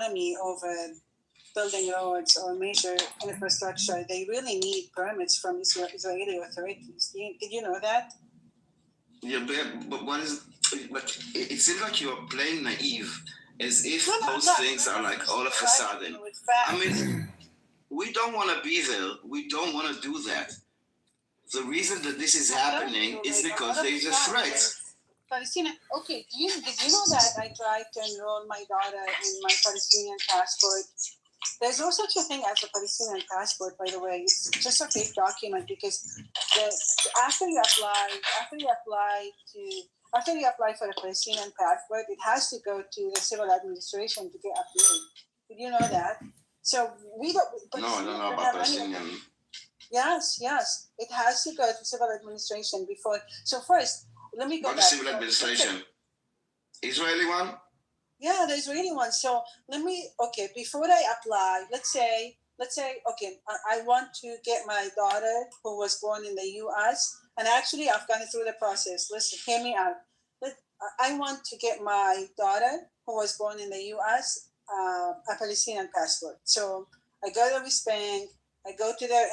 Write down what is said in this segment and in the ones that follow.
economy over building roads or major infrastructure, they really need permits from Israeli authorities. Did you know that? Yeah, but what is? But it seems like you are playing naive, as if those things are like all of a sudden. I mean, we don't want to be there. We don't want to do that. The reason that this is happening is because there is a threat. Palestinian. Okay, did you know that I tried to enroll my daughter in my Palestinian passport? There's no such a thing as a Palestinian passport, by the way. It's just a fake document because after you apply for a Palestinian passport, it has to go to the civil administration to get approved. Did you know that? So we don't. No, I don't know about Palestinian. Yes. It has to go to civil administration before. So first, let me go back. What is civil administration? Israeli one? Yeah, the Israeli one. So before I apply, let's say, okay, I want to get my daughter who was born in the U.S. and actually I've gone through the process. Listen, hear me out. I want to get my daughter who was born in the U.S. A Palestinian passport. So I go to West Bank. I go to their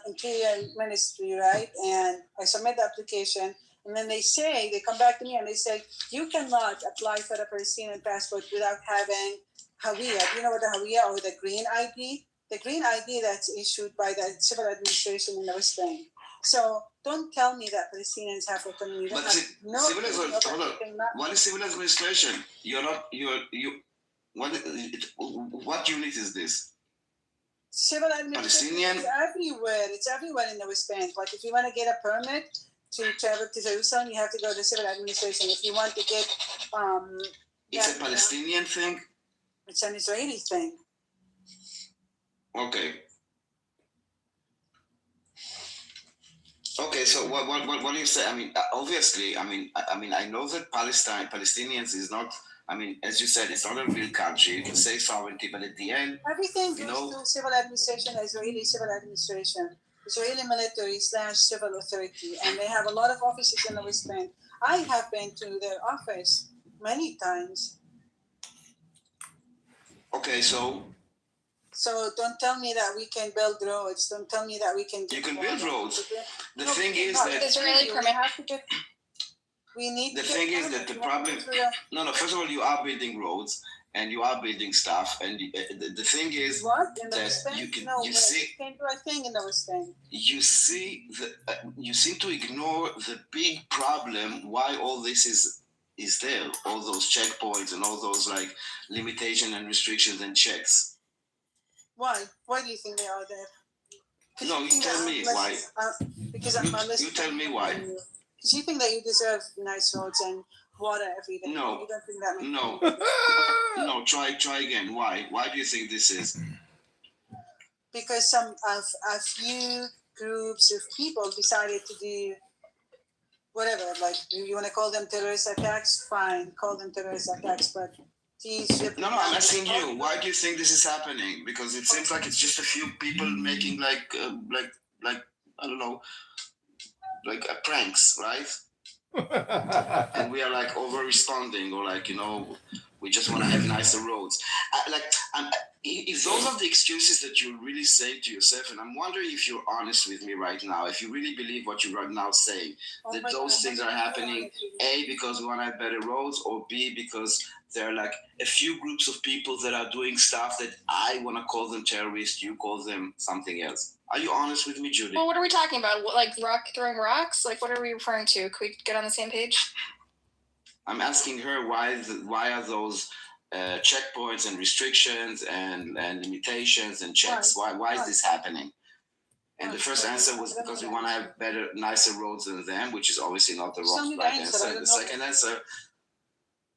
interior ministry, right? And I submit the application. And then they come back to me and they say, you cannot apply for a Palestinian passport without having Hawiyah. Do you know what the Hawiyah or the green ID? The green ID that's issued by the civil administration in the West Bank. So don't tell me that Palestinians have autonomy. But what is civil administration? What unit is this? Civil administration is everywhere. It's everywhere in the West Bank. Like if you want to get a permit to travel to Jerusalem, you have to go to civil administration. If you want to get, it's a Palestinian thing. It's an Israeli thing. Okay. So what do you say? I mean, obviously, I know that Palestinians is not. I mean, as you said, it's not a real country. It's a safe sovereignty, but at the end, everything goes to civil administration, Israeli civil administration. Israeli military / civil authority, and they have a lot of offices in the West Bank. I have been to their office many times. Okay, so don't tell me that we can build roads. Don't tell me that we can. You can build roads. The thing is that Israeli permit. The thing is that the problem. No. First of all, you are building roads. And you are building stuff, and the thing is that you see. Can't do a thing in the West Bank. You see, you seem to ignore the big problem. Why all this is there? All those checkpoints and all those like limitation and restrictions and checks. Why? Why do you think they are there? No, you tell me why. Because I'm a listener. You tell me why. Because you think that you deserve nice roads and water every day. No. You don't think that makes sense. No. Try again. Why? Why do you think this is? Because a few groups of people decided to do whatever. Like, you want to call them terrorist attacks? Fine, call them terrorist attacks. But no, I'm asking you. Why do you think this is happening? Because it seems like it's just a few people making like I don't know, like pranks, right? And we are like over responding, or like, we just want to have nicer roads. If those are the excuses that you really say to yourself, and I'm wondering if you're honest with me right now, if you really believe what you're right now saying, that those things are happening, A, because we want to have better roads, or B, because there are like a few groups of people that are doing stuff that I want to call them terrorists, you call them something else. Are you honest with me, Judy? Well, what are we talking about? Like throwing rocks? Like, what are we referring to? Could we get on the same page? I'm asking her why are those checkpoints and restrictions and limitations and checks? Why is this happening? And the first answer was because we want to have better, nicer roads than them, which is obviously not the right answer. The second answer,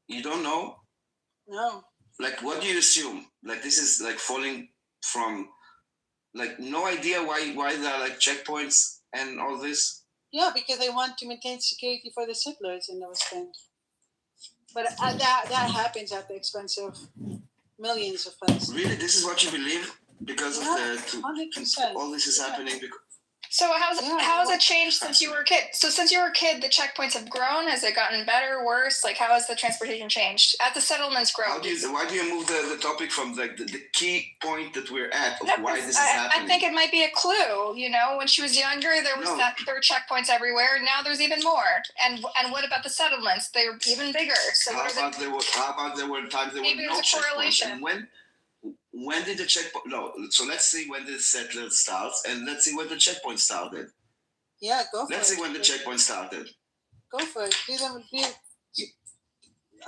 you don't know? No. Like, what do you assume? Like, this is like falling from, like, no idea why there are like checkpoints and all this? Yeah, because they want to maintain security for the settlers in the West Bank. But that happens at the expense of millions of Palestinians. Really? This is what you believe? Because of 100%. All this is happening because... So Yeah, how has it changed since you were a kid? So since you were a kid, the checkpoints have grown. Has it gotten better, worse? Like how has the transportation changed as the settlements grow? Why do you move the topic from the key point that we're at of No, why this is I happening? think it might be a clue. You know, when she was younger, there were checkpoints everywhere. Now there's even more. And what about the settlements? They're even bigger. So how about there were times there maybe were no there's a checkpoints? correlation. And when did the checkpoint? No, so let's see when the settler starts, and let's see when the checkpoint started. Yeah, go for it. Let's see when the checkpoint started. Go for it.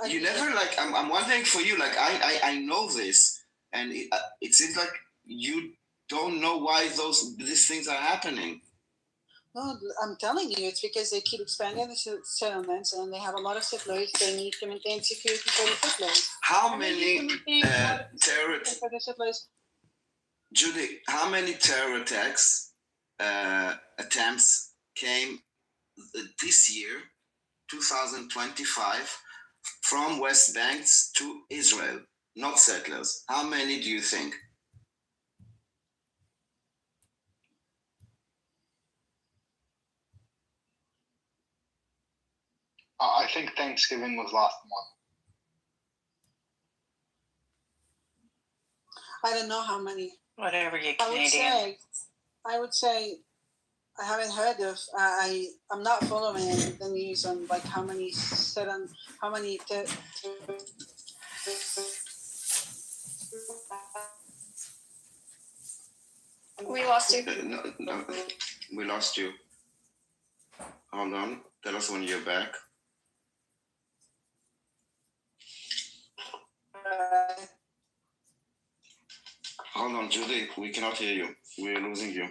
You never like. I'm wondering for you. Like I know this, and it seems like you don't know why these things are happening. No, I'm telling you, it's because they keep expanding the settlements, and they have a lot of settlers. They need to maintain security for the settlers. How many terror? For the settlers. Judy, how many terror attacks attempts came this year, 2025, from West Banks to Israel, not settlers? How many do you think? I think Thanksgiving was last month. I don't know how many. Whatever you I Canadian. would say I haven't heard of. I'm not following the news on like how many We lost you. No, we lost you. Hold on. Tell us when you're back. Hold on, Judy. We cannot hear you. We're losing you.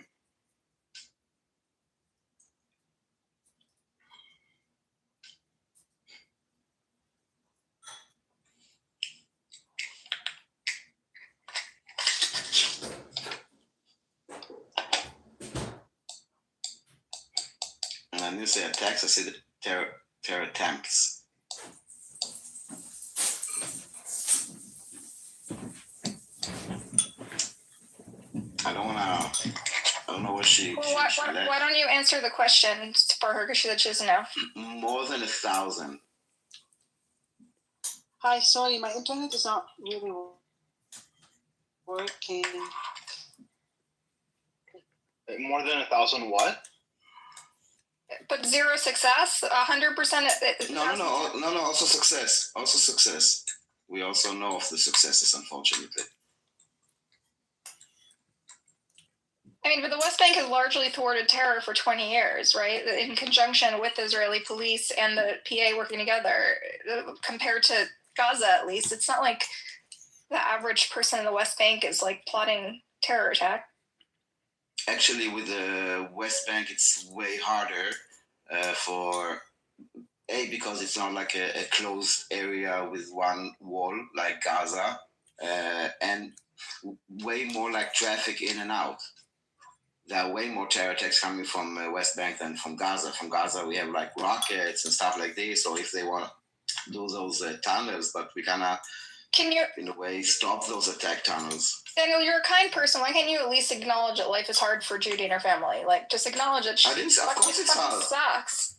And I didn't say attacks, I said terror attempts. I don't know what she. Well, why don't you answer the question for her because she said she doesn't know. More than 1,000. Hi, sorry, my internet is not really working. More than 1,000 what? But zero success, 100%. No. Also success. We also know of the successes, unfortunately. I mean, but the West Bank has largely thwarted terror for 20 years, right? In conjunction with Israeli police and the PA working together. Compared to Gaza, at least, it's not like the average person in the West Bank is like plotting terror attack. Actually, with the West Bank, it's way harder because it's not like a closed area with one wall like Gaza, and way more like traffic in and out. There are way more terror attacks coming from West Bank than from Gaza. From Gaza, we have like rockets and stuff like this, or if they want to do those tunnels, but we cannot, in a way, stop those attack tunnels. Daniel, you're a kind person. Why can't you at least acknowledge that life is hard for Judy and her family? Like, just acknowledge it. I didn't say, of course it's hard. Sucks.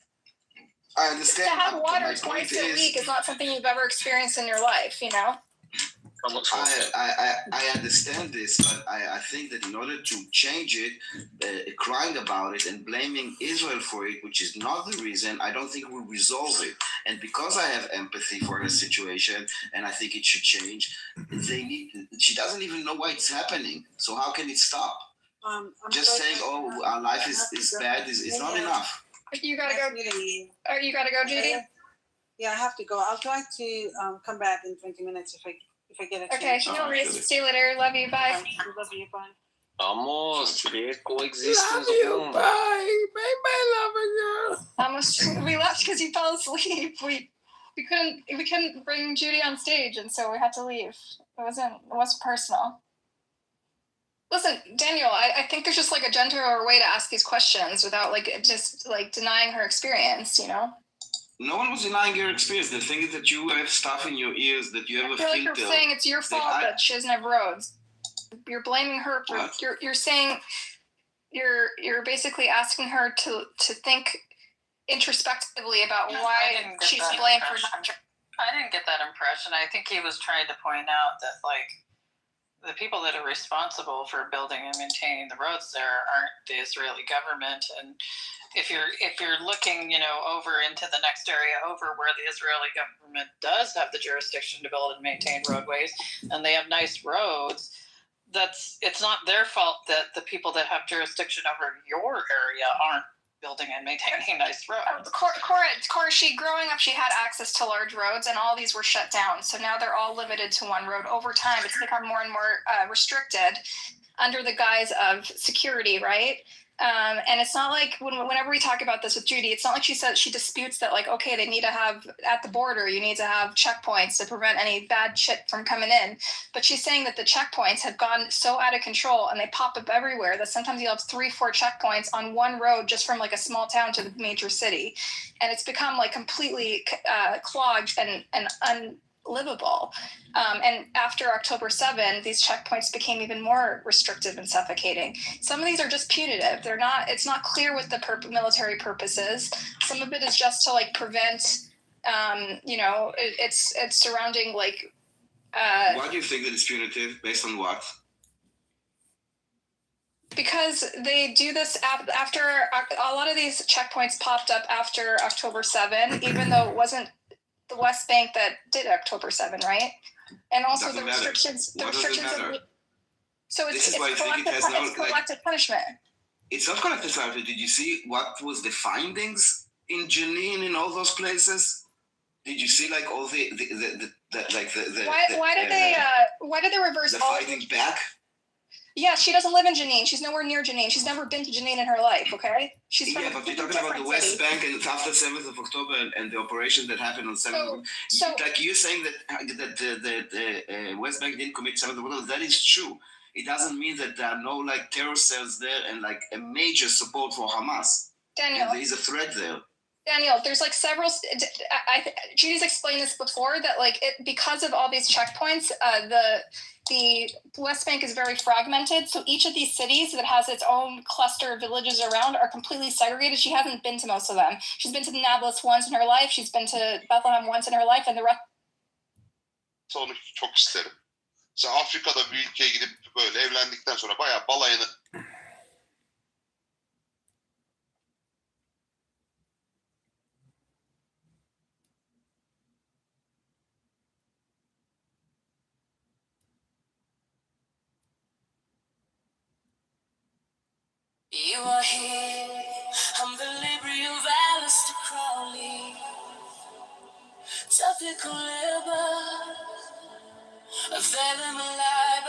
I understand. To have water twice a week is not something you've ever experienced in your life, you know? I understand this, but I think that in order to change it, crying about it and blaming Israel for it, which is not the reason, I don't think will resolve it. And because I have empathy for her situation, and I think it should change, she doesn't even know why it's happening. So how can it stop? Just saying, oh, our life is bad is not enough. You gotta go. You gotta go, Judy? Yeah, I have to go. I'll try to come back in 20 minutes if I get a Okay, chance. no worries. See you later. Love you. Bye. Love you. Bye. Vamos, coexistence. Love you. Bye. Bye, lover girl. Almost. We left because you fell asleep. We couldn't bring Judy on stage, and so we had to leave. It wasn't personal. Listen, Daniel, I think there's just like a gentler way to ask these questions without like just like denying her experience, you know? No one was denying your experience. The thing is that you have stuff in your ears that you have I feel like you're saying it's your fault that she doesn't have roads. You're blaming her for you're saying you're basically asking her to think introspectively about I why didn't get she's that blamed for impression. not. I didn't get that impression. I think he was trying to point out that like the people that are responsible for building and maintaining the roads there aren't the Israeli government. And if you're looking, over into the next area over where the Israeli government does have the jurisdiction to build and maintain roadways, and they have nice roads, it's not their fault that the people that have jurisdiction over your area aren't building and maintaining nice roads. Cora, she growing up, she had access to large roads, and all these were shut down. So now they're all limited to one road. Over time, it's become more and more restricted under the guise of security, right? And it's not like whenever we talk about this with Judy, it's not like she says she disputes that, like, okay, they need to have at the border, you need to have checkpoints to prevent any bad shit from coming in. But she's saying that the checkpoints have gone so out of control and they pop up everywhere that sometimes you'll have 3-4 checkpoints on one road just from like a small town to the major city. And it's become like completely clogged and unlivable. And after October 7, these checkpoints became even more restrictive and suffocating. Some of these are just punitive. It's not clear what the military purpose is. Some of it is just to like prevent, it's surrounding like. Why do you think that it's punitive? Based on what? Because they do this after a lot of these checkpoints popped up after October 7, even though it wasn't the West Bank that did October 7, right? And also Doesn't the matter. restrictions. What does it matter? So This is why I think it has collective punishment. It's not collective punishment. Did you see what was the findings in Jenin in all those places? Did you see like all the Why did they reverse the all fighting back? Yeah, she doesn't live in Jenin. She's nowhere near Jenin. She's never been to Jenin in her life, okay? She's from But you're talking about the West Bank and after 7th of October and the operation that happened on 7th of October. So, like you're saying that the West Bank didn't commit 7th of October. That is true. It doesn't mean that there are no like terror cells there and like a major support for Hamas. Daniel. And there is a threat there. Daniel, there's like several. Judy's explained this before that like because of all these checkpoints, the West Bank is very fragmented. So each of these cities that has its own cluster of villages around are completely segregated. She hasn't been to most of them. She's been to Nablus once in her life. She's been to Bethlehem once in her life, and the rest. Onu çok isterim. Mesela Afrika'da bir ülkeye gidip böyle evlendikten sonra bayağı balayını You are here, I'm the Libri of Alistair Crowley. Topical labor, a venom alive.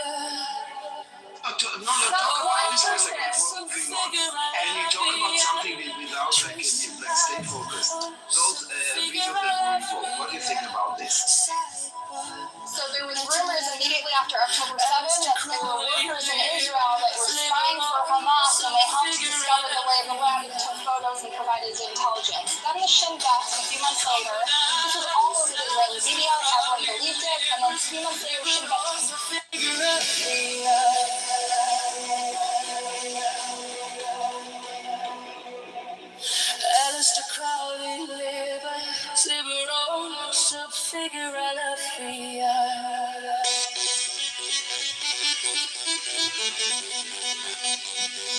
No, talk about this for a second. Moving on. And you talk about something without like stay focused. Those videos that were involved, what do you think about this? So there was rumors immediately after October 7th that there were workers in Israel that were spying for Hamas, and they helped discover the lay of the land and took photos and provided intelligence. Then the Shin Bet, a few months later, this was all over the Israeli media, everyone believed it, and then 3 months later, Shin Bet. Alistair Crowley, Liberal, subfigure Alafia.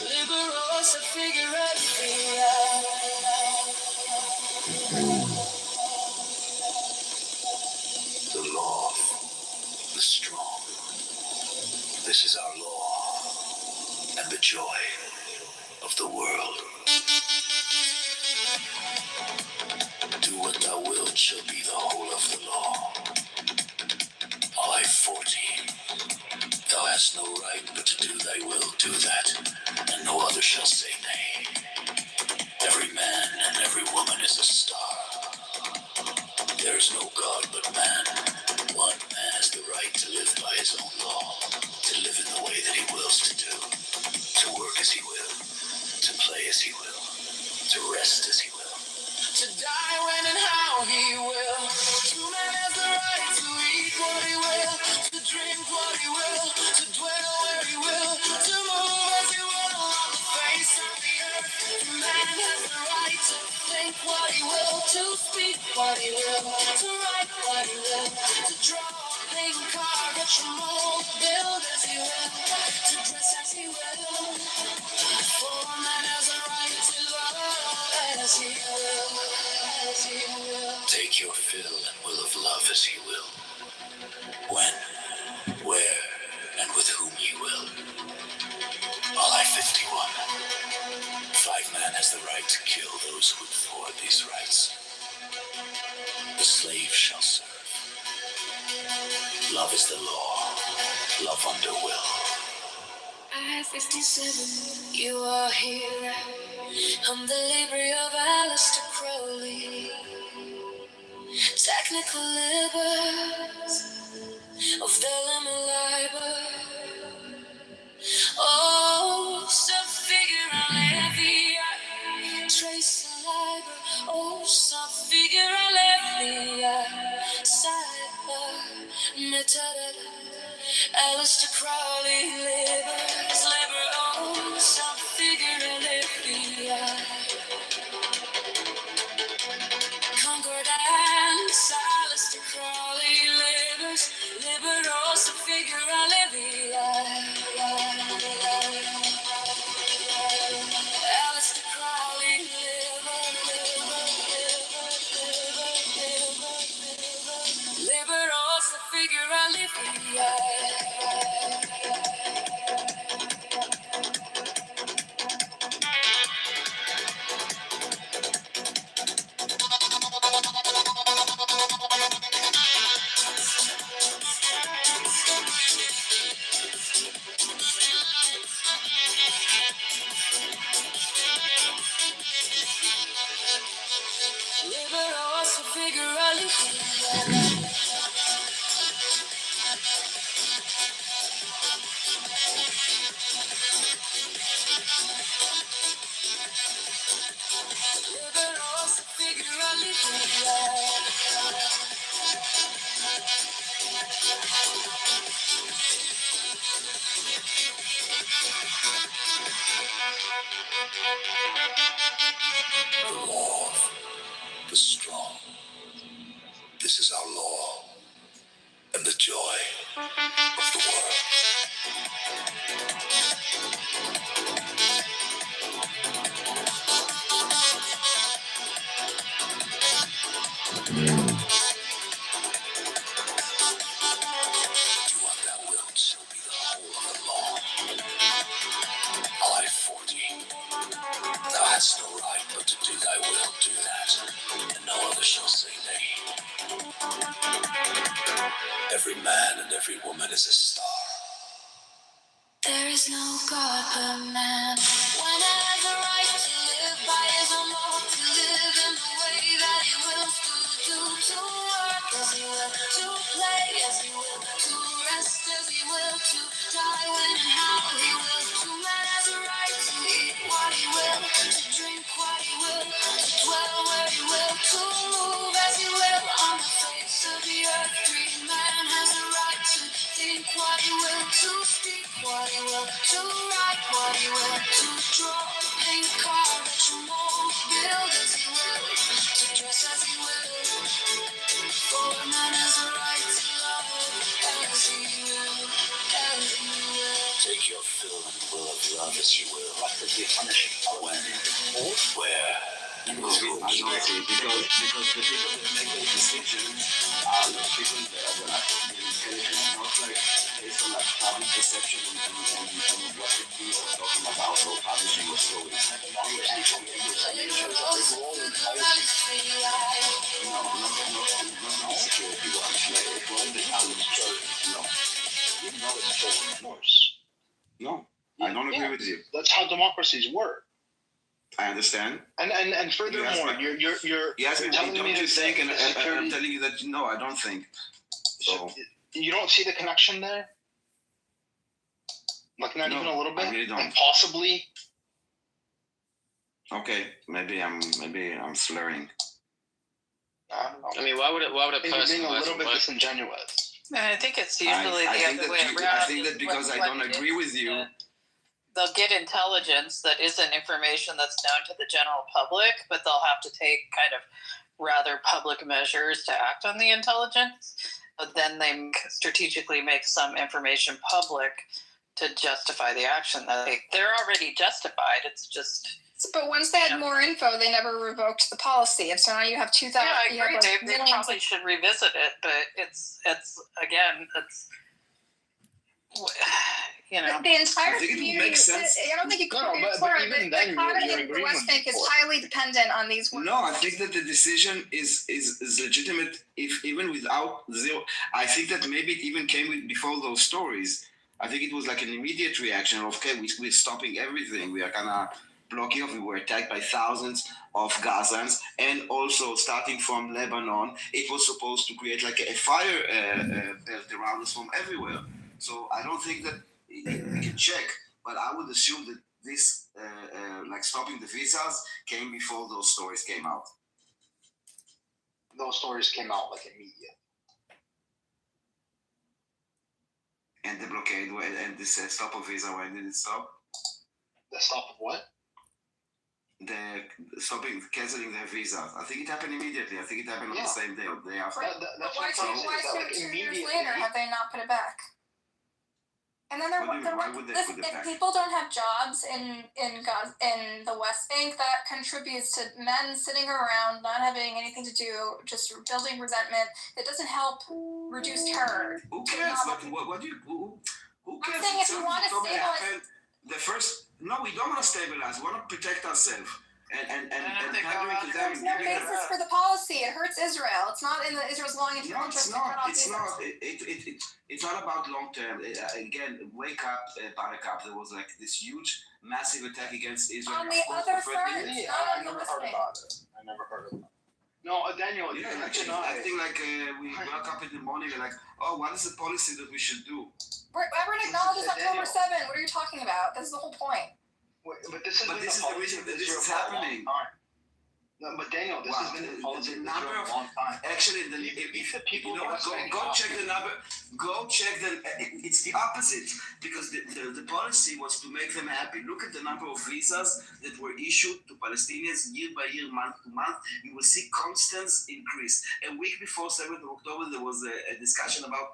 Liberal, subfigure Alafia. The law, the strong. This is our law and the joy of the world. Do what thou wilt shall be the whole of the law. I-14. Thou hast no right but to do thy will, do that, and no other shall say nay. Every man and every woman is a star. There is no God but man. One man has the right to live by his own law, to live in the way that he wills to do, to work as he will, to play as he will, to rest as he will. To die when and how he will. True man has the right to eat what he will, to drink what he will, to dwell where he will, to move as he will along the face let your mold build as he will, to dress as he will. For a man has a right to love as he will, as he will. Take your fill and will of love as he will. When, where, and with whom he will. All I-51. 5-man has the right to kill those who thwart these rights. The slave shall serve. Love is the law. Love under will. I-57, you are here. I'm the library of Aleister Crowley. Technical libers of the liber. Oh, subfigure Alethea, trace a liber. Oh, subfigure Alethea, cyber, metadata. Aleister Crowley, libers, liber. Oh, subfigure Alethea. Concordance, Aleister Crowley, libers, liberos, subfigure Alethea. Aleister Crowley, liberos, subfigure Alethea. Liberos, subfigure Alethea. Liberos, subfigure Alethea. The law, the strong. This is our law and the joy of the world. Do what thou wilt shall be the whole of the law. I-40. Thou hast no right but to do thy will, do that, and no other shall say nay. Every man and every woman is a star. There is no God but man. One has the right to live by his own law, to live in the way that he wills to work as he will, to play as he will, to rest as he will, to die when and how he will. To man has a right to eat what he will, to drink what he will, to dwell where he will, to move as he will on the face of the earth. Free man has a right to think what he will, to speak what he will, to write what he will, to draw, paint, carve, etch, mold, build as he will, to dress as he will. For a man has a right to love as he will, as he will. Take your fill and will of love as you will. When, where, and with whom you will. Because the people that make those decisions are the people that are intelligent, not like based on like public perception and what the police are talking about or publishing or stories. They actually not security watch, like it wasn't the public church, no. Of course. No, I don't agree with you. That's how democracies work. I understand. And furthermore, you're Yes, telling don't me you that think? And security- I'm telling you that no, I don't think. So you don't see the connection there? Like not No, even a little bit? I really don't. Like possibly? okay, maybe I'm slurring. I don't know. I mean, why would a Maybe person being a who little hasn't bit worked disingenuous. And I think it's usually I the think other that way you- around. I think that is because I what don't it agree is, with you. that they'll get intelligence that isn't information that's known to the general public, but they'll have to take kind of rather public measures to act on the intelligence. But then they strategically make some information public to justify the action that they're already justified. It's just. But once they had more info, they never revoked the policy, and so now you have 2,000. Yeah, I agree. Like They probably should revisit it, but it's again, it's you know. The entire I think it community. makes sense. I don't think you No, can. but even the then, economy you're of the agreeing West with Bank me is for it. highly dependent on these. No, I think that the decision is legitimate. If even without zero, I think that maybe it even came before those stories. I think it was like an immediate reaction of, okay, we're stopping everything. We are gonna block you off. We were attacked by thousands of Gazans, and also starting from Lebanon, it was supposed to create like a fire belt around us from everywhere. So I don't think that we can check, but I would assume that this like stopping the visas came before those stories came out. Those stories came out like immediate. And the blockade and this stop of visa, when did it stop? The stop of what? The canceling their visas. I think it happened immediately. I think it happened on the same day or the day after. That's why what I'm saying, why is that, like, 2 years immediately. later have they not put it back? And then What do you mean? Why would they listen, put it if back? people don't have jobs in the West Bank, that contributes to men sitting around not having anything to do, just building resentment. It doesn't help reduce terror. Who cares? What do you? Who cares? I'm saying if you want to stabilize. The first, no, we don't want to stabilize. We want to protect ourselves. And they go pandering out to there them. There's no giving them- basis for the policy. It hurts Israel. It's not in Israel's long No, interest it's to cut not. off It's visas. not. It's not about long term. Again, wake up, Buttercup. There was like this huge, massive attack against Israel. On the Of course, other the first front. thing- It's Yeah, not I on the never West heard Bank. about it. I never heard of it. No, Daniel, Yeah, you actually, cannot. I think like we woke up in the morning and like, oh, what is the policy that we should do? Everyone acknowledges Daniel. October 7. What are you talking about? That's the whole point. But this has But been this the is the policy reason of that this Israel is for a long happening. time. No, but Daniel, this Wow, has been the the policy of number Israel of- for a long time. Actually, If the people you know of what, the West Bank go have- check the number. Go check the. It's the opposite because the policy was to make them happy. Look at the number of visas that were issued to Palestinians year by year, month to month. You will see constant increase. A week before 7th of October, there was a discussion about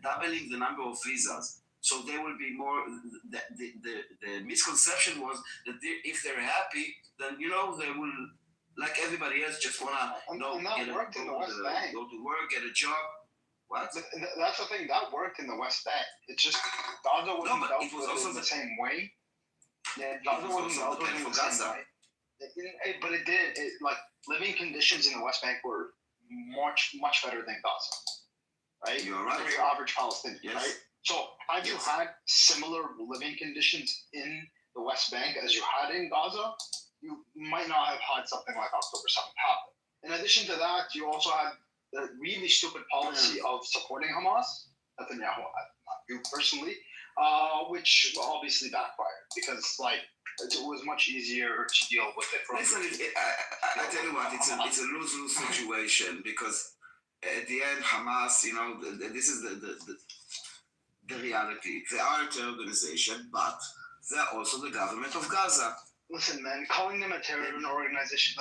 doubling the number of visas. So there will be more. The misconception was that if they're happy, then they will, like everybody else, just wanna And that worked in the West Bank. go to work, get a job. What? That's the thing, that worked in the West Bank. It's just Gaza wasn't but dealt it was with also in the the- same way. Yeah, Gaza was wasn't also dealt the with plan in for the same Gaza. way. But it did. Like living conditions in the West Bank were much better than Gaza, right? You're right. For your average Palestinian, Yes. right? So have you had similar living conditions in the West Bank as you had in Gaza? You might not have had something like October 7th happen. In addition to that, you also had the really stupid policy of supporting Hamas, Netanyahu, not you personally, which obviously backfired because it was much easier to deal with it. Listen, I tell you what, it's a lose-lose situation because at the end, Hamas, this is the reality. They are a terror organization, but they are also the government of Gaza. Listen, man, calling them a terror organization,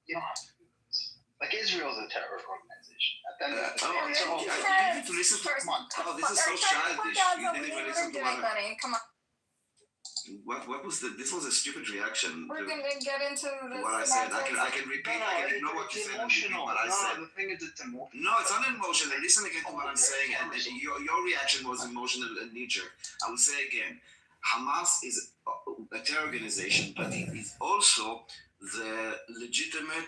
you don't have to do this. Like Israel's a terror organization. At the end of the day, You need to listen to. Come on. Oh, this is so childish. You didn't even listen to what. Come on. What was this was a stupid reaction. We're going to get into this. What I said. I can repeat. I can know what you said and repeat emotional. what I said. The thing is, it's emotional. No, it's not emotional. Listen again to what I'm saying. And your reaction was emotional and knee-jerk. I will say again, Hamas is a terror organization, but it is also the legitimate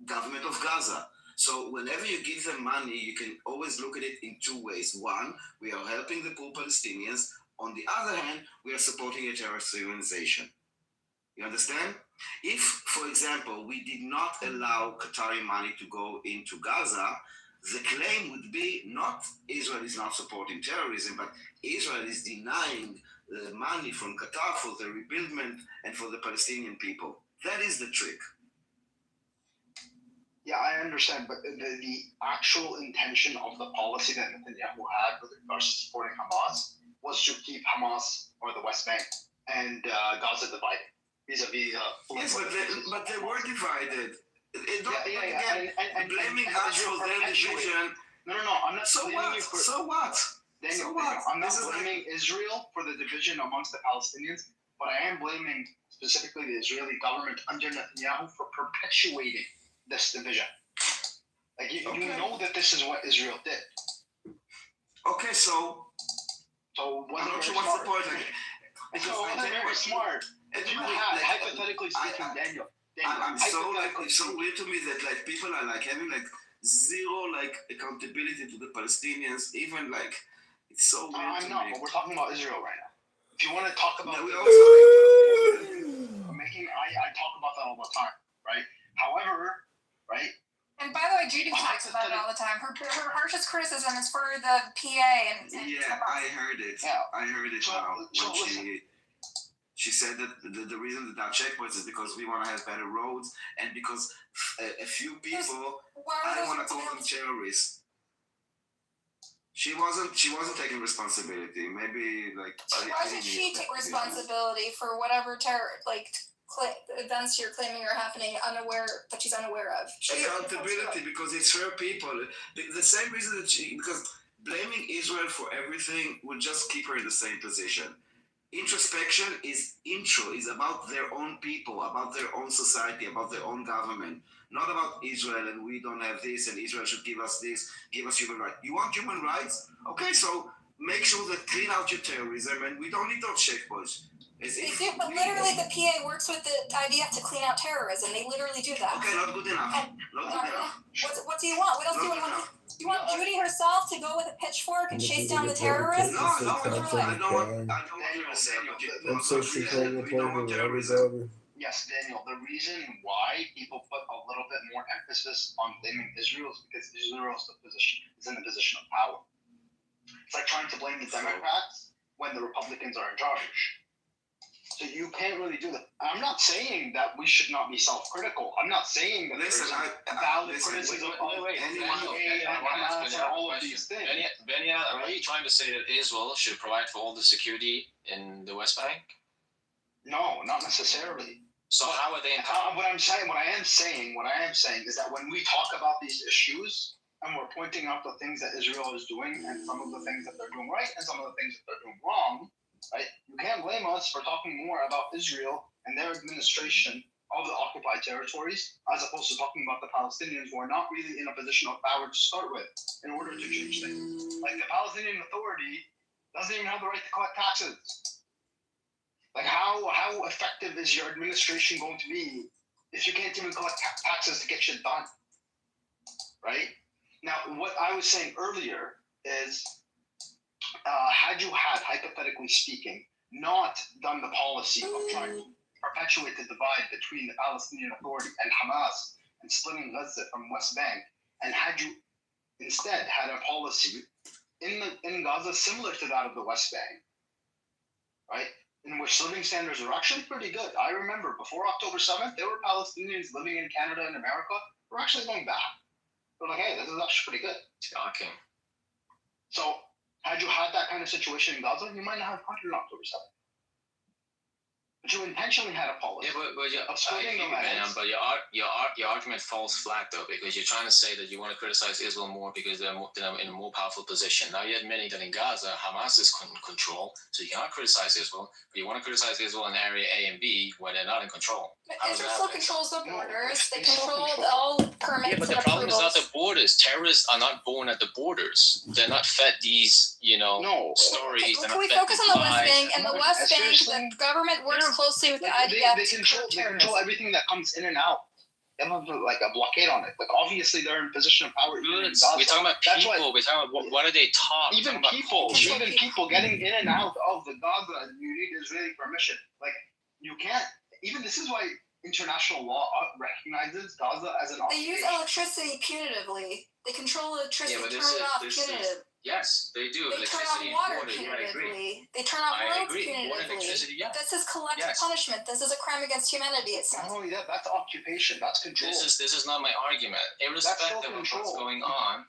government of Gaza. So whenever you give them money, you can always look at it in two ways. One, we are helping the poor Palestinians. On the other hand, we are supporting a terrorist organization. You understand? If, for example, we did not allow Qatari money to go into Gaza, the claim would be not Israel is not supporting terrorism, but Israel is denying the money from Qatar for the rebuildment and for the Palestinian people. That is the trick. Yeah, I understand, but the actual intention of the policy that Netanyahu had with regards to supporting Hamas was to keep Hamas or the West Bank and Gaza divided vis-a-vis. Yes, but they were divided. Yeah. Blaming us for their division No. I'm not So blaming what? you for. So what? Daniel, So what? I'm not This is like- blaming Israel for the division amongst the Palestinians, but I am blaming specifically the Israeli government under Netanyahu for perpetuating this division. Like you Okay. know that this is what Israel did. Okay, so So I'm not sure what's the point. Like, because So I it wasn't tell you very what, smart. If you everybody, had, like, hypothetically speaking, Daniel, I'm so like hypothetically it's so speaking, weird to me that like people are like having like zero like accountability to the Palestinians. Even like it's so weird I'm to not, me. but we're talking about Israel right now. If you want to talk about No, we the- always I talk about that all the time, right? However, right, And by the way, Judy talks about it all the time. Her harshest criticism is for the PA and Yeah, I heard it. Yeah. I heard it So- now so when listen. she said that the reason that our checkpoints is because we want to have better roads and because a few people why I are don't those want to call them terrorists. She wasn't taking responsibility. Maybe like Why should she take responsibility for whatever events you're claiming are happening that she's unaware of? Accountability because it's her people. The same reason that because blaming Israel for everything would just keep her in the same position. Introspection is about their own people, about their own society, about their own government, not about Israel and we don't have this and Israel should give us this, give us human rights. You want human rights? Okay, so make sure that clean out your terrorism and we don't need those checkpoints. But literally the PA works with the IDF to clean out terrorism. They literally do that. Okay, not good enough. Not good enough. What do you want? What else do you want? You want Judy herself to go with a pitchfork and chase down the terrorists? No, I don't want her to say Yes, Daniel, the reason why people put a little bit more emphasis on blaming Israel is because Israel is in the position of power. It's like trying to blame the Democrats when the Republicans are in charge. So you can't really do that. I'm not saying that we should not be self-critical. I'm not saying that there's valid criticism of all of these things. Benya, are you trying to say that Israel should provide for all the security in the West Bank? No, not necessarily. So how are they? What I am saying is that when we talk about these issues and we're pointing out the things that Israel is doing and some of the things that they're doing right and some of the things that they're doing wrong, right? You can't blame us for talking more about Israel and their administration of the occupied territories as opposed to talking about the Palestinians who are not really in a position of power to start with in order to change things. Like the Palestinian Authority doesn't even have the right to collect taxes. Like how effective is your administration going to be if you can't even collect taxes to get shit done? Right? Now, what I was saying earlier is had you had, hypothetically speaking, not done the policy of trying to perpetuate the divide between the Palestinian Authority and Hamas and splitting Gaza from West Bank, and had you instead had a policy in Gaza similar to that of the West Bank, right, in which living standards were actually pretty good. I remember before October 7th, there were Palestinians living in Canada and America who were actually going back. They're like, hey, this is actually pretty good. Shocking. So had you had that kind of situation in Gaza, you might not have had it on October 7th. But you intentionally had a policy. Yeah, but of splitting the lands. but your argument falls flat though, because you're trying to say that you want to criticize Israel more because they're in a more powerful position. Now you're admitting that in Gaza, Hamas is in control, so you cannot criticize Israel, but you want to criticize Israel in area A and B where they're not in control. Israel still controls the borders. They control all permits. Yeah, but the problem is not the borders. Terrorists are not born at the borders. They're not fed these, stories. Can we focus on the West Bank? And the West Bank, the government works closely with the IDF. They control everything that comes in and out. They have like a blockade on it. Like obviously they're in position of power. We're talking about people. We're talking about what are they taught? Even people getting in and out of the Gaza, you need Israeli permission. Like you can't. Even this is why international law recognizes Gaza as an occupation. They use electricity punitively. They control electricity, Yeah, but turn it off punitive. Yes, they do. They turn off water punitively. They turn off roads punitively. Yes. This is collective punishment. This is a crime against humanity, it says. Not only that, that's occupation. That's control. This is not my argument. Irrespective of what's going on,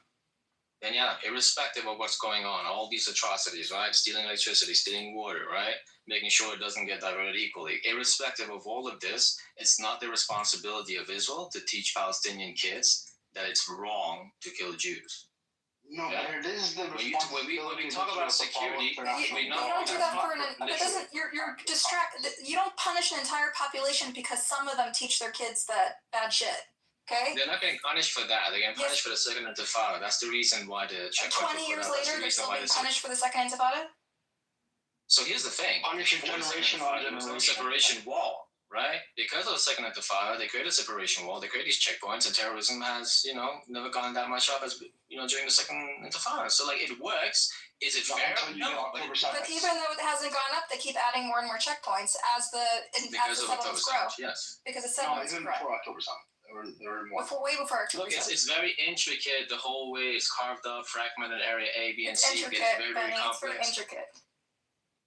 then irrespective of what's going on, all these atrocities, right? Stealing electricity, stealing water, right? Making sure it doesn't get diverted equally. Irrespective of all of this, it's not the responsibility of Israel to teach Palestinian kids that it's wrong to kill Jews. No, Yeah. but it is the When we responsibility talk of about the security, international we You know- don't do that for an. That Literally. doesn't. You're distract. You don't punish an entire population because some of them teach their kids that bad shit. Okay. They're not getting punished for that. They're getting punished for the second intifada. That's the reason why the And checkpoints 20 were years put up. That's later, the they're reason still why being the punished for the second intifada. So here's the thing. Punishing Before the generation second on intifada, there was no generation. separation wall, right? Because of the second intifada, they created a separation wall. They created these checkpoints, and terrorism has, never gone that much up as during the second intifada. So like it works. Is it Not fair? until you get No, but October But 7th. even though it hasn't gone up, they keep adding more and more checkpoints as the because of October settlements grow. 7th, yes. Because the No, settlements even grow. before October 7th. There were more. Way before October Look, it's 7th. very intricate. The whole way it's carved up, fragmented area A, B, and It's C. It intricate, gets very, very Benny. It's very complex. intricate.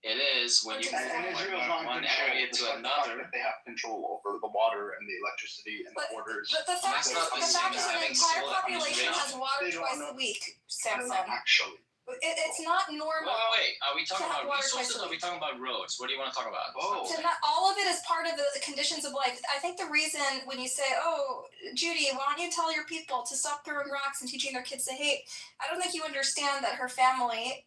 It is when you And move Israel's not in one control, area despite to the fact another. that they have control over the water and the electricity and But the borders. the fact That's is, not the same an as having entire solar population has insulation. water They don't twice know. a week, They're Samson. not actually. It's not normal. Wait. Are we talking To have about water twice resources a or are we week. talking about roads? What do you want to talk about? Both. So not all of it is part of the conditions of life. I think the reason when you say, "Oh, Judy, why don't you tell your people to stop throwing rocks and teaching their kids to hate?" I don't think you understand that her family,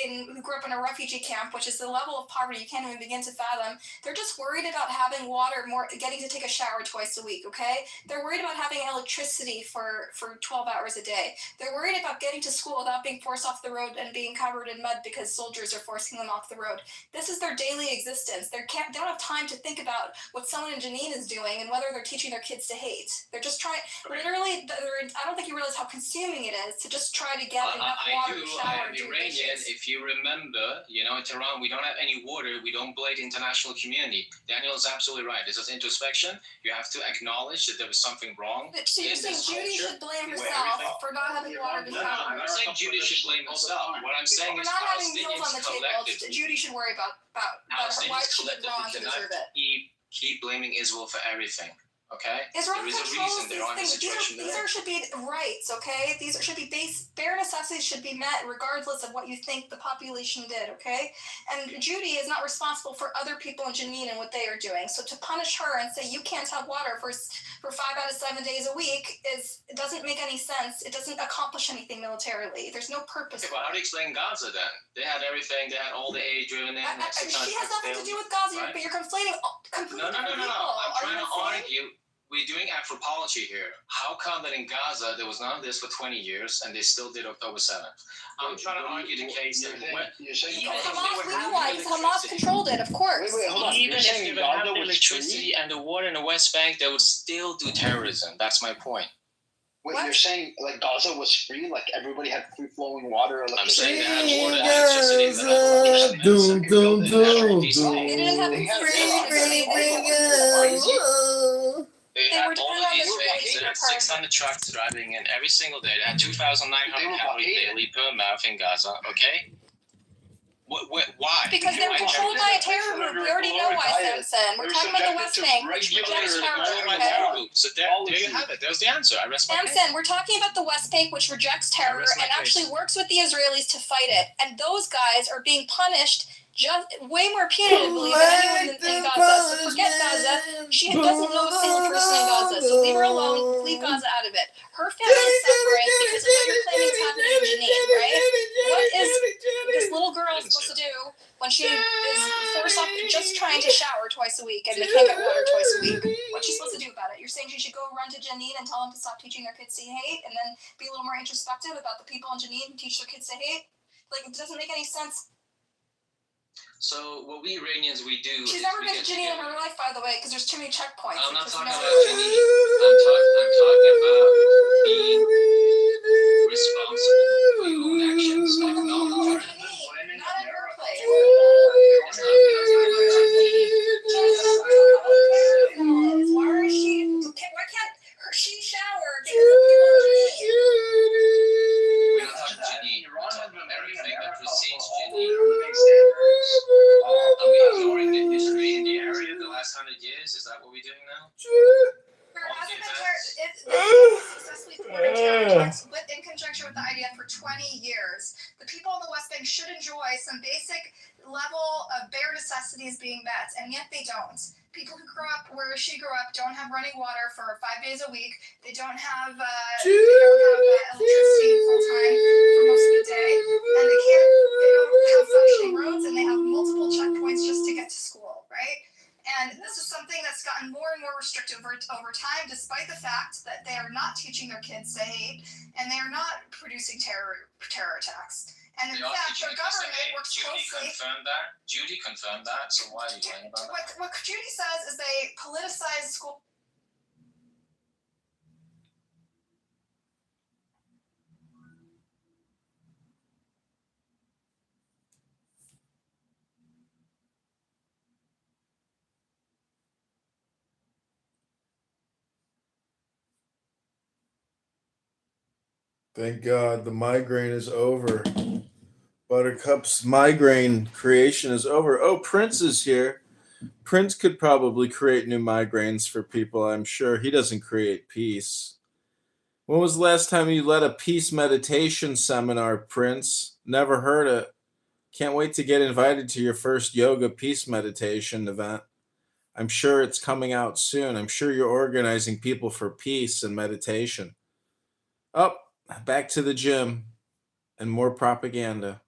who grew up in a refugee camp, which is the level of poverty you can't even begin to fathom. They're just worried about having water, getting to take a shower twice a week. Okay, they're worried about having electricity for 12 hours a day. They're worried about getting to school without being forced off the road and being covered in mud because soldiers are forcing them off the road. This is their daily existence. They don't have time to think about what someone in Janine is doing and whether they're teaching their kids to hate. They're just trying, literally, I don't think you realize how consuming it is to just try to get enough water to shower I am and do Iranian. dishes. If you remember, in Tehran, we don't have any water. We don't blame the international community. Daniel is absolutely right. This is introspection. You have to acknowledge that there was something wrong. So you're in saying this Judy culture should blame where herself everything- for not having water to No, shower? I'm not saying Judy should blame herself. What I'm saying For is not having meals on the Palestinians table, collectively. Judy should worry about why Palestinians she did wrong to collectively deserve it. cannot keep blaming Israel for everything. Okay? Israel There is a controls reason they're these on the things. situation These they're in. should be rights, okay? These should be bare necessities should be met regardless of what you think the population did, okay? And Judy is not responsible for other people in Janine and what they are doing. So to punish her and say you can't have water for 5 out of 7 days a week it doesn't make any sense. It doesn't accomplish anything militarily. There's no purpose. Okay, well, how do you explain Gaza then? They had everything. They had all the aid driven in. She has nothing to do with Gaza, right? but you're conflating completely No. different people. I'm Are trying you to insane? argue. We're doing anthropology here. How come that in Gaza there was none of this for 20 years and they still did October 7th? I'm trying to argue the case that You're saying even if they Hamas, were we having know why, because Hamas electricity- controlled it, of course. Wait, hold on. Even You're if saying they would Gaza have the was electricity and the water in the West Bank, they would still do terrorism. That's my point. Wait, What? you're saying like Gaza was free, like everybody had free flowing water, I'm electricity. saying they had water and electricity in the Gaza, Netherlands. doom, doom, doom, They didn't have doom. electricity. They They had were all dependent of on these the things. They state had part. 600 trucks driving in every single day. They had 2,900 calories daily per mouth in Gaza. Okay. Why? Because they're Why controlled by a terror group. We already know why, Samson. We're talking about the West Bank, which rejects terror. Okay? So there you have it. There's the answer. I rest my case. Samson, we're talking about the West Bank, which rejects terror rest my and actually case. works with the Israelis to fight it. And those guys are being punished just way more punitively than anyone in Gaza. So forget Gaza. She doesn't know a single person in Gaza. So leave her alone. Leave Gaza out of it. Her family is suffering because of what you're claiming is happening in Janine, right? What is this little girl supposed to do when she is forced off just trying to shower twice a week and they can't get water twice a week? What's she supposed to do about it? You're saying she should go run to Janine and tell them to stop teaching their kids to hate and then be a little more introspective about the people in Janine who teach their kids to hate? Like, it doesn't make any sense. So what we Iranians we do. She's is never we been to get Janine in together. her life, by the way, because there's too many checkpoints. I'm not Because, talking you know, about Janine. I'm talking about being responsible for your own actions. Like, no, Janine, not in her place. it's not because you're Why is she? Why can't she shower because of people in Janine? We're not talking Janine. We're talking about everything that precedes Janine. Are we ignoring the history in the area the last 100 years? Is that what we're doing now? There hasn't been successfully thwarted terror attacks in conjunction with the IDF for 20 years. The people in the West Bank should enjoy some basic level of bare necessities being met, and yet they don't. People who grew up where she grew up don't have running water for 5 days a week. They don't have electricity full time for most of the day, and they don't have functioning roads, and they have multiple checkpoints just to get to school, right? And this is something that's gotten more and more restrictive over time, despite the fact that they are not teaching their kids to hate, and they are not producing terror attacks. And in fact, their government works closely. Judy confirmed that. So why are you lying about that? What Judy says is they politicize school. Thank God the migraine is over. Buttercup's migraine creation is over. Oh, Prince is here. Prince could probably create new migraines for people, I'm sure. He doesn't create peace. When was the last time you led a peace meditation seminar, Prince? Never heard it. Can't wait to get invited to your first yoga peace meditation event. I'm sure it's coming out soon. I'm sure you're organizing people for peace and meditation. Up, back to the gym and more propaganda.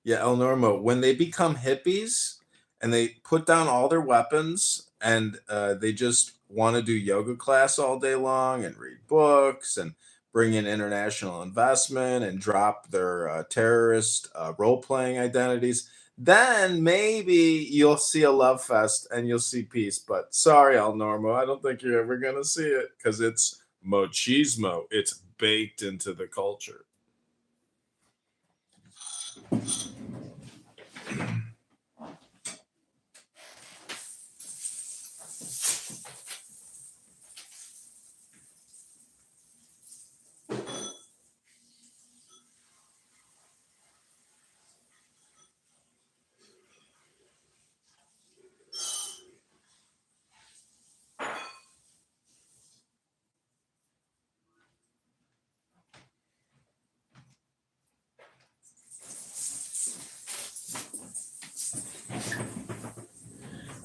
Yeah, El Normo, when they become hippies and they put down all their weapons and they just want to do yoga class all day long and read books and bring in international investment and drop their terrorist role-playing identities, then maybe you'll see a love fest and you'll see peace. But sorry, El Normo, I don't think you're ever going to see it because it's machismo. It's baked into the culture.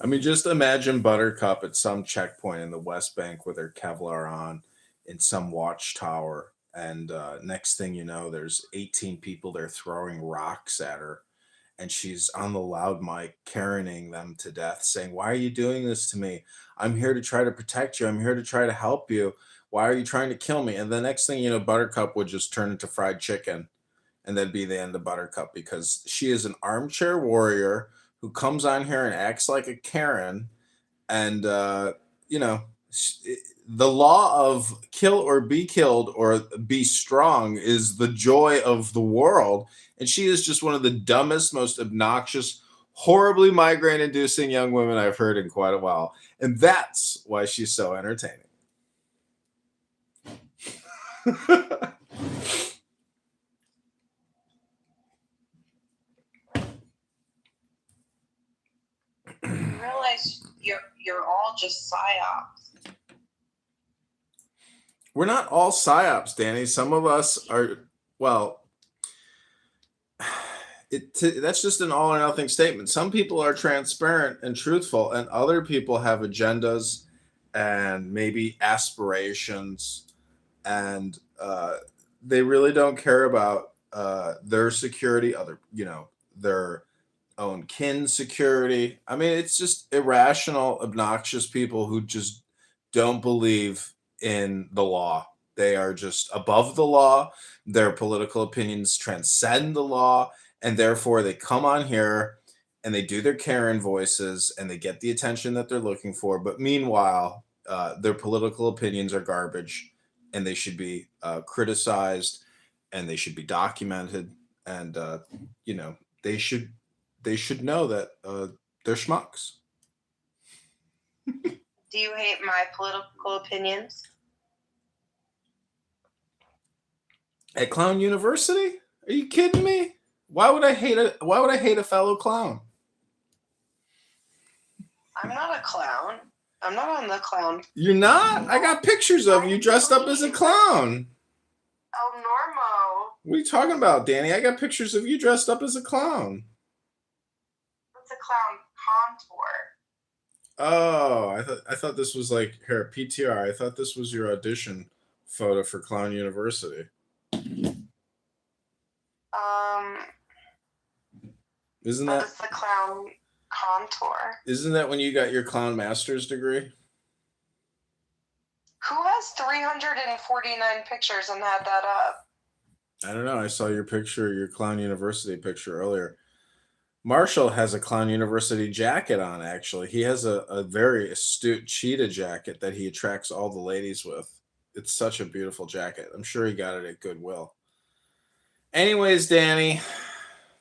I mean, just imagine Buttercup at some checkpoint in the West Bank with her Kevlar on in some watchtower. And next thing you know, there's 18 people there throwing rocks at her. And she's on the loud mic, Karening them to death, saying, "Why are you doing this to me? I'm here to try to protect you. I'm here to try to help you. Why are you trying to kill me?" And the next thing you know, Buttercup would just turn into fried chicken. And that'd be the end of Buttercup because she is an armchair warrior who comes on here and acts like a Karen. And, you know, the law of kill or be killed or be strong is the joy of the world. And she is just one of the dumbest, most obnoxious, horribly migraine inducing young women I've heard in quite a while. And that's why she's so entertaining. You realize you're all just psyops. We're not all psyops, Danny. Some of us are, well, that's just an all or nothing statement. Some people are transparent and truthful, and other people have agendas and maybe aspirations, and they really don't care about their security, their own kin security. I mean, it's just irrational, obnoxious people who just don't believe in the law. They are just above the law. Their political opinions transcend the law, and therefore they come on here and they do their Karen voices and they get the attention that they're looking for. But meanwhile, their political opinions are garbage, and they should be criticized, and they should be documented, and they should know that they're schmucks. Do you hate my political opinions? At Clown University? Are you kidding me? Why would I hate a fellow clown? I'm not a clown. I'm not on the clown. You're not? I got pictures of you dressed up as a clown. El Normo. What are you talking about, Danny? I got pictures of you dressed up as a clown. That's a clown contour. Oh, I thought this was like here, PTR. I thought this was your audition photo for Clown University. Isn't that That's the clown contour. isn't that when you got your clown master's degree? Who has 349 pictures and had that up? I don't know. I saw your picture, your Clown University picture earlier. Marshall has a Clown University jacket on, actually. He has a very astute cheetah jacket that he attracts all the ladies with. It's such a beautiful jacket. I'm sure he got it at Goodwill. Anyways, Danny,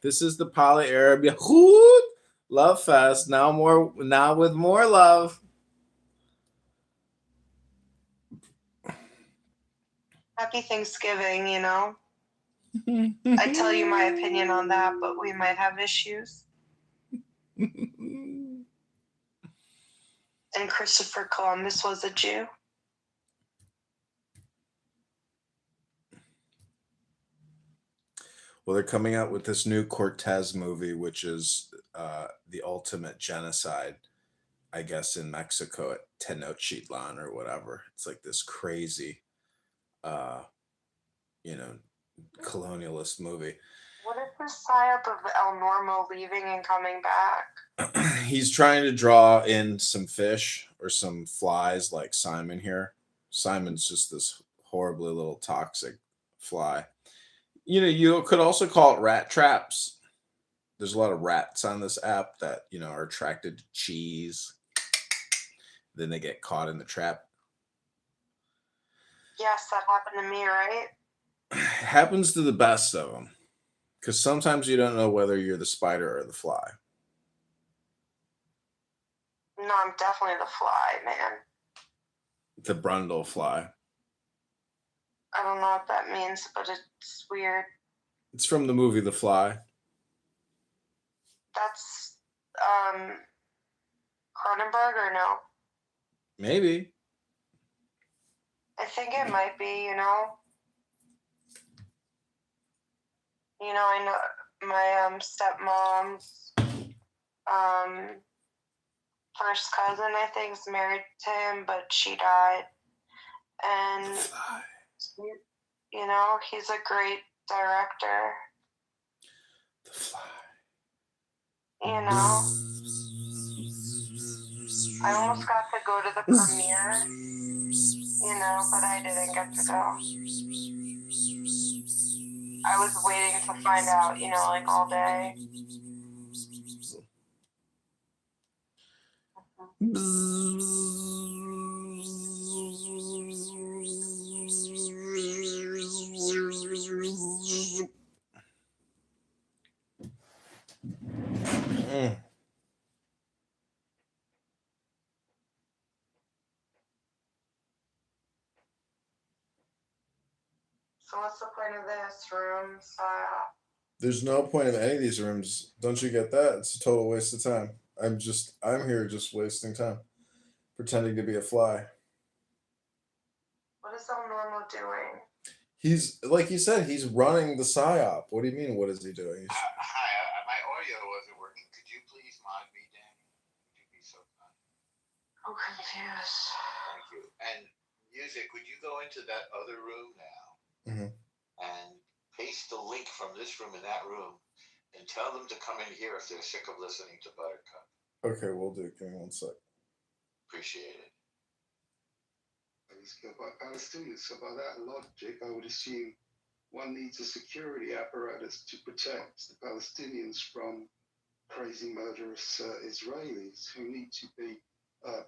this is the Poly Arab Yahoo Love Fest. Now with more love. Happy Thanksgiving, you know? I tell you my opinion on that, but we might have issues. And Christopher Columbus was a Jew. Well, they're coming out with this new Cortez movie, which is the ultimate genocide, I guess, in Mexico at Tenochtitlan or whatever. It's like this crazy, colonialist movie. What is the psyop of El Normo leaving and coming back? He's trying to draw in some fish or some flies like Simon here. Simon's just this horribly little toxic fly. You could also call it rat traps. There's a lot of rats on this app that, are attracted to cheese. Then they get caught in the trap. Yes, that happened to me, right? It happens to the best of them. Because sometimes you don't know whether you're the spider or the fly. No, I'm definitely the fly, man. The Brundle fly. I don't know what that means, but it's weird. It's from the movie The Fly. That's Cronenberg or no? Maybe. I think it might be, I know my stepmom's first cousin, I think, is married to him, but she died. And, he's a great director. The Fly. I almost got to go to the premiere, but I didn't get to go. I was waiting to find out, all day. So what's the point of this room? There's no point in any of these rooms. Don't you get that? It's a total waste of time. I'm here just wasting time. Pretending to be a fly. What is El Normo doing? He's, like you said, he's running the PSYOP. What do you mean, what is he doing? Hi, my audio wasn't working. Could you please mod me, Danny? Would you be so kind? I'm confused. Thank you. And music, would you go into that other room now and paste the link from this room in that room and tell them to come in here if they're sick of listening to Buttercup? Okay, we'll do. Give me 1 sec. Appreciate it. He's killed by Palestinians. So by that logic, I would assume one needs a security apparatus to protect the Palestinians from crazy, murderous Israelis who need to be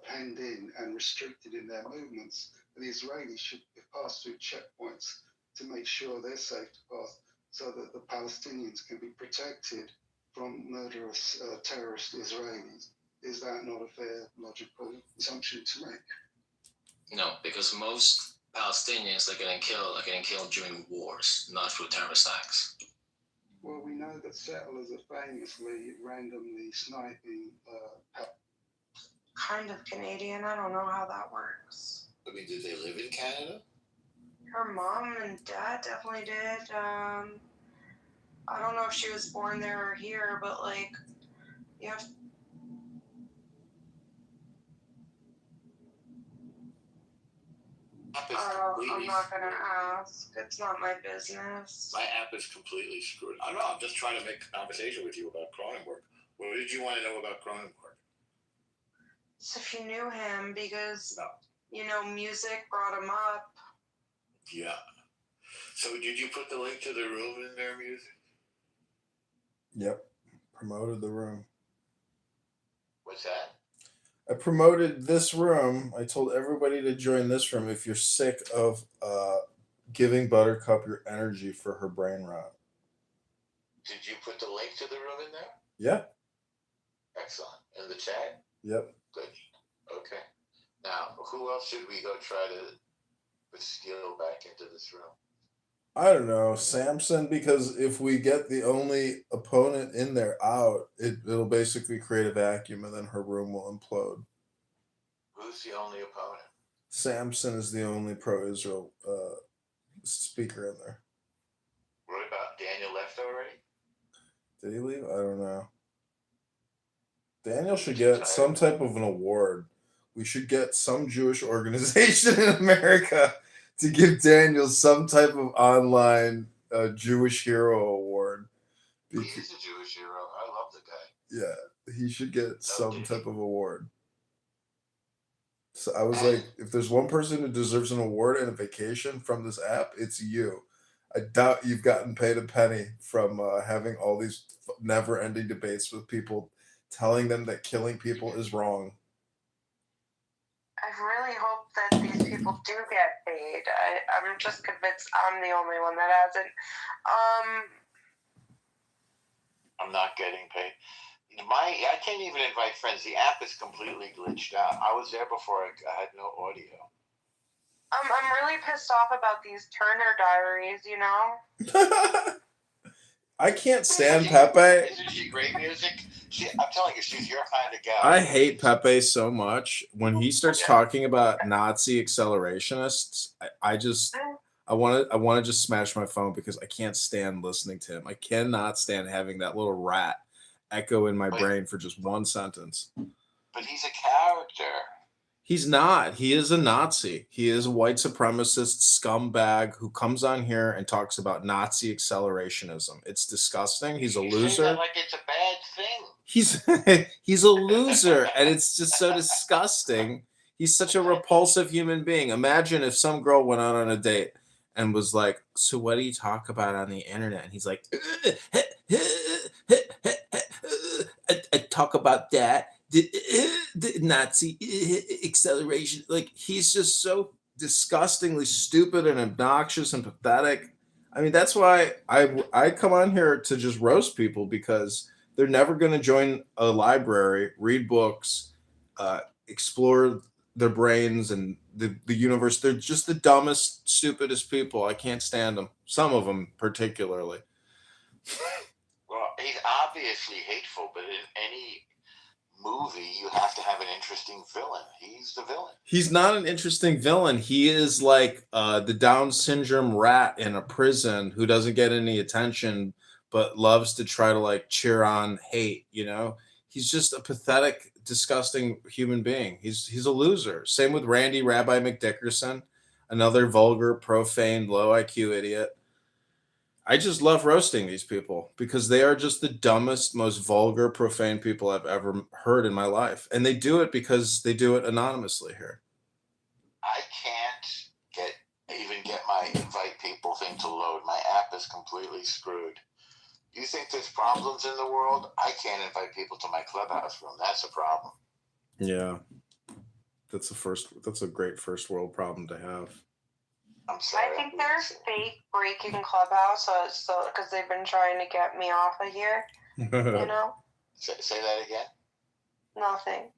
penned in and restricted in their movements. And the Israelis should pass through checkpoints to make sure they're safe to pass so that the Palestinians can be protected from murderous terrorist Israelis. Is that not a fair, logical assumption to make? No, because most Palestinians are getting killed during wars, not through terrorist acts. Well, we know that settlers are famously randomly sniping. Kind of Canadian. I don't know how that works. I mean, did they live in Canada? Her mom and dad definitely did. I don't know if she was born there or here, but like, you have. I'm not gonna ask. It's not my business. My app is completely screwed. I don't know. I'm just trying to make a conversation with you about Cronenberg. What did you want to know about Cronenberg? So if you knew him, because No. you know, music brought him up. Yeah. So did you put the link to the room in there, music? Yep. Promoted the room. What's that? I promoted this room. I told everybody to join this room if you're sick of giving Buttercup your energy for her brain rot. Did you put the link to the room in there? Yeah. Excellent. In the chat? Yep. Good. Okay. Now, who else should we go try to steal back into this room? I don't know, Samson, because if we get the only opponent in there out, it'll basically create a vacuum and then her room will implode. Who's the only opponent? Samson is the only pro-Israel speaker in there. What about Daniel left already? Did he leave? I don't know. Daniel should get some type of an award. We should get some Jewish organization in America to give Daniel some type of online Jewish hero award. He's a Jewish hero. I love the guy. Yeah, he should get some type of award. So I was like, if there's one person who deserves an award and a vacation from this app, it's you. I doubt you've gotten paid a penny from having all these never-ending debates with people telling them that killing people is wrong. I really hope that these people do get paid. I'm just convinced I'm the only one that hasn't. I'm not getting paid. I can't even invite friends. The app is completely glitched out. I was there before. I had no audio. I'm really pissed off about these Turner Diaries, you know? I can't stand Pepe. Isn't she great music? I'm telling you, she's your kind of gal. I hate Pepe so much. When he starts talking about Nazi accelerationists, I want to just smash my phone because I can't stand listening to him. I cannot stand having that little rat echo in my brain for just one sentence. But he's a character. He's not. He is a Nazi. He is a white supremacist scumbag who comes on here and talks about Nazi accelerationism. It's disgusting. He's a loser. Say that like it's a bad thing. He's a loser, and it's just so disgusting. He's such a repulsive human being. Imagine if some girl went out on a date and was like, "So what do you talk about on the internet?" And he's like, I talk about that. The Nazi acceleration. Like, he's just so disgustingly stupid and obnoxious and pathetic. I mean, that's why I come on here to just roast people, because they're never going to join a library, read books, explore their brains and the universe. They're just the dumbest, stupidest people. I can't stand them. Some of them particularly. Well, he's obviously hateful, but in any movie, you have to have an interesting villain. He's the villain. He's not an interesting villain. He is like the Down syndrome rat in a prison who doesn't get any attention, but loves to try to like cheer on hate. You know, he's just a pathetic, disgusting human being. He's a loser. Same with Randy Rabbi McDickerson, another vulgar, profane, low IQ idiot. I just love roasting these people because they are just the dumbest, most vulgar, profane people I've ever heard in my life. And they do it because they do it anonymously here. I can't even get my invite people thing to load. My app is completely screwed. You think there's problems in the world? I can't invite people to my Clubhouse room. That's a problem. Yeah. That's a great first world problem to have. I'm sorry. I think they're fake breaking Clubhouse, so because they've been trying to get me off of here. You know? Say that again? Nothing.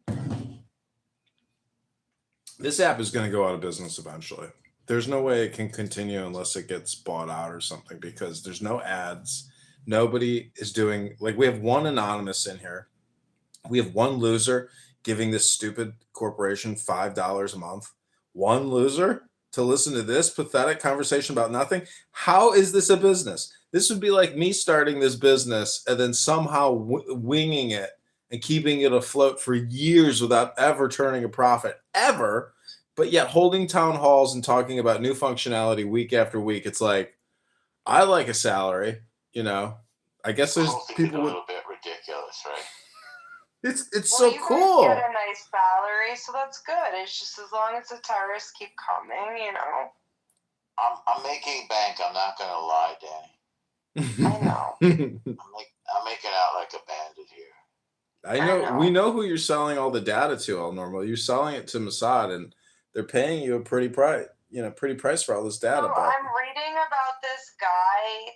This app is going to go out of business eventually. There's no way it can continue unless it gets bought out or something, because there's no ads. Nobody is doing, like, we have one anonymous in here. We have one loser giving this stupid corporation $5 a month. One loser to listen to this pathetic conversation about nothing. How is this a business? This would be like me starting this business and then somehow winging it and keeping it afloat for years without ever turning a profit, ever. But yet holding town halls and talking about new functionality week after week. It's like, I like a salary, you know. I guess there's Both of it people a with, little bit ridiculous, right? it's Well, so you guys cool. get a nice salary, so that's good. It's just as long as the terrorists keep coming, you know. I'm making bank. I'm not gonna lie, Danny. I know. I'm making out like a bandit here. I know. We know who you're selling all the data to. All normal. You're selling it to Mossad, and they're paying you a pretty price. Pretty price for all this data. So But I'm reading about this guy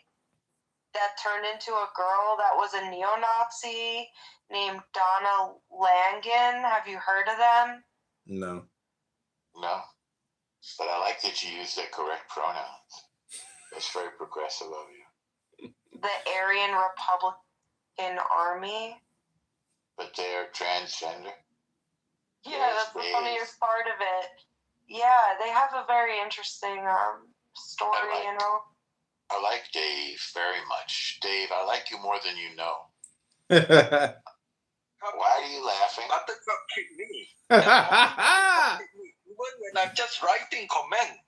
that turned into a girl that was a neo-Nazi named Donna Langen. Have you heard of them? no. No, but I like that you use the correct pronouns. That's very progressive of you. The Aryan Republican Army. But they're transgender. Yeah, that's the funniest part of it. Yeah, they have a very interesting story, you know. I like Dave very much. Dave, I like you more than you know. Why are you laughing? Buttercup kicked me. Even when I'm just writing comment.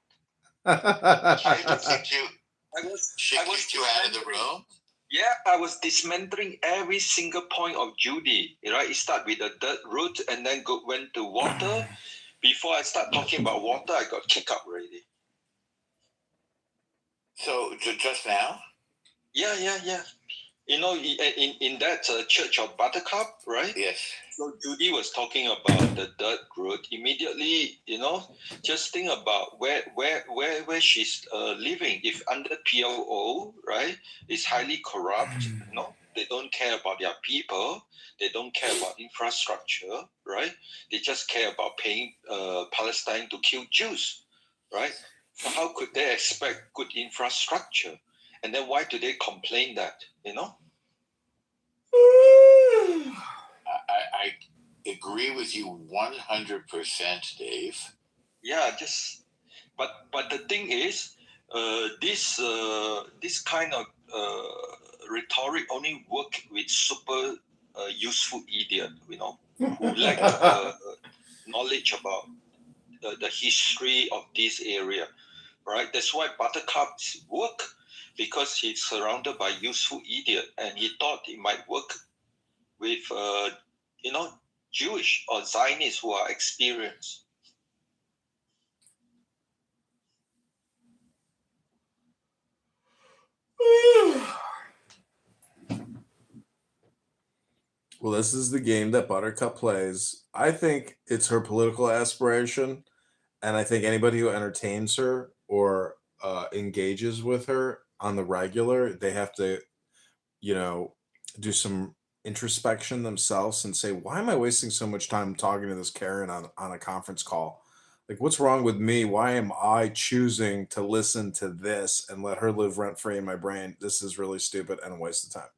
She kicked you out of the room? Yeah, I was dismantling every single point of Judy. Right, it started with the dirt root and then went to water. Before I start talking about water, I got kicked out already. So just now? Yeah. You know, in that church of Buttercup, right? Yes. So Judy was talking about the dirt road. Immediately, you know, just think about where she's living. If under PLO, right, it's highly corrupt. You know, they don't care about their people. They don't care about infrastructure, right? They just care about paying Palestine to kill Jews, right? So how could they expect good infrastructure? And then why do they complain that, you know? I agree with you 100%, Dave. Yeah, but the thing is, this kind of rhetoric only work with super useful idiot, you know, who lack knowledge about the history of this area, right? That's why Buttercups work, because he's surrounded by useful idiot, and he thought it might work with you know, Jewish or Zionists who are experienced. Well, this is the game that Buttercup plays. I think it's her political aspiration, and I think anybody who entertains her or engages with her on the regular, they have to, do some introspection themselves and say, why am I wasting so much time talking to this Karen on a conference call? Like, what's wrong with me? Why am I choosing to listen to this and let her live rent free in my brain? This is really stupid and a waste of time.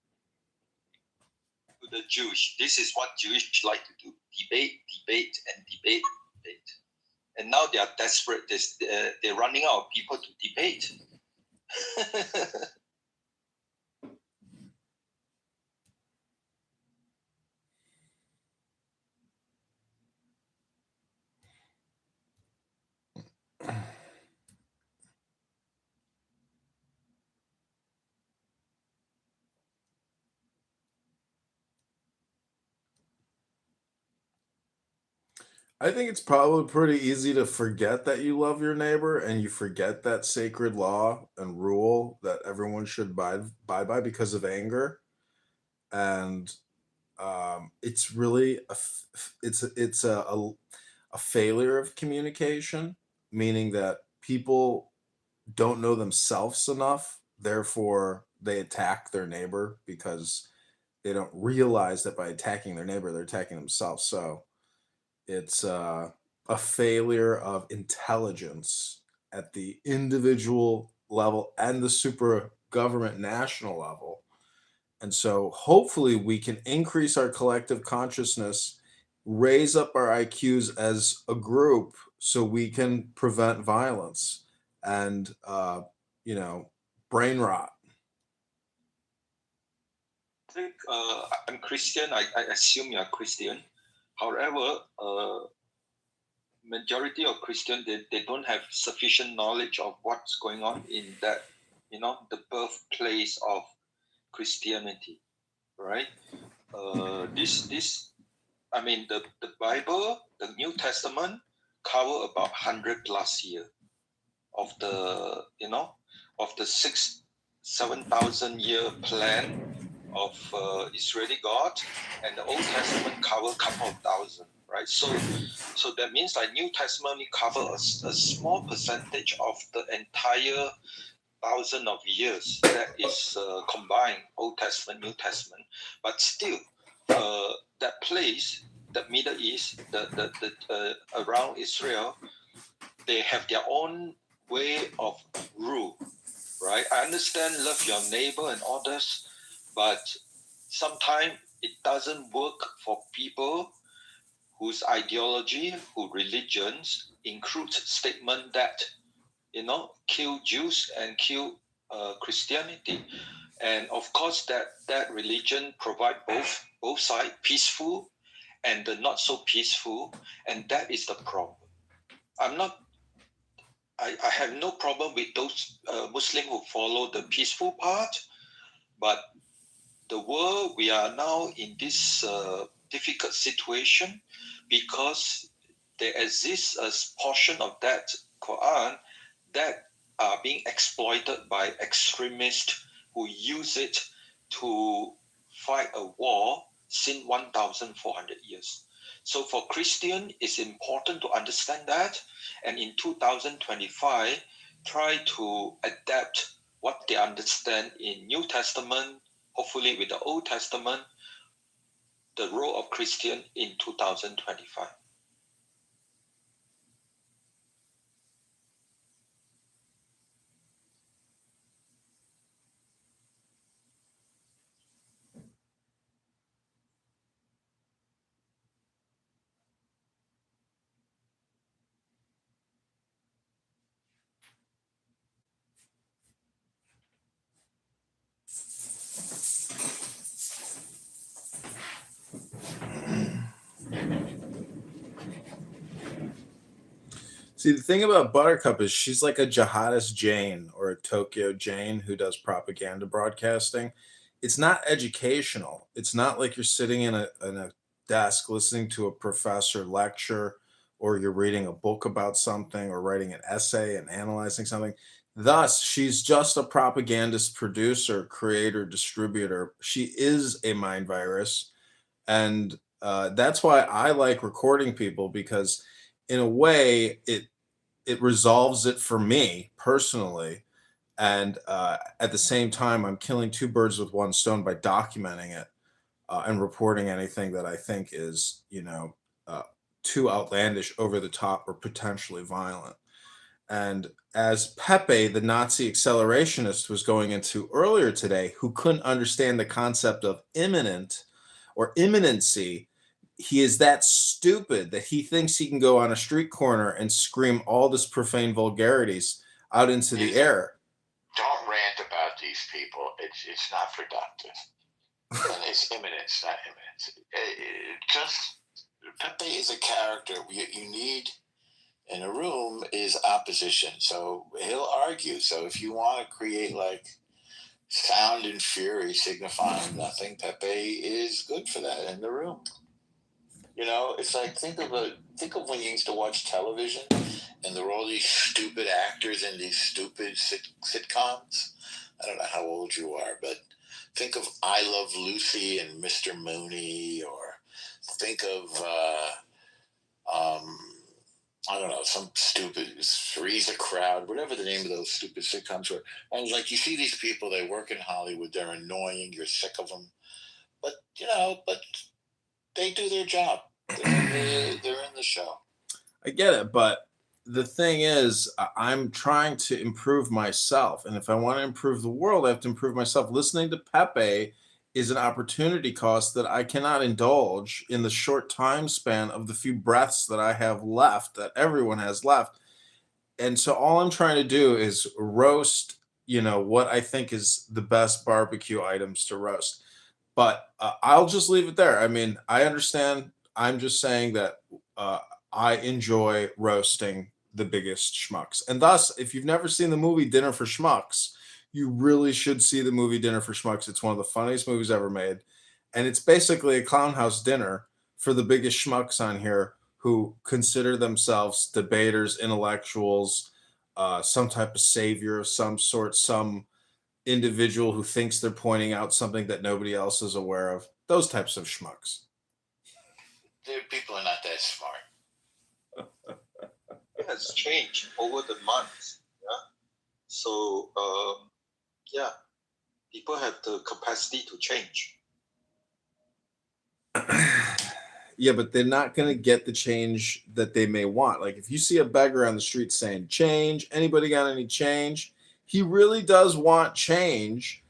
The Jewish, this is what Jewish like to do: debate. And now they are desperate. They're running out of people to debate. I think it's probably pretty easy to forget that you love your neighbor and you forget that sacred law and rule that everyone should abide by because of anger. And it's really a failure of communication, meaning that people don't know themselves enough, therefore they attack their neighbor because they don't realize that by attacking their neighbor they're attacking themselves. So it's a failure of intelligence at the individual level and the super government national level And so hopefully we can increase our collective consciousness, raise up our IQs as a group so we can prevent violence and, brain rot. I think I'm Christian. I assume you're Christian. However, majority of Christian, they don't have sufficient knowledge of what's going on in that, the birthplace of Christianity, right? The Bible, the New Testament, cover about 100+ years of the 7,000 year plan of Israeli God, and the Old Testament cover a couple of thousand, right? So that means like New Testament only cover a small percentage of the entire 1,000 of years that is combined, Old Testament, New Testament. But still, that place, the Middle East, the around Israel, they have their own way of rule, right? I understand love your neighbor and all this, but sometimes it doesn't work for people whose ideology, whose religions includes statement that, kill Jews and kill Christianity. And of course that religion provide both sides, peaceful and the not so peaceful, and that is the problem. I have no problem with those Muslims who follow the peaceful part, but the world, we are now in this difficult situation because there exists a portion of that Quran that are being exploited by extremists who use it to fight a war since 1,400 years. So for Christian, it's important to understand that, and in 2025, try to adapt what they understand in New Testament, hopefully with the Old Testament, the role of Christian in 2025. See, the thing about Buttercup is she's like a jihadist Jane or a Tokyo Jane who does propaganda broadcasting. It's not educational. It's not like you're sitting in a desk listening to a professor lecture, or you're reading a book about something or writing an essay and analyzing something. Thus, she's just a propagandist producer, creator, distributor. She is a mind virus. And that's why I like recording people, because in a way it resolves it for me personally, and at the same time I'm killing two birds with one stone by documenting it and reporting anything that I think is too outlandish, over the top, or potentially violent. And as Pepe, the Nazi accelerationist, was going into earlier today, who couldn't understand the concept of imminent or imminency, he is that stupid that he thinks he can go on a street corner and scream all this profane vulgarities out into the air. Don't rant about these people. It's not productive. And it's imminence, not imminence. Just Pepe is a character. You need in a room is opposition. So he'll argue. So if you want to create like sound and fury signifying nothing, Pepe is good for that in the room. It's like think of when you used to watch television and there were all these stupid actors in these stupid sitcoms. I don't know how old you are, but think of I Love Lucy and Mr. Mooney, or think of I don't know, some stupid Three's a Crowd, whatever the name of those stupid sitcoms were. And like you see these people, they work in Hollywood, they're annoying, you're sick of them, but they do their job. They're in the show. I get it, but the thing is, I'm trying to improve myself, and if I want to improve the world, I have to improve myself. Listening to Pepe is an opportunity cost that I cannot indulge in the short time span of the few breaths that I have left, that everyone has left. And so all I'm trying to do is roast, what I think is the best barbecue items to roast. But I'll just leave it there. I mean, I understand. I'm just saying that uh, I enjoy roasting the biggest schmucks. And thus, if you've never seen the movie Dinner for Schmucks, you really should see the movie Dinner for Schmucks. It's one of the funniest movies ever made. And it's basically a clown house dinner for the biggest schmucks on here who consider themselves debaters, intellectuals, some type of savior of some sort, some individual who thinks they're pointing out something that nobody else is aware of. Those types of schmucks. People are not that smart. It has changed over the months. Yeah. So yeah, people have the capacity to change. Yeah, but they're not going to get the change that they may want. Like if you see a beggar on the street saying change, anybody got any change? He really does want change,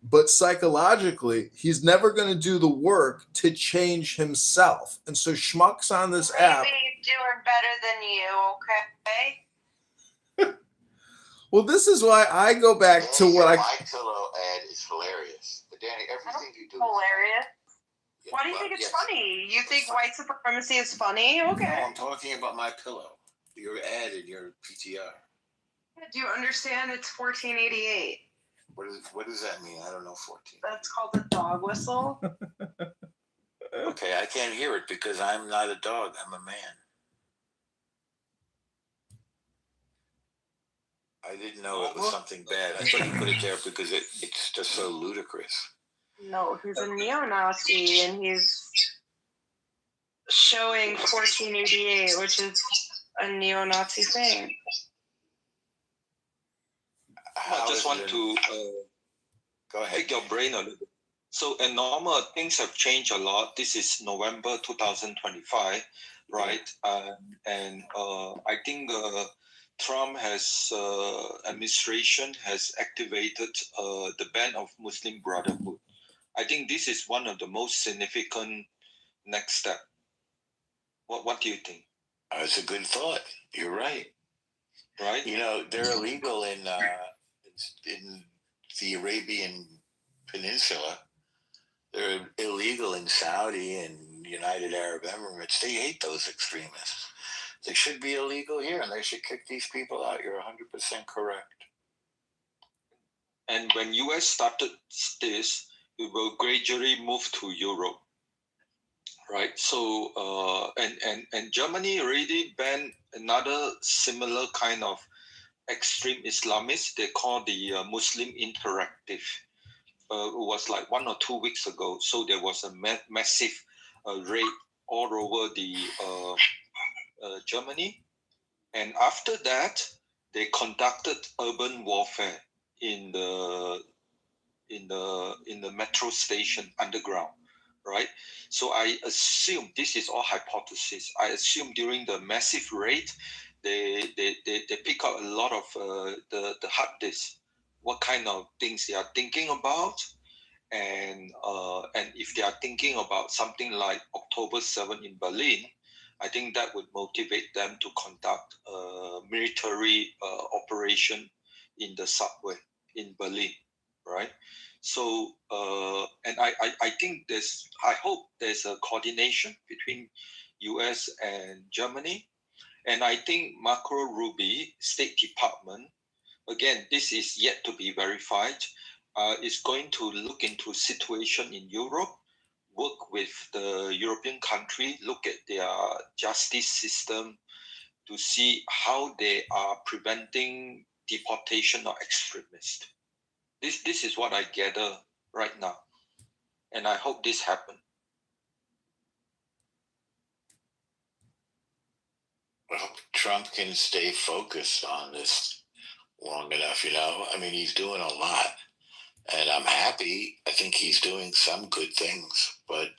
but psychologically, he's never going to do the work to change himself. And so schmucks on this app. Maybe doing better than you, okay? Well, this is why I go back to what My pillow ad is hilarious. But Danny, everything you do hilarious. Yeah, Why do you think it's funny? You think white supremacy is funny? Okay. No, I'm talking about my pillow. Your ad in your PTR. Do you understand it's 1488? What does that mean? I don't know 14. That's called a dog whistle. Okay, I can't hear it because I'm not a dog. I'm a man. I didn't know it was something bad. I thought you put it there because it's just so ludicrous. No, he's a neo-Nazi and he's showing 1488, which is a neo-Nazi thing. I just want to go ahead. pick your brain a little bit. So, and normal things have changed a lot. This is November 2025, right? And I think Trump administration has activated the ban of Muslim Brotherhood. I think this is one of the most significant next step. What do you think? It's a good thought. You're right. Right? They're illegal in the Arabian Peninsula. They're illegal in Saudi and United Arab Emirates. They hate those extremists. They should be illegal here, and they should kick these people out. You're 100% correct. And when US started this, we will gradually move to Europe, right? So and Germany already banned another similar kind of extreme Islamists. They call the Muslim Interactive. It was like 1 or 2 weeks ago. So there was a massive raid all over the Germany, and after that, they conducted urban warfare in the metro station underground, right? So I assume this is all hypothesis. I assume during the massive raid, they pick up a lot of the hard disk, what kind of things they are thinking about, and if they are thinking about something like October 7 in Berlin, I think that would motivate them to conduct a military operation in the subway in Berlin, right? So, and I think I hope there's a coordination between US and Germany. And I think Marco Rubio, State Department, again, this is yet to be verified, is going to look into situation in Europe, work with the European country, look at their justice system to see how they are preventing deportation of extremists. This is what I gather right now, and I hope this happens. Well, Trump can stay focused on this long enough, I mean, he's doing a lot, and I'm happy. I think he's doing some good things, but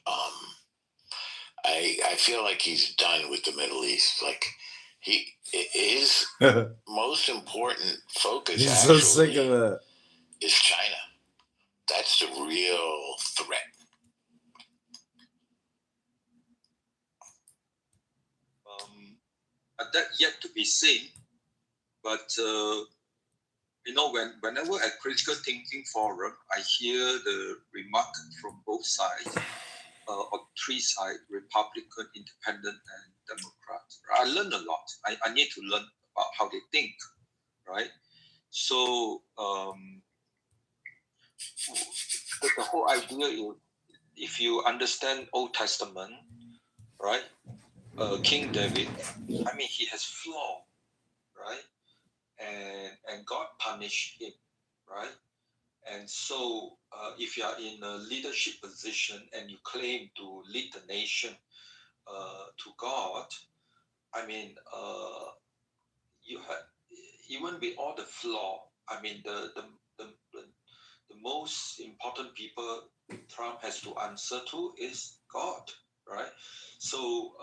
I feel like he's done with the Middle East. Like his most important focus He's so sick of it. is China. That's the real threat. That yet to be seen. But whenever at Critical Thinking Forum, I hear the remark from both sides, or three sides, Republican, Independent, and Democrat. I learn a lot. I need to learn about how they think, right? So the whole idea is, if you understand Old Testament, right? King David, I mean, he has flaw, right? And God punished him, right? And so, if you are in a leadership position and you claim to lead the nation to God, I mean, you have, even with all the flaw, I mean, the most important people Trump has to answer to is God, right? So,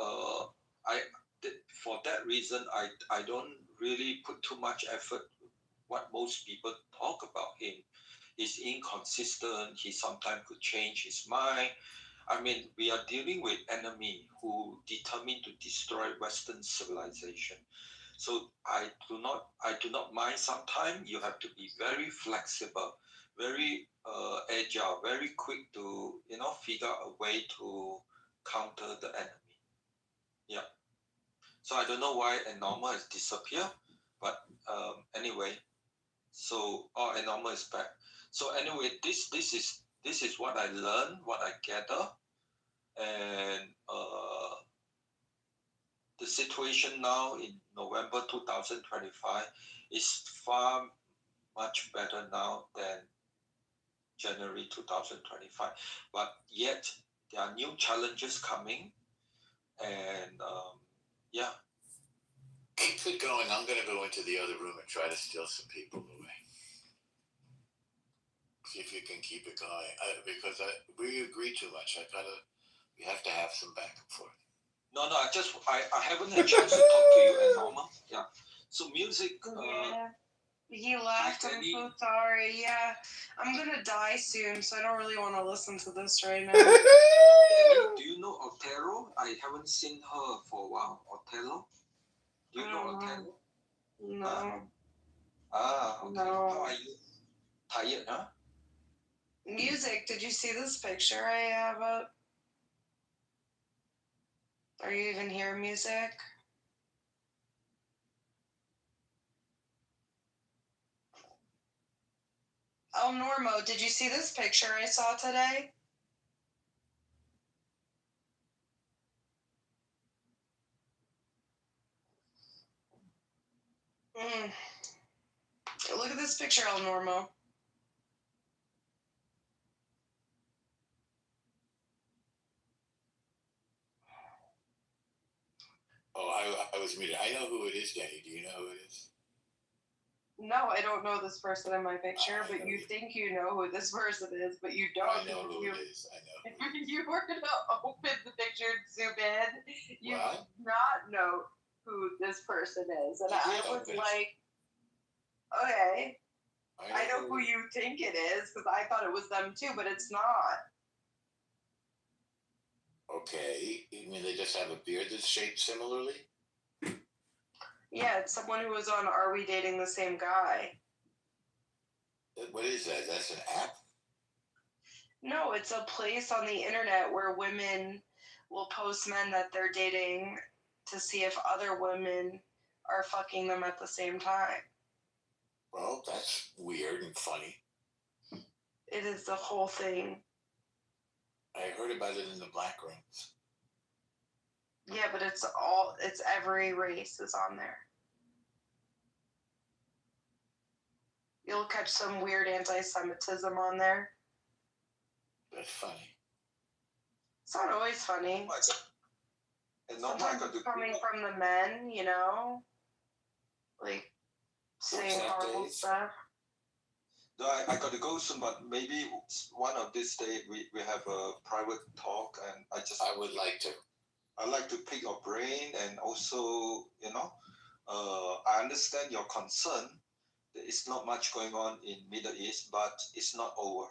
for that reason, I don't really put too much effort. What most people talk about him. He's inconsistent. He sometimes could change his mind. I mean, we are dealing with enemy who determined to destroy Western civilization. So I do not mind. Sometimes you have to be very flexible, very agile, very quick to figure a way to counter the enemy. Yeah. So I don't know why Enorma has disappeared, but anyway. So Enorma is back. So anyway, this is what I learned, what I gather, and the situation now in November 2025 is far much better now than January 2025. But yet there are new challenges coming, and yeah. Keep it going. I'm going to go into the other room and try to steal some people away. See if you can keep it going. Because we agree too much. We have to have some back and forth. No, I haven't had a chance to talk to you, Norma. Yeah. So music. Yeah. He left. I'm so sorry. Yeah. I'm going to die soon, so I don't really want to listen to this right now. Do you know Otero? I haven't seen her for a while. Otero? Do you know Otero? No. Okay. No. How are you? Tired, huh? Music. Did you see this picture I have up? Are you even hear music? Oh, Normo, did you see this picture I saw today? Look at this picture, El Normo. Oh, I was muted. I know who it is, Danny. Do you know who it is? No, I don't know this person in my picture, but you think you know who this person is, but you don't. I know who it is. I know. If you were to open the picture and zoom in, you What? would not know who this person is. And I was like, okay, I know who you think it is, because I thought it was them too, but it's not. Okay. You mean they just have a beard that's shaped similarly? Yeah, it's someone who was on Are We Dating the Same Guy? What is that? That's an app? No, it's a place on the internet where women will post men that they're dating to see if other women are fucking them at the same time. Well, that's weird and funny. It is the whole thing. I heard about it in the black rooms. Yeah, but it's every race is on there. You'll catch some weird anti-Semitism on there. That's funny. It's not always funny. Sometimes it's coming from the men, you know? Like, saying horrible stuff. No, I got to go soon, but maybe one of this day we have a private talk, and I would like to. I like to pick your brain, and also, I understand your concern. There is not much going on in Middle East, but it's not over.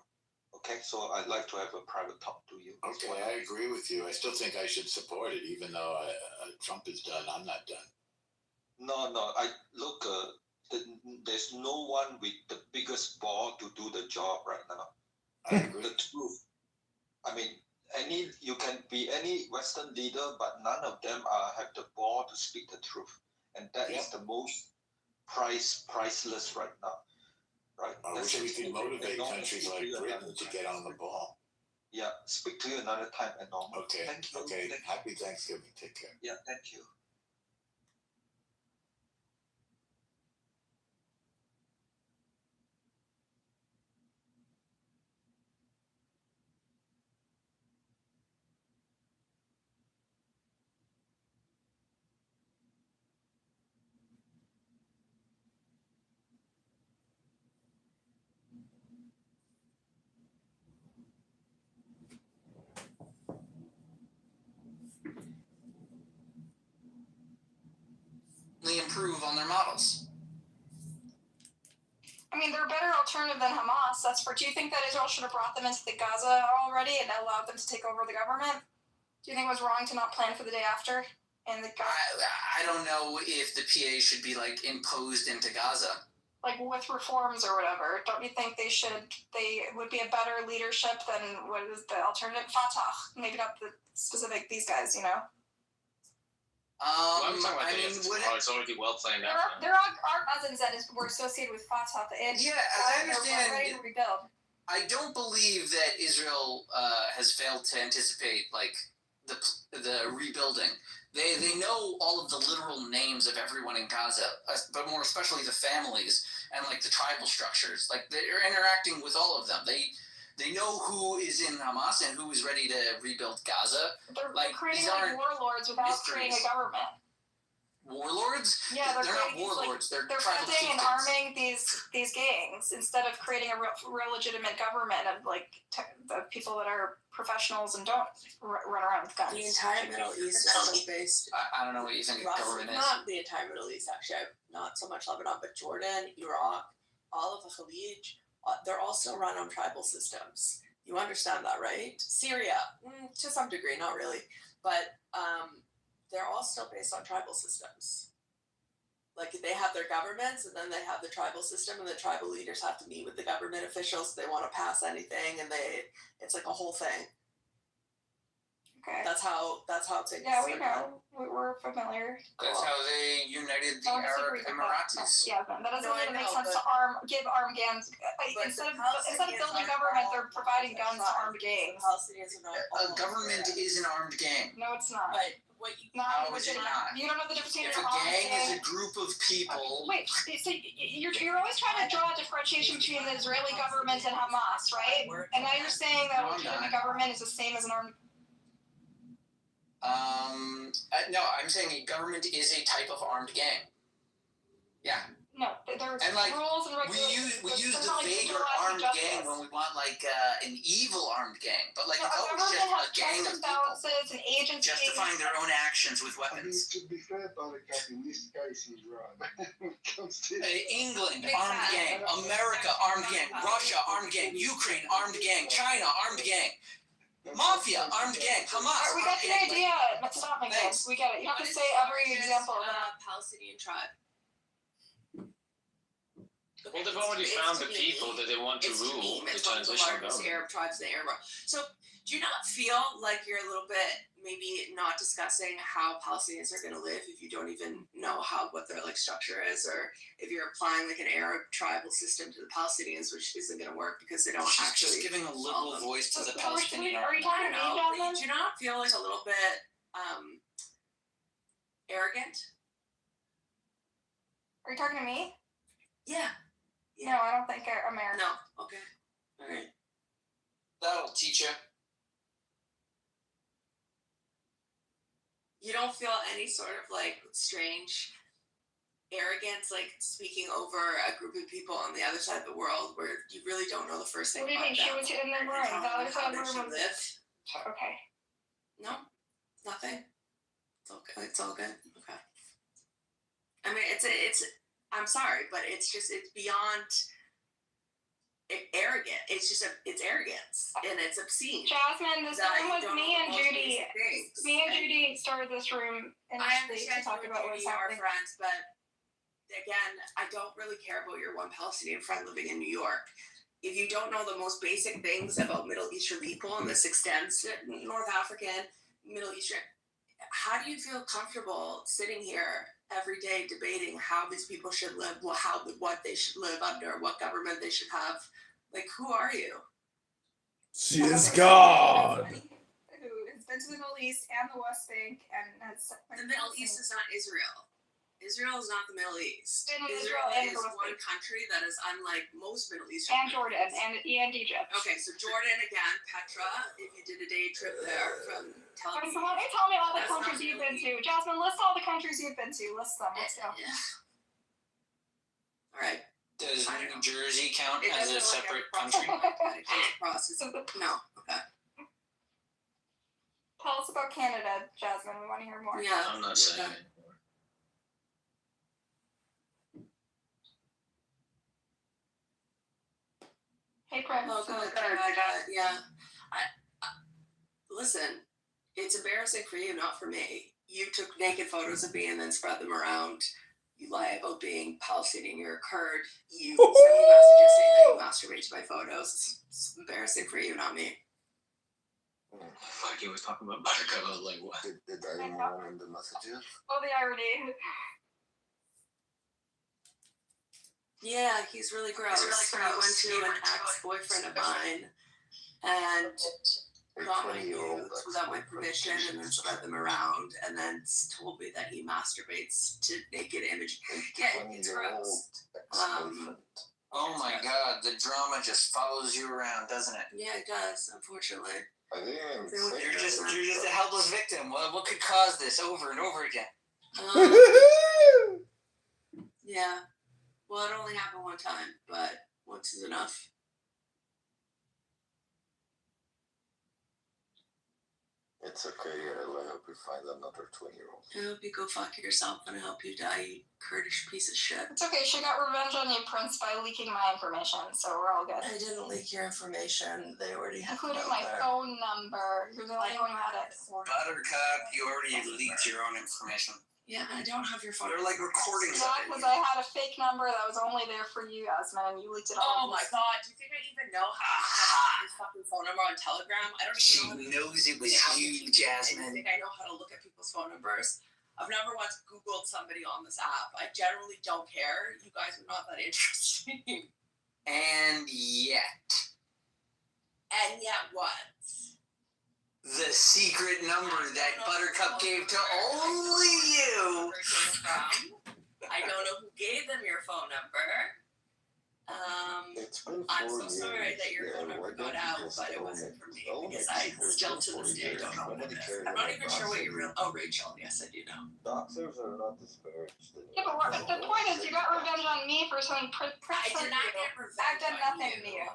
Okay, so I'd like to have a private talk to you. Okay, I agree with you. I still think I should support it, even though Trump is done. I'm not done. No, I look. There's no one with the biggest ball to do the job right now. I agree. The truth. I mean, you can be any Western leader, but none of them have the ball to speak the truth, and that is the most priceless right now. Right. I wish we could motivate countries like Britain to get on the ball. Yeah, speak to you another time, and normal. Okay. Thank you. Okay. Thank you. Happy Thanksgiving. Take care. Yeah, thank you. Improve on their models. I mean, they're a better alternative than Hamas. That's for. Do you think that Israel should have brought them into the Gaza already and allowed them to take over the government? Do you think it was wrong to not plan for the day after? And I don't know if the PA should be like imposed into Gaza. Like with reforms or whatever, don't you think they would be a better leadership than what is the alternative? Fatah, maybe not the specific these guys, you know. I'm talking about it's already well planned out. There are cousins that were associated with Fatah. Yeah, as I understand, ready to rebuild. I don't believe that Israel has failed to anticipate like the rebuilding. They know all of the literal names of everyone in Gaza, but more especially the families and like the tribal structures. Like they're interacting with all of them. They know who is in Hamas and who is ready to rebuild Gaza. They're creating like warlords without creating a government. Warlords? Yeah, they're not warlords. They're tribal funding and chieftains. arming these gangs instead of creating a real legitimate government of like the people that are professionals and don't run around with guns. The entire Middle East is so based. I don't know what you think of government is. Not the entire Middle East, actually. Not so much Lebanon, but Jordan, Iraq, all of the Khalij. They're all still run on tribal systems. You understand that, right? Syria, to some degree, not really, but they're all still based on tribal systems. Like they have their governments, and then they have the tribal system, and the tribal leaders have to meet with the government officials if they want to pass anything, and it's like a whole thing. Okay. That's how it's. Yeah, we know. We're familiar. That's how they united the Arab Emiratis. Yeah, that doesn't really make sense to give armed gangs. Instead of building government, they're providing guns to armed gangs. A government is an armed gang. No, it's not. But how is it not? You don't know the difference between if a gang is a group of people. Wait, so you're always trying to draw a differentiation between the Israeli government and Hamas, right? And now you're saying that a legitimate government is the same as an armed. No, I'm saying a government is a type of armed gang. Yeah. No, there's and like, rules and regulations. We use the vaguer armed gang when we want like an evil armed gang, but like a just government has a gang of balances and agencies justifying their own actions with I mean, weapons. to be fair, Brother Kathy, in this case, he's right. When it comes to England, armed gang. America, armed gang. Russia, armed gang. Ukraine, armed gang. China, armed gang. Mafia, armed gang. Hamas. We got the idea. Stop making this. We get it. You have to say every example of that. Palestinian tribe. Well, they've already found the people that they want to rule the transitional government. Arab tribes in the Arab world. So, do you not feel like you're a little bit maybe not discussing how Palestinians are going to live if you don't even know what their like structure is, or if you're applying like an Arab tribal system to the Palestinians, which isn't going to work because they don't actually. Just giving a liberal voice to the Palestinian. Are you talking to me, Jasmine? Do you not feel like a little bit arrogant? Are you talking to me? Yeah. No, I don't think I'm American. No. Okay. All right. That'll teach you. You don't feel any sort of like strange arrogance, like speaking over a group of people on the other side of the world where you really don't know the first thing. What do you mean? She was in the room. The other side of the room was. Okay. No, nothing. It's okay. It's all good. Okay. I mean, it's. I'm sorry, but it's beyond. arrogant. It's just it's arrogance and it's obscene. Jasmine, this That room you was don't me know and the most Judy. basic things. Me and Judy started this room I initially to understand talk you about and what's Judy are happening. friends, but again, I don't really care about your one Palestinian friend living in New York. If you don't know the most basic things about Middle Eastern people, and this extends to North African, Middle Eastern, how do you feel comfortable sitting here every day debating how these people should live, what they should live under, what government they should have? Like, who are you? She is God. Who has been to the Middle East and the West Bank and has. The Middle East is not Israel. Israel is not the Middle East. And Israel and is the West one Bank. country that is unlike most Middle Eastern And Jordan countries. and Egypt. Okay, so Jordan again, Petra. If you did a day trip there from Tel Okay, Aviv, so let me tell me all the that's not countries you've been Middle to. Jasmine, list all the countries you've been to. List them. Let's go. Yeah. All right. Does I don't New know. Jersey count It as a doesn't look separate across country? it goes across. No. Okay. Tell us about Canada, Jasmine. We want to hear more. Yeah. I'm not saying it. Hey, Prince. Oh, good. Yeah. Listen, it's embarrassing for you, not for me. You took naked photos of me and then spread them around. You lie about being Palestinian, you're a Kurd. You send me messages saying that you masturbate to my photos. It's embarrassing for you, not me. Fuck, you was talking about Buttercup. I was like, what? Did anyone in the messages? Oh, the irony. Yeah, he's really gross. He went to an ex-boyfriend of mine and got my nudes without my permission and then spread them around and then told me that he masturbates to naked images. Yeah, it's gross. Oh my God, the drama just follows you around, doesn't it? Yeah, it does, unfortunately. I didn't say You're that. just a helpless victim. What could cause this over and over again? Yeah. Well, it only happened one time, but once is enough. It's okay. I hope you find another 20-year-old. I hope you go fuck yourself and I hope you die, you Kurdish piece of shit. It's okay. She got revenge on you, Prince, by leaking my information, so we're all good. I didn't leak your information. They already have Including it my out there. phone number. You're the only one who had it. Buttercup, you already leaked your own information. Yeah, I don't have your phone. They're like recordings Yeah, of it. because I had a fake number that was only there for you, Yasmin, and you leaked it all. Oh my god, do you think I even know how to have his fucking phone number on Telegram? I don't even know. She knows it was you, I Jasmine. think I know how to look at people's phone numbers. I've never once Googled somebody on this app. I generally don't care. You guys are not that interesting. And yet, what? the secret number that Buttercup gave to only you. I don't know who gave them your phone number. It's been 4 I'm so years. sorry that your phone Yeah, number why don't got you out, just but it own wasn't it? for me Own because it. I It's still been to 4 this day years. don't know what Nobody it is. cares I'm not about even sure what your doxing. real. Oh, Rachel. Yes, I do know. Doxers are not disparaged. Yeah, but the point is, you got revenge on me for something Prince I did not get revenge. I've done on nothing you. to you.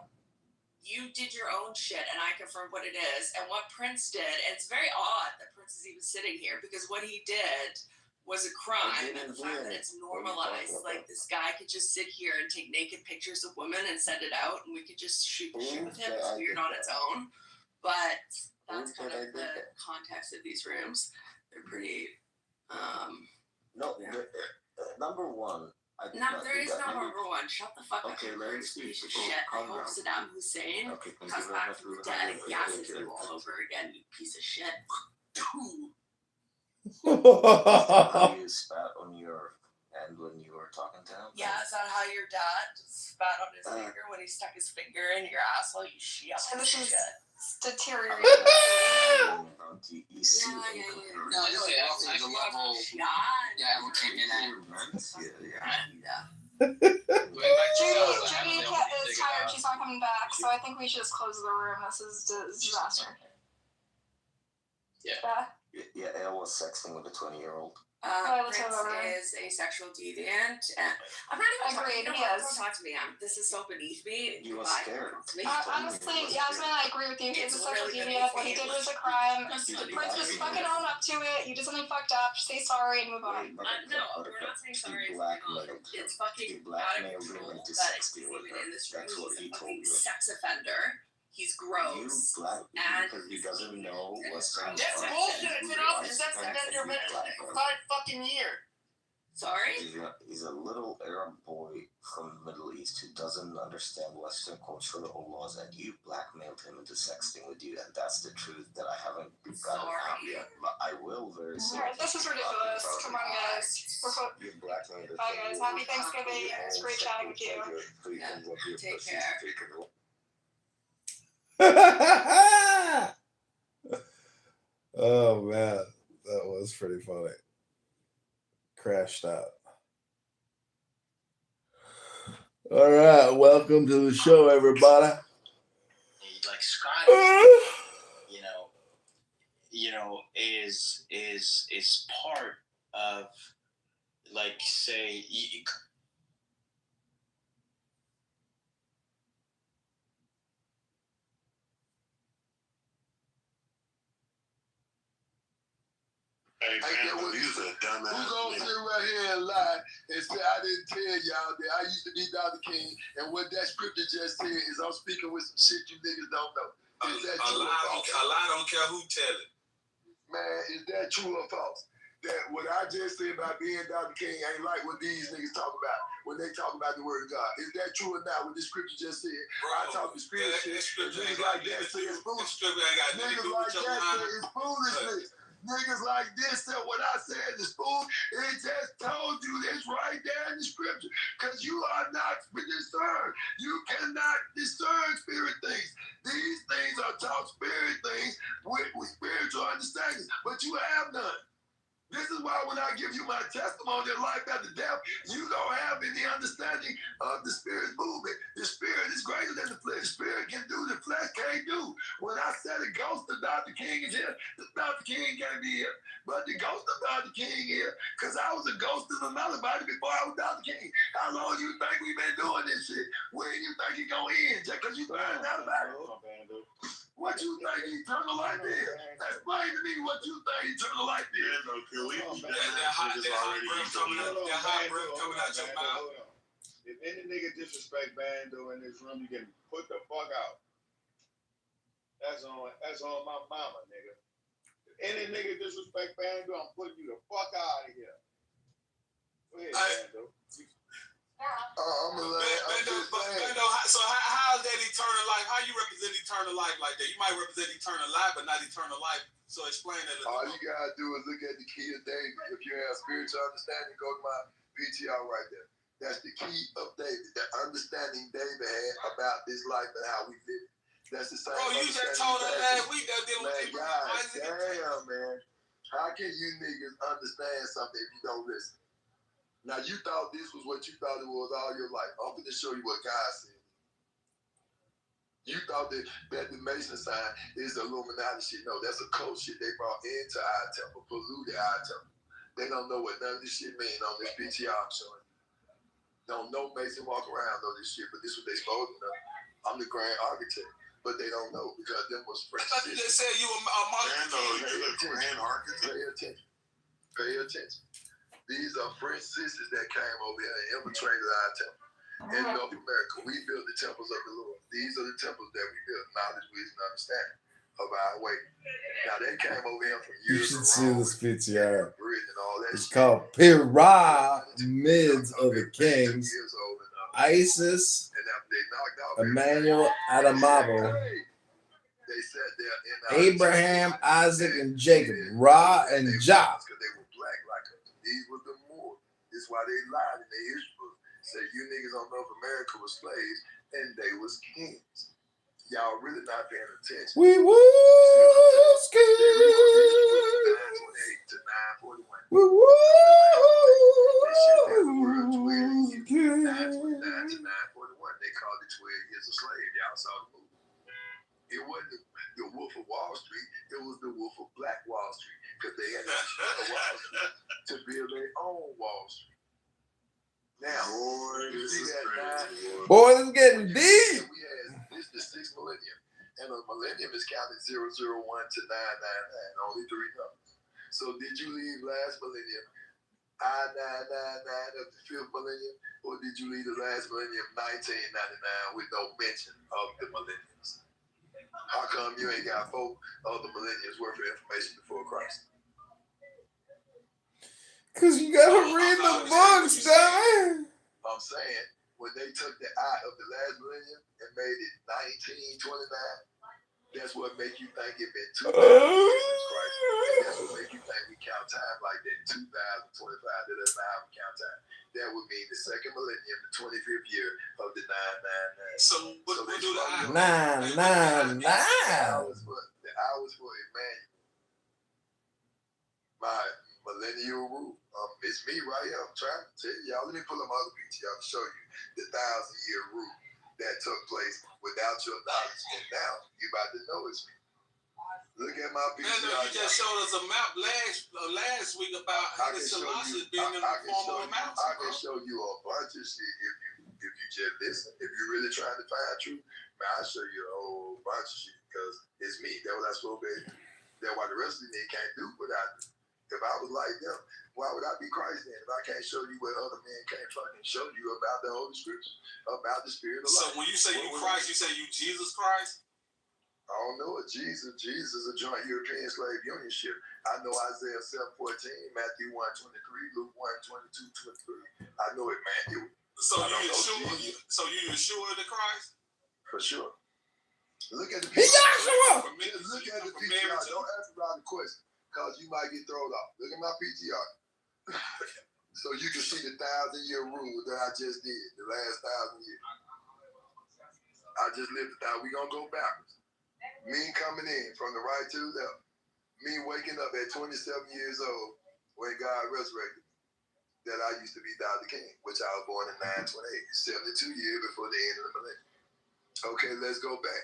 You did your own shit, and I confirmed what it is. And what Prince did, and it's very odd that Prince is even sitting here because what he did was a crime, and the fact that it's normalized, like this guy could just sit here and take naked pictures of women and send it out, and we could just shoot the shit with him. It's weird on its own, but that's kind of the context of these rooms. They're pretty. No, Yeah. Number one. I did No, not there do is that. no number one. Shut the fuck up, you let's piece of see. shit. I Calm hope down. Saddam Hussein Okay, thank comes you very back much from the for dead and having me. gasses Okay. you all over again, you piece of shit. How you spat on your hand when you were talking to him? Yeah, is that how your dad just spat on his finger when he stuck his finger in your asshole? You shit. And this is shit. deteriorating. You see Yeah, what yeah, you yeah. compare. No, there's a level. Yeah, we'll kick in at. Judy is tired. She's not coming back, so I think we should just close the room. This is a disaster. Yeah. Yeah, Elle was sexting with a 20-year-old. let's Prince have a- is a sexual deviant, and I'm not even Agreed, talking. he Don't is. talk to me. This is so beneath me. He was Goodbye. scared. Don't talk to me. Honestly, Yasmin, I agree with you. He's a It's social really deviant. beneath What he me. did was a crime. That's He's a Prince, just black fucking man. own up to it. You did something fucked up. Say sorry and move on. No, we're not saying sorry. It's fucking out of control that it's even in this room. That's what He's he a told fucking you. sex offender. He's gross. You black And because he doesn't know what's That's going on. bullshit. He's It's a an white sex supremacist offender, black man. man. Fucking year. Sorry? He's a little Arab boy from the Middle East who doesn't understand Western culture or laws, and you blackmailed him into sexting with you, and that's the truth that I haven't got it out yet. But I will very soon. Alright, this is ridiculous. Come on, guys. You blackmailed us. Bye, guys. Happy Thanksgiving. It's great chatting with you. Take care. Oh man, that was pretty funny. Crashed out. All right, welcome to the show, everybody. Like Scott, you know, is part of, like, say, Hey, Hey, man, he's a dumbass. Who's gonna nigga. sit right here and lie and say I didn't tell y'all that I used to be Dr. King, and what that scripture just said is I'm speaking with some shit you niggas don't know. Is that true or false? A lie don't care who tell it. Man, is that true or false? That what I just said about being Dr. King ain't like what these niggas talk about when they talk about the word of God. Is that true or not? What the scripture just said? I talk the spirit shit. Niggas like that say it's foolishness. Niggas like that say it's foolishness. Niggas like this said what I said is fool. It just told you this right there in the scripture. Because you are not discerned. You cannot discern spirit things. These things are taught spirit things with spiritual understanding. But you have none. This is why when I give you my testimony of life after death, you don't have any understanding of the spirit's movement. The spirit is greater than the flesh. The spirit can do the flesh can't do. When I said the ghost of Dr. King is here, Dr. King can't be here. But the ghost of Dr. King here, because I was a ghost of another body before I was Dr. King. How long you think we've been doing this shit? When you think it gonna end? Just because you find out about it. What you think eternal life is? Explain to me what you think eternal life is. That hot breath coming out your mouth. If any nigga disrespect Bando in this room, you can put the fuck out. That's on my mama, nigga. If any nigga disrespect Bando, I'm putting you the fuck out of here. Go ahead, Bando. Bando, so how is that eternal life? How you represent eternal life like that? You might represent eternal life, but not eternal life. So explain that. All you gotta do is look at the key of David. If you have spiritual understanding, go to my PTR right there. That's the key of David. The understanding David had about this life and how we live. That's the same. Bro, you just told us last week that dealing with guys, damn, man. How can you niggas understand something if you don't listen? Now, you thought this was what you thought it was all your life. I'm going to show you what God said. You thought that the Mason sign is the Illuminati shit. No, that's a cult shit they brought into our temple, polluted our temple. They don't know what none of this shit mean on this PTR I'm showing you. Don't know Mason walk around know this shit, but this is what they supposed to know. I'm the grand architect, but they don't know because them was French. I thought you just said you were a grand architect. Pay attention. Pay attention. These are French sisters that came over here and infiltrated our temple. In North America, we built the temples of the Lord. These are the temples that we built, knowledge, wisdom, and understanding of our way. Now, they came over here from You years should ago, see this PTR. and all that It's shit. called Pyramids of the Kings. Isis, And after they knocked out Emmanuel Adamabo, they sat there in Abraham, Isaac, and Jacob, Ra and Jah. because they were black like us. These were the Moors. This is why they lied in their history book. Said you niggas on North America was slaves and they was kings. Y'all really not paying attention. We was kings. 928 to 941. We was kings. 929 to 941. They called it 12 years a slave. Y'all saw the movie. It wasn't the Wolf of Wall Street. It was the Wolf of Black Wall Street because they had to destroy Wall Street to build their own Wall Street. Now, you see that now? Boy, this is getting deep. We had this the sixth millennium, and a millennium is counted 001 to 999, only 3 numbers. So did you leave last millennium I-999 of the 5th millennium, or did you leave the last millennium 1999 with no mention of the millenniums? How come you ain't got 4 other millenniums worth of information before Christ? Because you gotta read the books, damn it. I'm saying, when they took the eye of the last millennium and made it 1929, that's what make you think it been 2,000 years since Christ. And that's what make you think we count time like that, 2025. That's not how we count time. That would mean the second millennium, the 25th year of the 999. So what do the eye? 999. The hours for Emmanuel. My millennial rule. It's me right here. I'm trying to tell y'all. Let me pull up my other PTR to show you the 1,000-year rule that took place without your knowledge. And now you about to know it's me. Look at my PTR. Man, you just showed us a map last week about Haile Selassie being in the form of a mountain. I can show you a bunch of shit if you just listen. If you're really trying to find truth, man, I'll show you a whole bunch of shit because it's me. That's what I'm supposed to be. That's why the rest of them can't do what I do. If I was like them, why would I be Christ then? If I can't show you what other men can't fucking show you about the Holy Scripture, about the Spirit of life. So when you say you Christ, you say you Jesus Christ? I don't know what Jesus is a joint European slave unionship. I know Isaiah 7:14, Matthew 1:23, Luke 1:22-23. I know it, man. So you Yeshua the Christ? For sure. Look at the PTR. Look at the PTR. Don't ask about the question, because you might get thrown off. Look at my PTR. So you can see the 1,000-year rule that I just did, the last 1,000 years. I just lived 1,000. We're going to go backwards. Me coming in from the right to the left. Me waking up at 27 years old when God resurrected me. That I used to be Dr. King, which I was born in 928, 72 years before the end of the millennium. Okay, let's go back.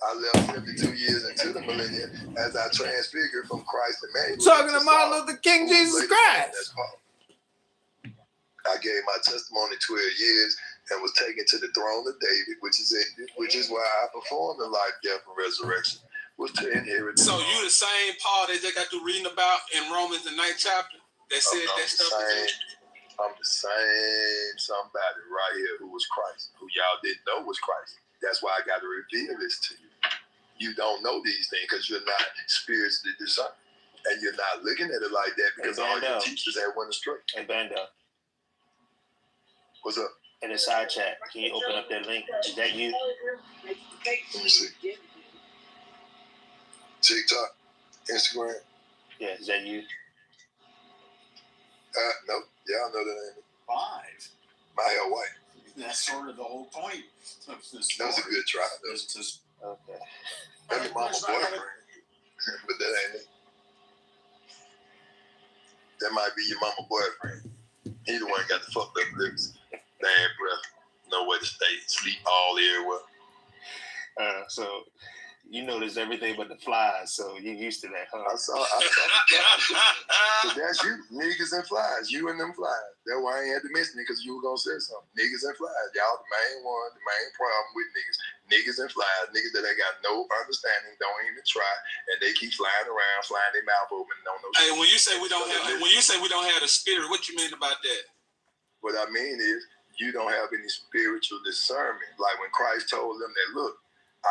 I left 72 years into the millennium as I transfigured from Christ to Emmanuel. Talking to Martin Luther King, Jesus Christ. That's Paul. I gave my testimony 12 years and was taken to the throne of David, which is why I performed the life, death, and resurrection, was to inherit. So you the same Paul that they got to reading about in Romans the 9th chapter that said that stuff? I'm the same somebody right here who was Christ, who y'all didn't know was Christ. That's why I got to reveal this to you. You don't know these things because you're not spiritually discerned. And you're not looking at it like that because all your teachers had went astray. Hey, Bando. What's up? In the side chat, can you open up that link? Is that you? Let me see. TikTok, Instagram. Yeah, is that you? No, y'all know that ain't. 5. My hair white. That's sort of the whole point of this. That was a good try. Okay. That's your mama's boyfriend. But that ain't it. That might be your mama boyfriend. He the one got the fucked up lips. Bad breath. Nowhere to stay. Sleep all everywhere. So you notice everything but the flies, so you're used to that, huh? I saw the flies. But that's you. Niggas and flies. You and them flies. That's why I ain't had to mention it, because you were going to say something. Niggas and flies. Y'all the main one, the main problem with niggas. Niggas and flies. Niggas that ain't got no understanding, don't even try, and they keep flying around, flying their mouth open, and don't know. Hey, when you say we don't have the spirit, what you mean about that? What I mean is, you don't have any spiritual discernment. Like when Christ told them that, look,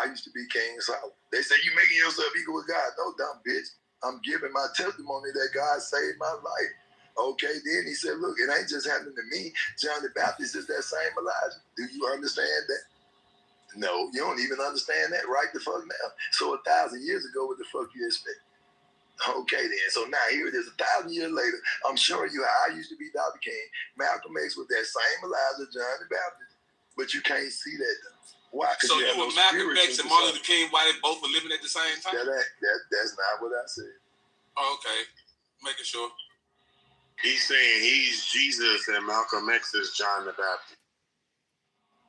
I used to be King Solomon. They say you making yourself equal with God. No, dumb bitch. I'm giving my testimony that God saved my life. Okay, then he said, look, it ain't just happening to me. John the Baptist is that same Elijah. Do you understand that? No, you don't even understand that right the fuck now. So 1,000 years ago, what the fuck you expect? Okay then, so now here it is 1,000 years later. I'm showing you how I used to be Dr. King. Malcolm X was that same Elijah, John the Baptist. But you can't see that though. Why? So you were Malcolm X and Martin Luther King, why they both were living at the same time? That's not what I said. Oh, okay, making sure. He's saying he's Jesus and Malcolm X is John the Baptist.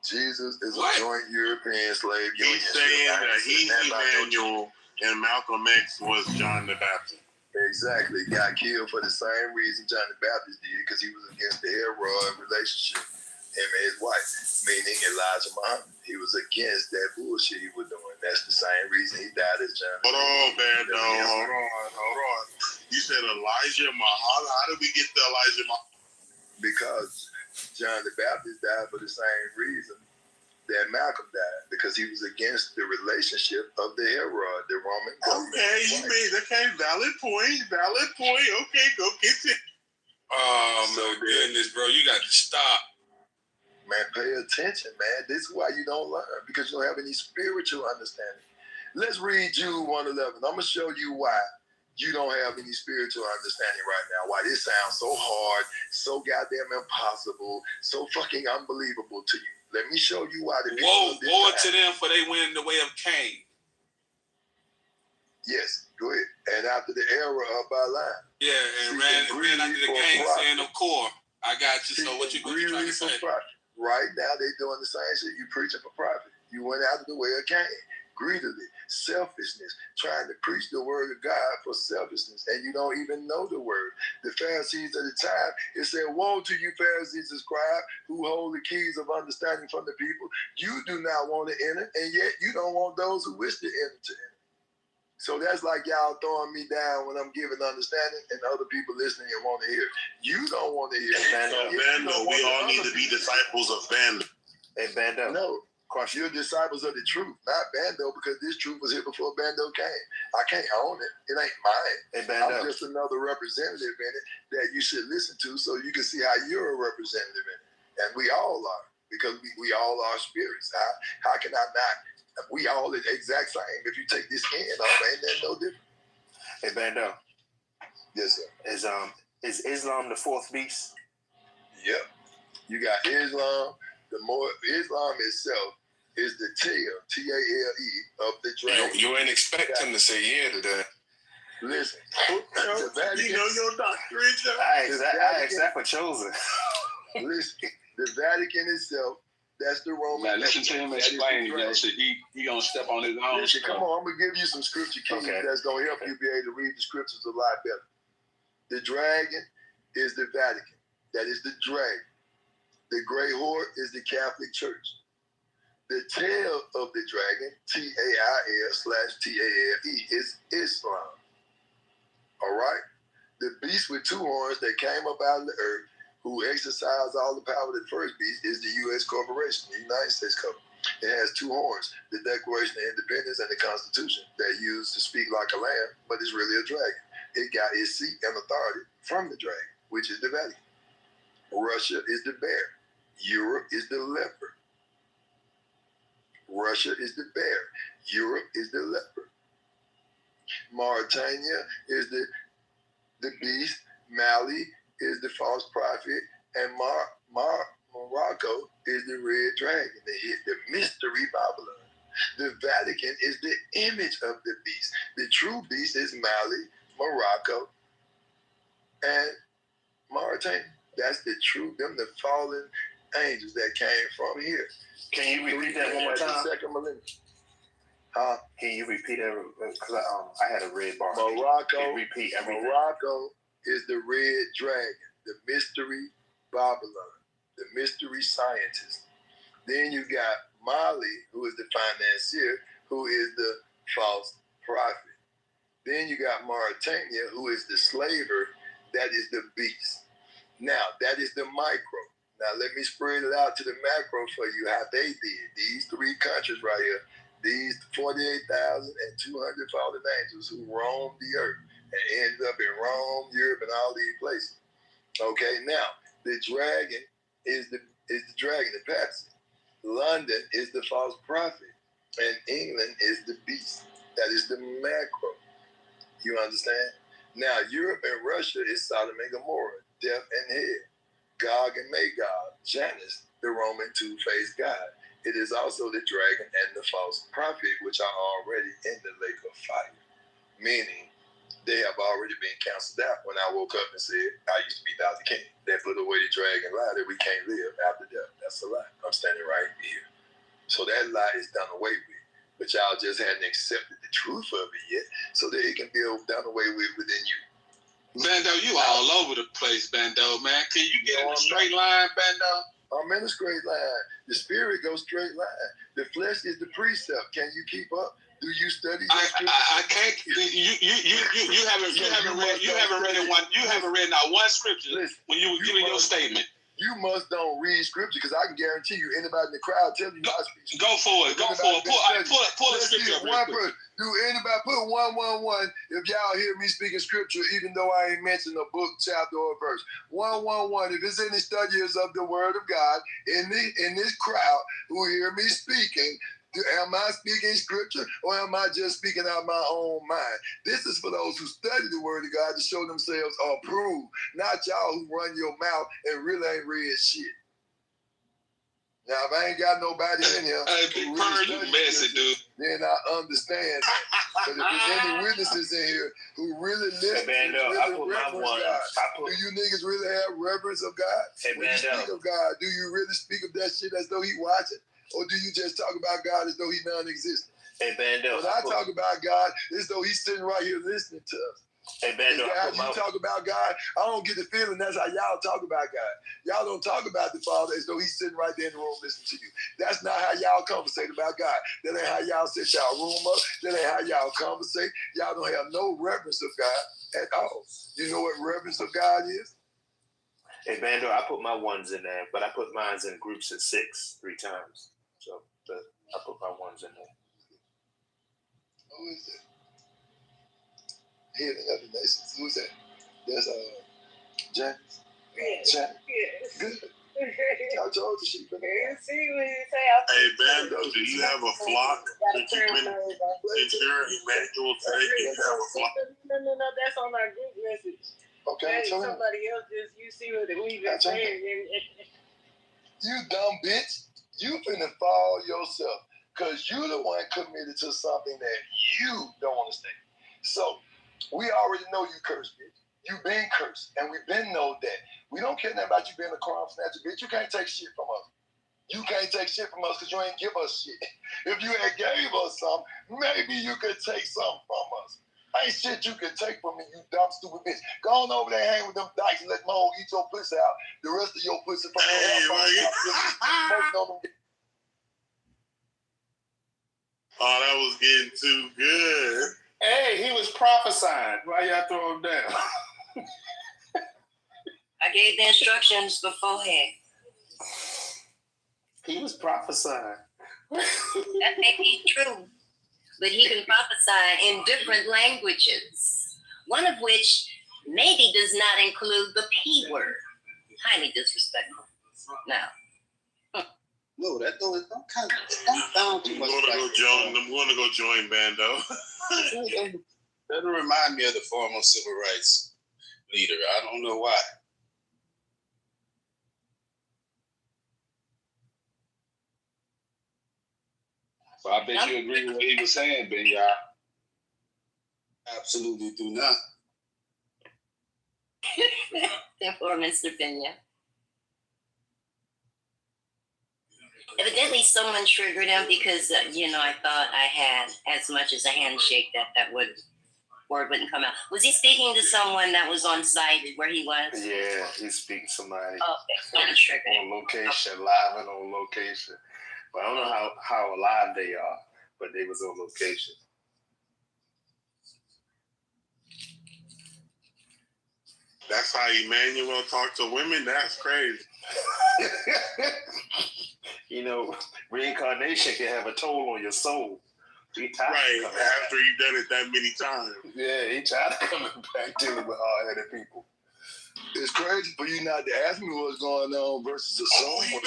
Jesus is What? a joint European slave union. He's saying that he's Emmanuel and Malcolm X was John the Baptist. Exactly. Got killed for the same reason John the Baptist did, because he was against the Herod relationship, him and his wife, meaning Elijah Muhammad. He was against that bullshit he was doing. That's the same reason he died as John. Hold on, Bando. Hold on. You said Elijah Muhammad. How did we get to Elijah Muhammad? Because John the Baptist died for the same reason that Malcolm died, because he was against the relationship of the Herod, the Roman government. Okay, you made valid point. Okay, go get it. Oh my goodness, bro, you got to stop. Man, pay attention, man. This is why you don't learn, because you don't have any spiritual understanding. Let's read Jude 1:11. I'm gonna show you why you don't have any spiritual understanding right now. Why this sounds so hard, so goddamn impossible, so fucking unbelievable to you. Let me show you why the Woe to them, for they went in the way of Cain. Yes, go ahead. And after the era of Balaam. Yeah, and ran after the gang, saying of core. I got you. So what you trying to say? Right now they doing the same shit. You preaching for profit. You went out of the way of Cain. Greedily, selfishness, trying to preach the word of God for selfishness, and you don't even know the word. The Pharisees at the time, it said, woe to you Pharisees and scribes who hold the keys of understanding from the people. You do not want to enter, and yet you don't want those who wish to enter to enter. So that's like y'all throwing me down when I'm giving understanding and other people listening and want to hear. You don't want to hear. So Bando, we all need to be disciples of Bando. Hey, Bando. No. You're disciples of the truth, not Bando, because this truth was here before Bando came. I can't own it. It ain't mine. Hey, Bando. I'm just another representative in it that you should listen to so you can see how you're a representative in it. And we all are, because we all are spirits. How can I not? We all the exact same. If you take this skin off, ain't that no different? Hey, Bando. Yes, sir. Is Islam the fourth beast? Yep. You got Islam. Islam itself is the tail, T-A-L-E, of the dragon. You ain't expect him to say yeah to that. Listen, you know your doctrine. I asked for chosen. Listen, the Vatican itself, that's the Roman. Now listen to him explain. So he gonna step on his own. Listen, come on, I'm gonna give you some scripture keys that's gonna help you be able to read the scriptures a lot better. The dragon is the Vatican. That is the dragon. The gray horse is the Catholic Church. The tail of the dragon, T-A-I-L/T-A-L-E, is Islam. All right? The beast with two horns that came up out of the earth, who exercised all the power of the first beast, is the U.S. corporation, the United States government. It has two horns, the Declaration of Independence and the Constitution, that used to speak like a lamb, but it's really a dragon. It got its seat and authority from the dragon, which is the Vatican. Russia is the bear. Europe is the leopard. Russia is the bear. Europe is the leopard. Mauritania is the beast. Mali is the false prophet. And Morocco is the red dragon, the mystery Babylon. The Vatican is the image of the beast. The true beast is Mali, Morocco, and Mauritania. That's the true, them the fallen angels that came from here. Can you repeat that one more time? The second millennium. Can you repeat that? Because I had a red bar. Morocco. Can you repeat everything? Morocco is the red dragon, the mystery Babylon, the mystery scientist. Then you got Mali, who is the financier, who is the false prophet. Then you got Mauritania, who is the slaver, that is the beast. Now, that is the micro. Now, let me spread it out to the macro for you, how they did. These three countries right here, these 48,200 fallen angels who roamed the earth and ended up in Rome, Europe, and all these places. Okay, now, the dragon is the dragon, the patsy. London is the false prophet, and England is the beast. That is the macro. You understand? Now, Europe and Russia is Sodom and Gomorrah, death and hell. Gog and Magog, Janus, the Roman two-faced god. It is also the dragon and the false prophet, which are already in the lake of fire. Meaning, they have already already been canceled out when I woke up and said, I used to be Dr. King. That put away the dragon lie that we can't live after death. That's a lie. I'm standing right here. So that lie is done away with. But y'all just hadn't accepted the truth of it yet, so that it can be done away with within you. Bando, you all over the place, Bando, man. Can you get in a straight line, Bando? I'm in a straight line. The spirit goes straight line. The flesh is the precept. Can you keep up? Do you study? I can't. You haven't read not one scripture. Listen, when you were giving your statement. You must don't read scripture, because I can guarantee you anybody in the crowd tell you not to speak. Go for it. Pull a scripture up. Do anybody put 111 if y'all hear me speaking scripture, even though I ain't mentioned a book, chapter, or verse? 111. If it's any studiers of the word of God in this crowd who hear me speaking, am I speaking scripture, or am I just speaking out my own mind? This is for those who study the word of God to show themselves approved, not y'all who run your mouth and really ain't read shit. Now, if I ain't got nobody in here who really study scripture, then I understand. But if there's any witnesses in here who really listen, really reverence God, do you niggas really have reverence of God? When you speak of God, do you really speak of that shit as though he watching? Or do you just talk about God as though he non-existent? Hey, Bando. When I talk about God, it's as though he's sitting right here listening to us. Hey, Bando. Is that how you talk about God? I don't get the feeling that's how y'all talk about God. Y'all don't talk about the Father as though he's sitting right there in the room listening to you. That's not how y'all conversate about God. That ain't how y'all set y'all room up. That ain't how y'all conversate. Y'all don't have no reverence of God at all. You know what reverence of God is? Hey, Bando, I put my ones in there, but I put mine in groups of 6 3 times. So I put my ones in there. Who is it? Healing of the nations. Who's that? That's James. James. Good. I told you she been. Hey, Bando, do you have a flock? Since you're Emmanuel today, do you have a flock? No, that's on our group message. Okay, tell somebody else just, you see what we've been saying. You dumb bitch. You finna fall yourself, because you the one committed to something that you don't understand. So, we already know you cursed, bitch. You been cursed, and we been know that. We don't care nothing about you being a crumb snatcher, bitch. You can't take shit from us. You can't take shit from us because you ain't give us shit. If you had gave us some, maybe you could take something from us. Ain't shit you can take from me, you dumb, stupid bitch. Go on over there, hang with them dykes, and let Mo eat your pussy out. The rest of your pussy from Oh, that was getting too good. Hey, he was prophesying. Why y'all throw him down? I gave the instructions beforehand. He was prophesying. That may be true, but he can prophesy in different languages, one of which maybe does not include the P word. Highly disrespectful. Now. No, that don't sound too much. I'm going to go join Bando. That'll remind me of the former civil rights leader. I don't know why. But I bet you agree with what he was saying, Ben. Y'all. Absolutely do not. Therefore, Mr. Pena. Evidently, someone triggered him because, I thought I had as much as a handshake that word wouldn't come out. Was he speaking to someone that was on site where he was? Yeah, he's speaking to somebody. Okay, so triggered. On location, live and on location. But I don't know how alive they are, but they was on location. That's how Emmanuel talked to women? That's crazy. Reincarnation can have a toll on your soul. Right, after you've done it that many times. Yeah, he tried to come back dealing with hard-headed people. It's crazy for you not to ask me what's going on versus assume what's going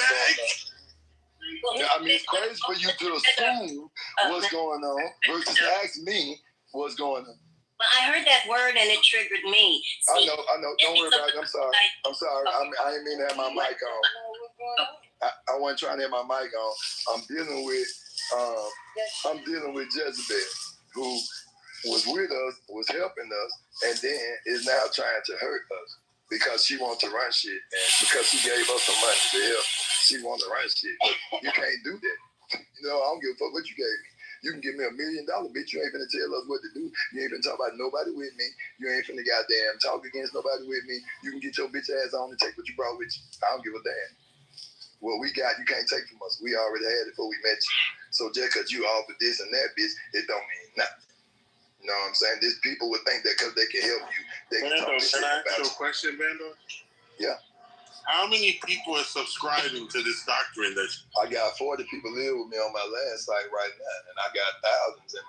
on. I mean, it's crazy for you to assume what's going on versus ask me what's going on. Well, I heard that word and it triggered me. See, I know. Don't worry about it. I'm sorry. I didn't mean to have my mic on. I wasn't trying to have my mic on. I'm dealing with Jezebel, who was with us, was helping us, and then is now trying to hurt us because she wants to run shit, and because she gave us some money to help, she wants to run shit. You can't do that. You know, I don't give a fuck what you gave me. You can give me $1 million, bitch. You ain't finna tell us what to do. You ain't finna talk about nobody with me. You ain't finna goddamn talk against nobody with me. You can get your bitch ass on and take what you brought with you. I don't give a damn. What we got, you can't take from us. We already had it before we met you. So just because you offered this and that, bitch, it don't mean nothing. You know what I'm saying? These people would think that because they can help you, they can talk shit Can I ask about you a question, Bando? Yeah. How many people are subscribing to this doctrine? I got 40 people live with me on my last site right now, and I got thousands in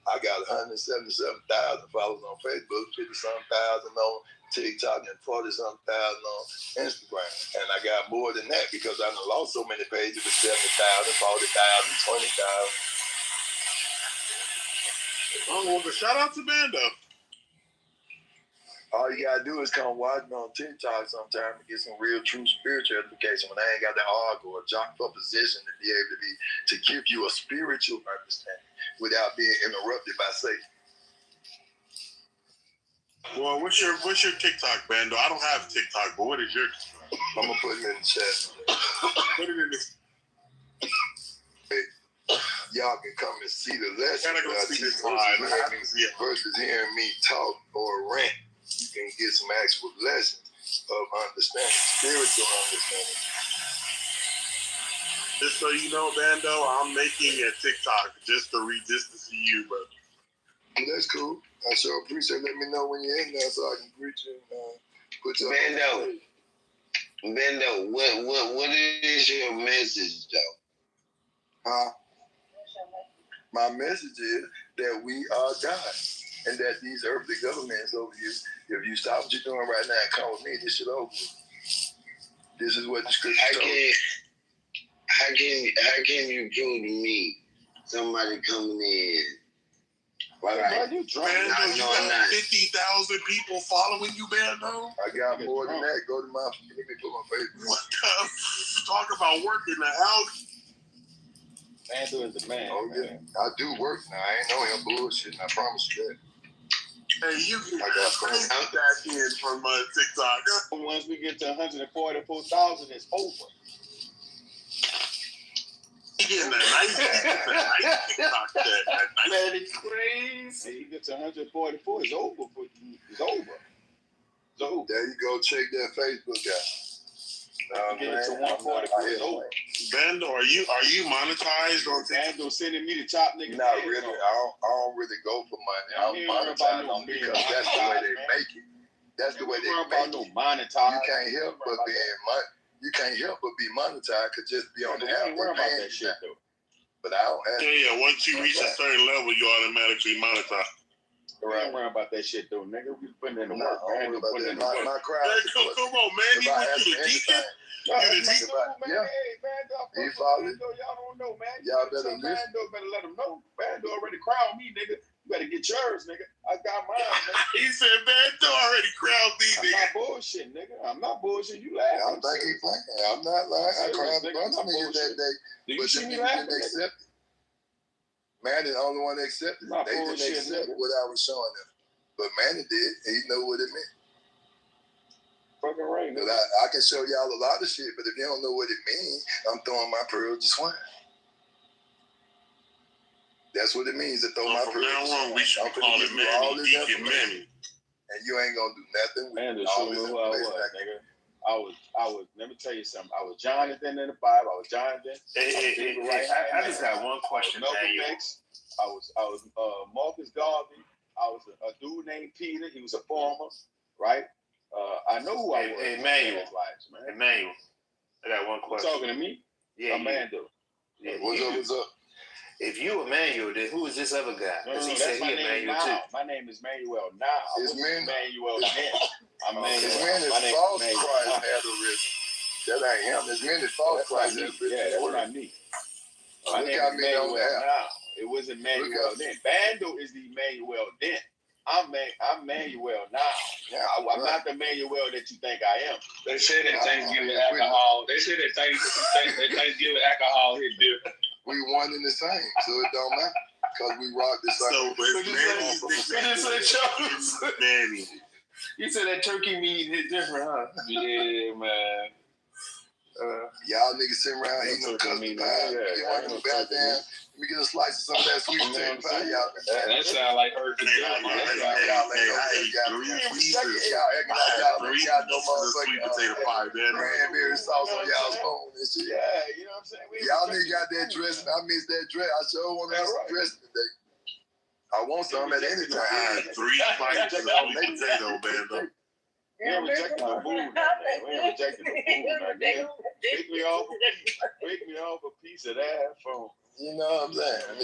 I got 177,000 followers on Facebook, 50-something thousand on TikTok, and 40-something thousand on Instagram. And I got more than that because I done lost so many pages with 70,000, 40,000, 20,000. Oh, well, shout out to Bando. All you gotta do is come watch me on TikTok sometime to get some real true spiritual education when I ain't got to argue or jock for position to be able to give you a spiritual understanding without being interrupted by Satan. Well, what's your TikTok, Bando? I don't have TikTok, but what is your TikTok? I'm gonna put it in the chat. Put it in the Y'all can come and see the lesson versus hearing me talk or rant. You can get some actual lessons of understanding, spiritual understanding. Just so you know, Bando, I'm making a TikTok just to see you, bro. That's cool. I sure appreciate. Let me know when you're in there so I can greet you and put you. Bando, what is your message though? Huh? My message is that we are God. And that these earthly governments over you, if you stop what you're doing right now and come with me, this shit over. This is what the scripture told you. How can you prove to me somebody coming in? Right. You got 50,000 people following you, Bando? I got more than that. Go to my, let me put my Facebook. What the? Talk about working the house. Bando is the man. Oh, yeah. I do work now. I ain't no him bullshit, I promise you that. Hey, you can crazy that in from TikTok. Once we get to 144,000, it's over. You getting that nice TikTok that nice. Man, it's crazy. Hey, you get to 144, it's over. It's over. There you go. Check that Facebook out. Get it to 144, it's over. Bando, are you monetized on TikTok? Bando sending me to chop niggas. Not really. I don't really go for money. I'm monetized on because that's the way they make it. That's the way they make it. Monetize. You can't help but be monetized. Could just be on the app. Worry about that shit though. But I don't have. Yeah. Once you reach a certain level, you automatically monetize. Right. Don't worry about that shit though, nigga. We putting in the work. My crowd. Come on, man. You went to the deacon. Yeah. He followed. Y'all don't know, man. Y'all better listen. Bando better let them know. Bando already crowned me, nigga. You better get yours, nigga. I got mine, nigga. He said Bando already crowned me, nigga. I'm not bullshit, nigga. I'm not bullshit. You laughing. I think he's playing. I'm not lying. I cried a bunch of niggas that day. Do you but see me didn't laughing? accept it. Man, the only one that accepted it. They didn't accept what I was showing them. But Manny did. He know what it meant. Fucking right. But I can show y'all a lot of shit, but if you don't know what it means, I'm throwing my pearls to swine. That's what it means to throw my pearls to swine. From now on, we should call it Manny, Deacon Manny. And you ain't gonna do nothing with Man, all show this me who I was, information. nigga. I was. Let me tell you something. I was Jonathan in the Bible. I was Jonathan. I just got one question. I was Marcus Garvey. I was a dude named Peter. He was a farmer, right? I know who I was. Emmanuel. Emmanuel. I got one question. You talking to me? Yeah. Amando. Yeah, what's up? If you Emmanuel, then who is this other guy? Because he said he Emmanuel too. My name is Manuel now. It's Emmanuel then. I'm Manuel. It's men that false Christ had arisen. That ain't him. It's men that false Christ had arisen. Yeah, that's not me. My name is Manuel now. It wasn't Manuel then. Bando is the Manuel then. I'm Manuel now. Yeah, I'm not the Manuel that you think I am. They say that Thanksgiving alcohol. They say that Thanksgiving alcohol hit different. We one in the same, so it don't matter because we rock the same. So, but Manny Charles? Manny. You said that turkey meat hit different, huh? Yeah, man. Y'all niggas sitting around eating no custard pie. You want to goddamn. Let me get a slice of some of that sweet potato pie, y'all. That sound like her. Y'all no motherfucking cranberry sauce on y'all spoon and shit. Yeah, you know what I'm saying? Y'all niggas got that dressing. I miss that dress. I sure want to miss some dressing today. I want some at any time. I had 3 bites of sweet potato, man. We ain't rejecting the food, man. We ain't rejecting the food, man. Break me off a piece of that phone. You know what I'm saying?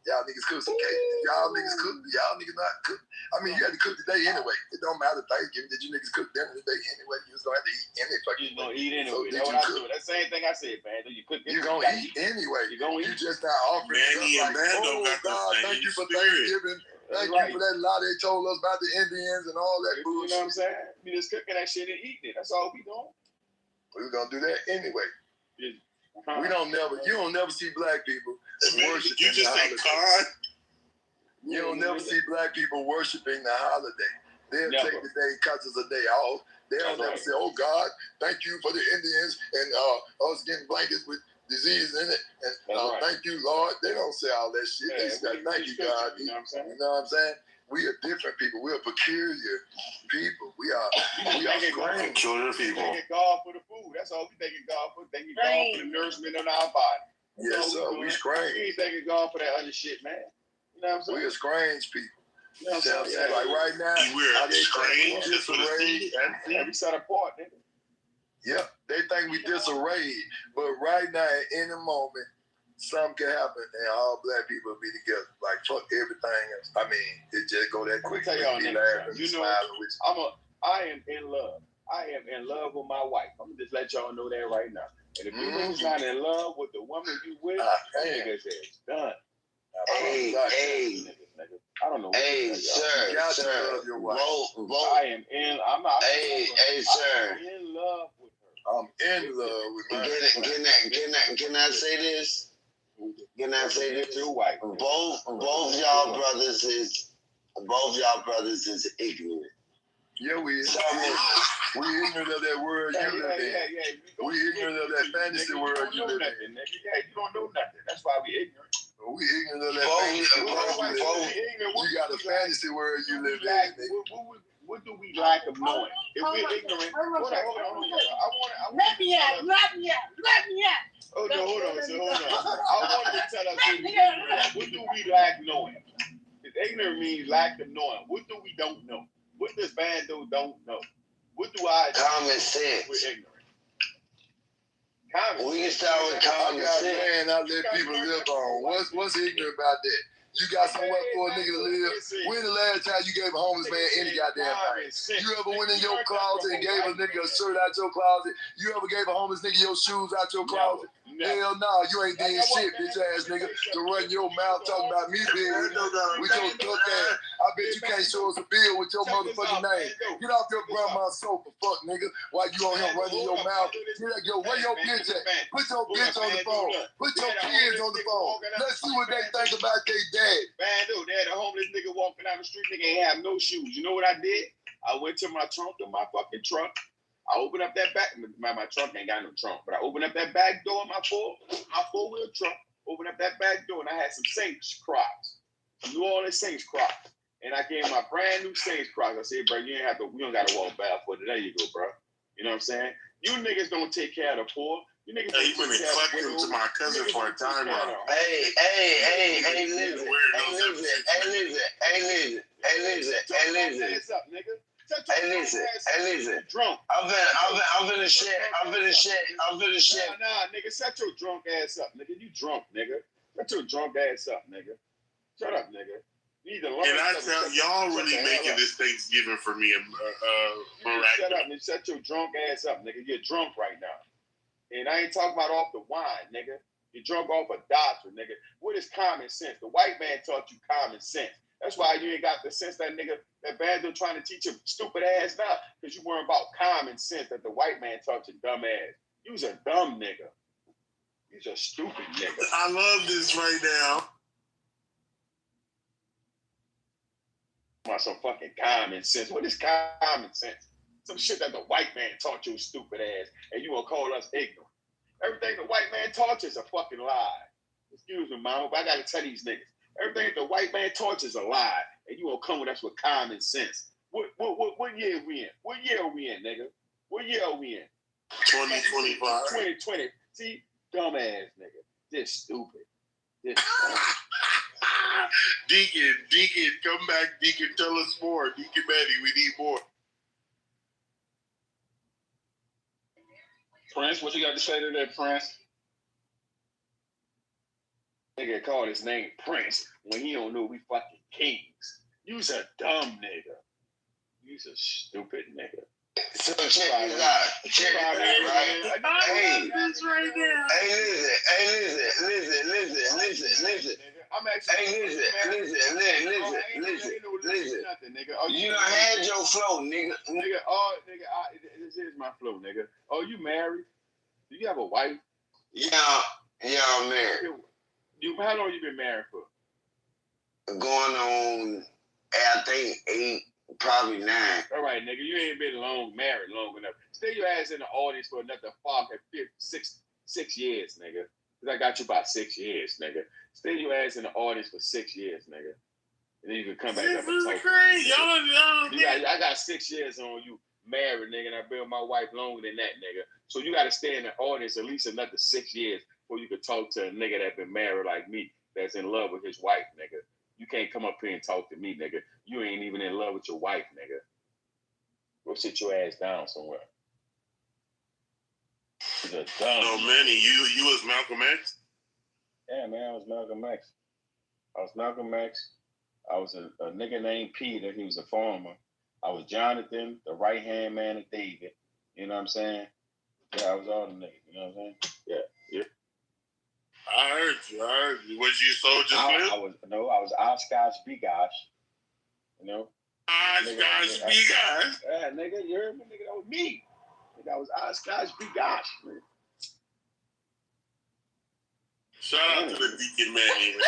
Y'all niggas cook some cake. Y'all niggas cook. Y'all niggas not cook. I mean, you had to cook today anyway. It don't matter. Thanksgiving. Did you niggas cook dinner today anyway? You was gonna have to eat any fucking. You gonna eat anyway. So That's what I do. That same thing I said, man. You cook. You gonna eat anyway. You gonna eat. You just not offering. Manny and Bando got God, the thank you for spirit. Thanksgiving. Thank you for that lie they told us about the Indians and all that bullshit. You know what I'm saying? We just cooking that shit and eating it. That's all we doing. We was gonna do that anyway. We don't never. You don't never see black people worshiping. You just say God. You don't never see black people worshiping the holiday. They'll take the day because it's a day off. They don't never say, "Oh God, thank you for the Indians and us getting blankets with disease in it." And thank you, Lord. They don't say all that shit. They say, "Thank you, God." You know what I'm saying? You know what I'm saying? We are different people. We are peculiar people. We are strange. Peculiar people. Thanking God for the food. That's all we thanking God for. Thanking God for the nourishment in our body. Yes, sir. We strange. We ain't thanking God for that other shit, man. You know what I'm saying? We are strange people. You know what I'm saying? Like right now, we're strange, disarrayed. We set apart, nigga. Yep, they think we disarrayed, but right now, at any moment, something can happen, and all black people will be together. Like fuck everything else. I mean, it just go that quick. Tell y'all, niggas, you know, I am in love. I am in love with my wife. I'm gonna just let y'all know that right now. And if you niggas not in love with the woman you with, niggas is done. Hey, I don't know. Hey, sir. I am in. I'm not. Hey, sir. I'm in love with her. I'm in love with her. Can I say this? Can I say this? Your wife. Both y'all brothers is ignorant. Yeah, we is. We ignorant of that world you live in. We ignorant of that fantasy world you live in. Yeah, you don't know nothing. That's why we ignorant. We ignorant of that fantasy world you live in. You got a fantasy world you live in. What do we lack of knowing? If we're ignorant, hold on. Let me out. Hold on. I wanted to tell us what do we lack knowing? If ignorant means lack of knowing. What do we don't know? What does Bando don't know? What do I know? Common sense. We're ignorant. We can start with common sense. Man, I let people live on. What's ignorant about that? You got somewhere for a nigga to live. When the last time you gave a homeless man any goddamn thing? You ever went in your closet and gave a nigga a shirt out your closet? You ever gave a homeless nigga your shoes out your closet? Hell no, you ain't did shit, bitch ass nigga, to run your mouth talking about me being with your duck ass. I bet you can't show us a bill with your motherfucking name. Get off your grandma's sofa, fuck nigga, while you on here running your mouth. Where your bitch at? Put your bitch on the phone. Put your kids on the phone. Let's see what they think about their dad. Bando, they had a homeless nigga walking down the street, nigga ain't have no shoes. You know what I did? I went to my trunk of my fucking truck. I opened up that back. My trunk ain't got no trunk, but I opened up that back door of my four-wheel truck. Opened up that back door, and I had some Saints Crocs, some New Orleans Saints Crocs, and I gave my brand new Saints Crocs. I said, bro, you don't gotta walk barefoot. There you go, bro. You know what I'm saying? You niggas don't take care of the poor. You niggas you been collecting to my cousin for a time now. Hey, listen. What's up, nigga? Hey, listen. Drunk. I'm finna shit. Nah, nigga, set your drunk ass up, nigga. You drunk, nigga. Set your drunk ass up, nigga. Shut up, nigga. You need to learn. And I tell y'all really making this Thanksgiving for me miraculous. Shut up and set your drunk ass up, nigga. You're drunk right now. And I ain't talking about off the wine, nigga. You're drunk off a doctrine, nigga. What is common sense? The white man taught you common sense. That's why you ain't got the sense that nigga, that Bando trying to teach your stupid ass now. Because you weren't about common sense that the white man taught your dumb ass. You was a dumb nigga. You's a stupid nigga. I love this right now. about some fucking common sense. What is common sense? Some shit that the white man taught you, stupid ass, and you gonna call us ignorant. Everything the white man taught you is a fucking lie. Excuse me, mama, but I gotta tell these niggas. Everything the white man taught you is a lie, and you gonna come with us with common sense. What year are we in? What year are we in, nigga? What year are we in? 2025. 2020. See, dumbass nigga. This stupid. This Deacon, come back, Deacon, tell us more. Deacon Manny, we need more. Prince, what you got to say to that, Prince? Nigga called his name Prince when he don't know we fucking kings. You's a dumb nigga. You's a stupid nigga. So check this out. Check it out, right? Hey, listen. I'm actually listen. You done had your flow, nigga. This is my flow, nigga. Oh, you married? Do you have a wife? Yeah, I'm married. How long you been married for? Going on, I think 8, probably 9. All right, nigga, you ain't been married long enough. Stay your ass in the audience for another 6 years, nigga. Cause I got you about 6 years, nigga. Stay your ass in the audience for 6 years, nigga. And then you can come back up and talk. Crazy. I got 6 years on you, married, nigga, and I been with my wife longer than that, nigga. So you got to stay in the audience at least another 6 years before you can talk to a nigga that been married like me, that's in love with his wife, nigga. You can't come up here and talk to me, nigga. You ain't even in love with your wife, nigga. Go sit your ass down somewhere. So Manny, you was Malcolm X? Yeah, man, I was Malcolm X. I was a nigga named Peter. He was a farmer. I was Jonathan, the right-hand man of David. You know what I'm saying? Yeah, I was all the niggas. You know what I'm saying? Yeah. I heard you. Was you Soldier Slim? I was Oshkosh Bigosh. You know? Oshkosh Bigosh? Yeah, nigga, you heard me? Nigga, that was me. Nigga, I was Oshkosh Bigosh, man. Shout out to the Deacon Manny, man.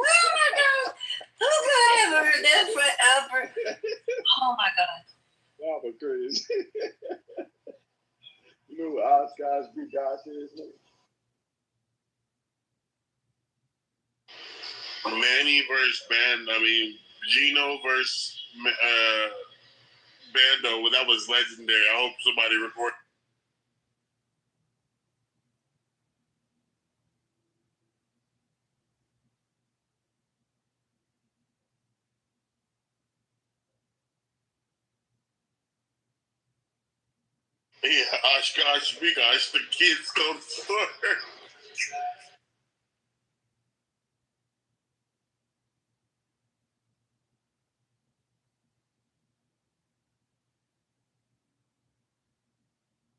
Oh my God. Who could have ever heard that forever? Oh my God. Y'all were crazy. You know what Oshkosh Bigosh is, nigga? Manny versus Gino versus Bando. Well, that was legendary. I hope somebody record. Yeah, Oshkosh Bigosh, the kids go to the store.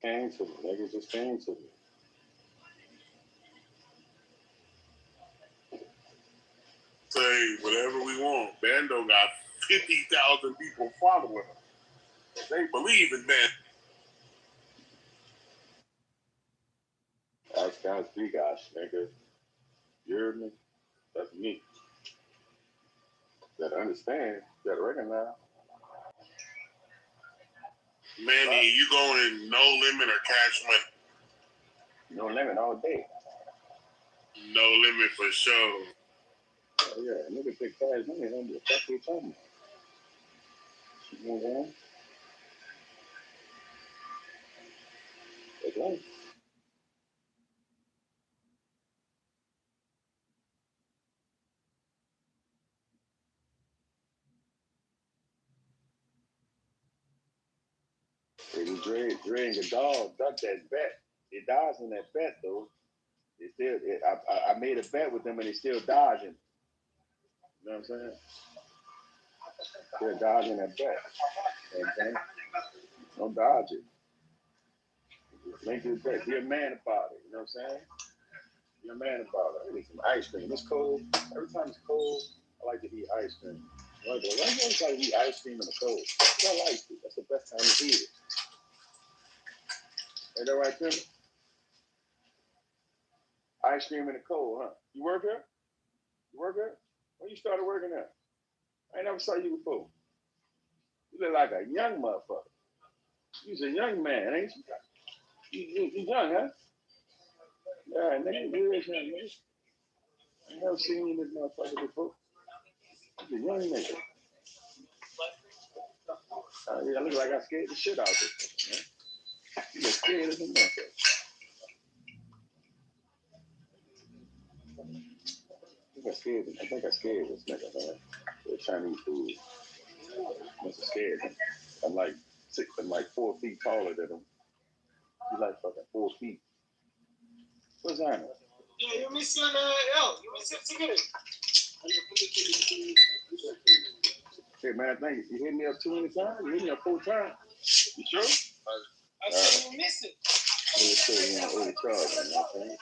Came to me, niggas just came to me. Say whatever we want. Bando got 50,000 people following him. They believe in Bando. Oshkosh Bigosh, nigga. You heard me? That's me. You gotta understand. You gotta recognize. Manny, you going no limit or cash money? No limit all day. No limit for sure. Oh yeah, nigga take cash money. Don't be a fuck you talking about. You know what I'm saying? That's right. Dre and your dog ducked that bet. They dodged in that bet though. I made a bet with them and they still dodging. You know what I'm saying? They're dodging that bet. You know what I'm saying? Don't dodge it. Just make this bet. Be a man about it. You know what I'm saying? Be a man about it. I need some ice cream. It's cold. Every time it's cold, I like to eat ice cream. Why do you always like to eat ice cream in the cold? I like it. That's the best time to eat it. Ain't that right, Tim? ice cream in the cold, huh? You work here? You work here? When you started working there? I ain't never saw you before. You look like a young motherfucker. You's a young man, ain't you? You young, huh? Yeah, nigga, you is young, nigga. I ain't never seen you this motherfucker before. You a young nigga. Yeah, I look like I scared the shit out of this man. You look scared as a motherfucker. I think I scared this nigga, man. The Chinese food. Must have scared him. I'm like 4 feet taller than him. He's like fucking 4 feet. What's that? Yeah, you missing you missing cigarette. Hey man, thank you. You hit me up 2 times? You hit me up 4 times? You sure? I said you missed it. You know what I'm saying?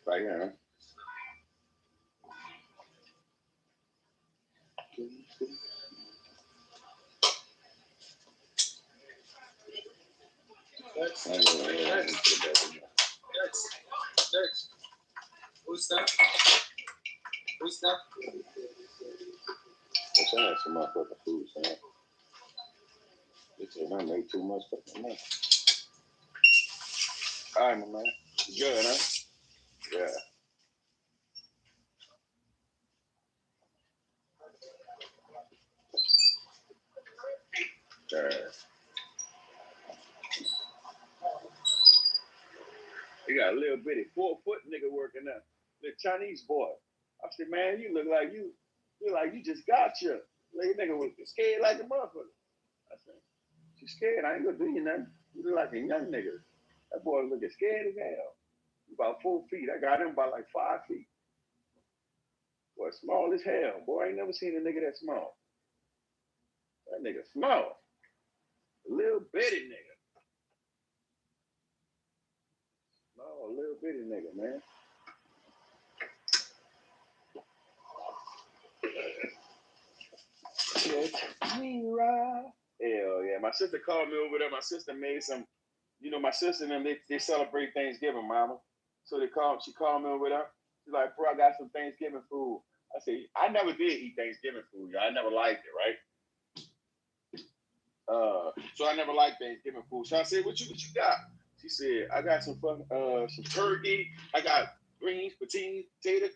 Right here, huh? Next. Who's that? I had some motherfucking food, son. They said I made too much fucking money. All right, my man. You good, huh? Yeah. You got a little bitty 4-foot nigga working there. The Chinese boy. I said, man, you look like you just got you. Like nigga was scared like a motherfucker. I said, you scared? I ain't gonna do you nothing. You look like a young nigga. That boy looking scared as hell. About 4 feet. I got him about like 5 feet. Boy, small as hell. Boy, I ain't never seen a nigga that small. That nigga small. A little bitty nigga. No, a little bitty nigga, man. Hell yeah. My sister called me over there. My sister made some, my sister and them, they celebrate Thanksgiving, mama. So she called me over there. She's like, bro, I got some Thanksgiving food. I said, I never did eat Thanksgiving food, y'all. I never liked it, right? So I never liked Thanksgiving food. So I said, what you got? She said, I got some turkey. I got greens, potato,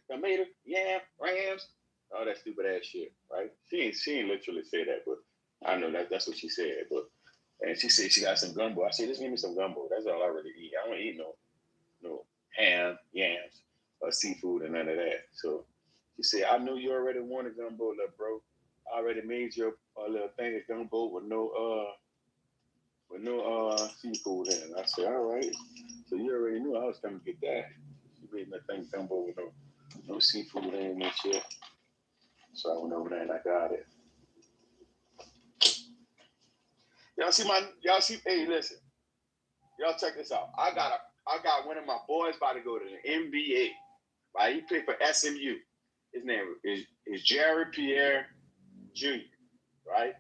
tomato, yam, rams, all that stupid ass shit, right? She ain't literally say that, but I know that's what she said. And she said she got some gumbo. I said, just give me some gumbo. That's all I really eat. I don't eat no ham, yams, or seafood and none of that. So she said, I knew you already wanted gumbo, little bro. I already made you a little thing of gumbo with no seafood in it. I said, all right. So you already knew I was coming to get that. She made that thing gumbo with no seafood in and shit. So I went over there and I got it. Hey, listen. Y'all check this out. I got one of my boys about to go to the NBA. Right? He played for SMU. His name is Jerry Pierre Jr., right?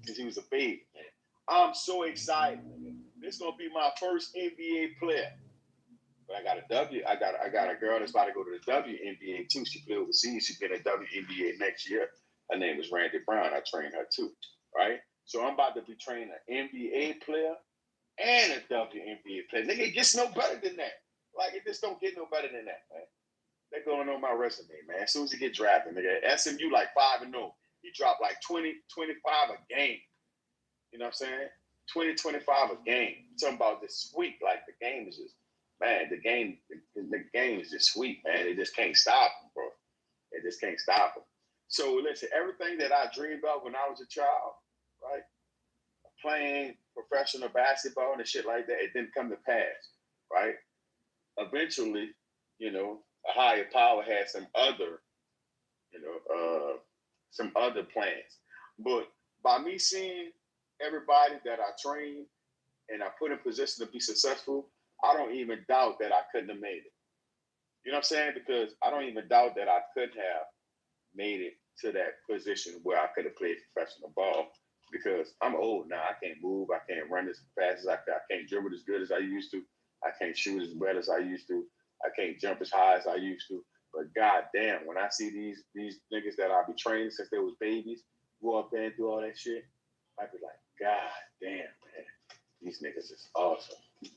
Because he was a baby. I'm so excited. This is gonna be my first NBA player. But I got a W. I got a girl that's about to go to the WNBA too. She played overseas. She's been at WNBA next year. Her name is Randy Brown. I trained her too. Right? So I'm about to be training an NBA player and a WNBA player. Nigga, it gets no better than that. Like, it just don't get no better than that, man. They're going on my resume, man. As soon as you get drafted, nigga, SMU like 5-0. He dropped like 20, 25 a game. You know what I'm saying? 20, 25 a game. I'm talking about this sweep. Like, the game is just, man, the game is just sweet, man. They just can't stop him, bro. They just can't stop him. So, listen, everything that I dreamed of when I was a child, right? Playing professional basketball and shit like that, it didn't come to pass, right? Eventually, a higher power had some other plans. But by me seeing everybody that I trained and I put in position to be successful, I don't even doubt that I couldn't have made it. You know what I'm saying? Because I don't even doubt that I could have made it to that position where I could have played professional ball because I'm old now. I can't move. I can't run as fast as I can't dribble as good as I used to. I can't shoot as well as I used to. I can't jump as high as I used to. But goddamn, when I see these niggas that I be training since they was babies go up there and do all that shit, I be like, God damn, man, these niggas is awesome. You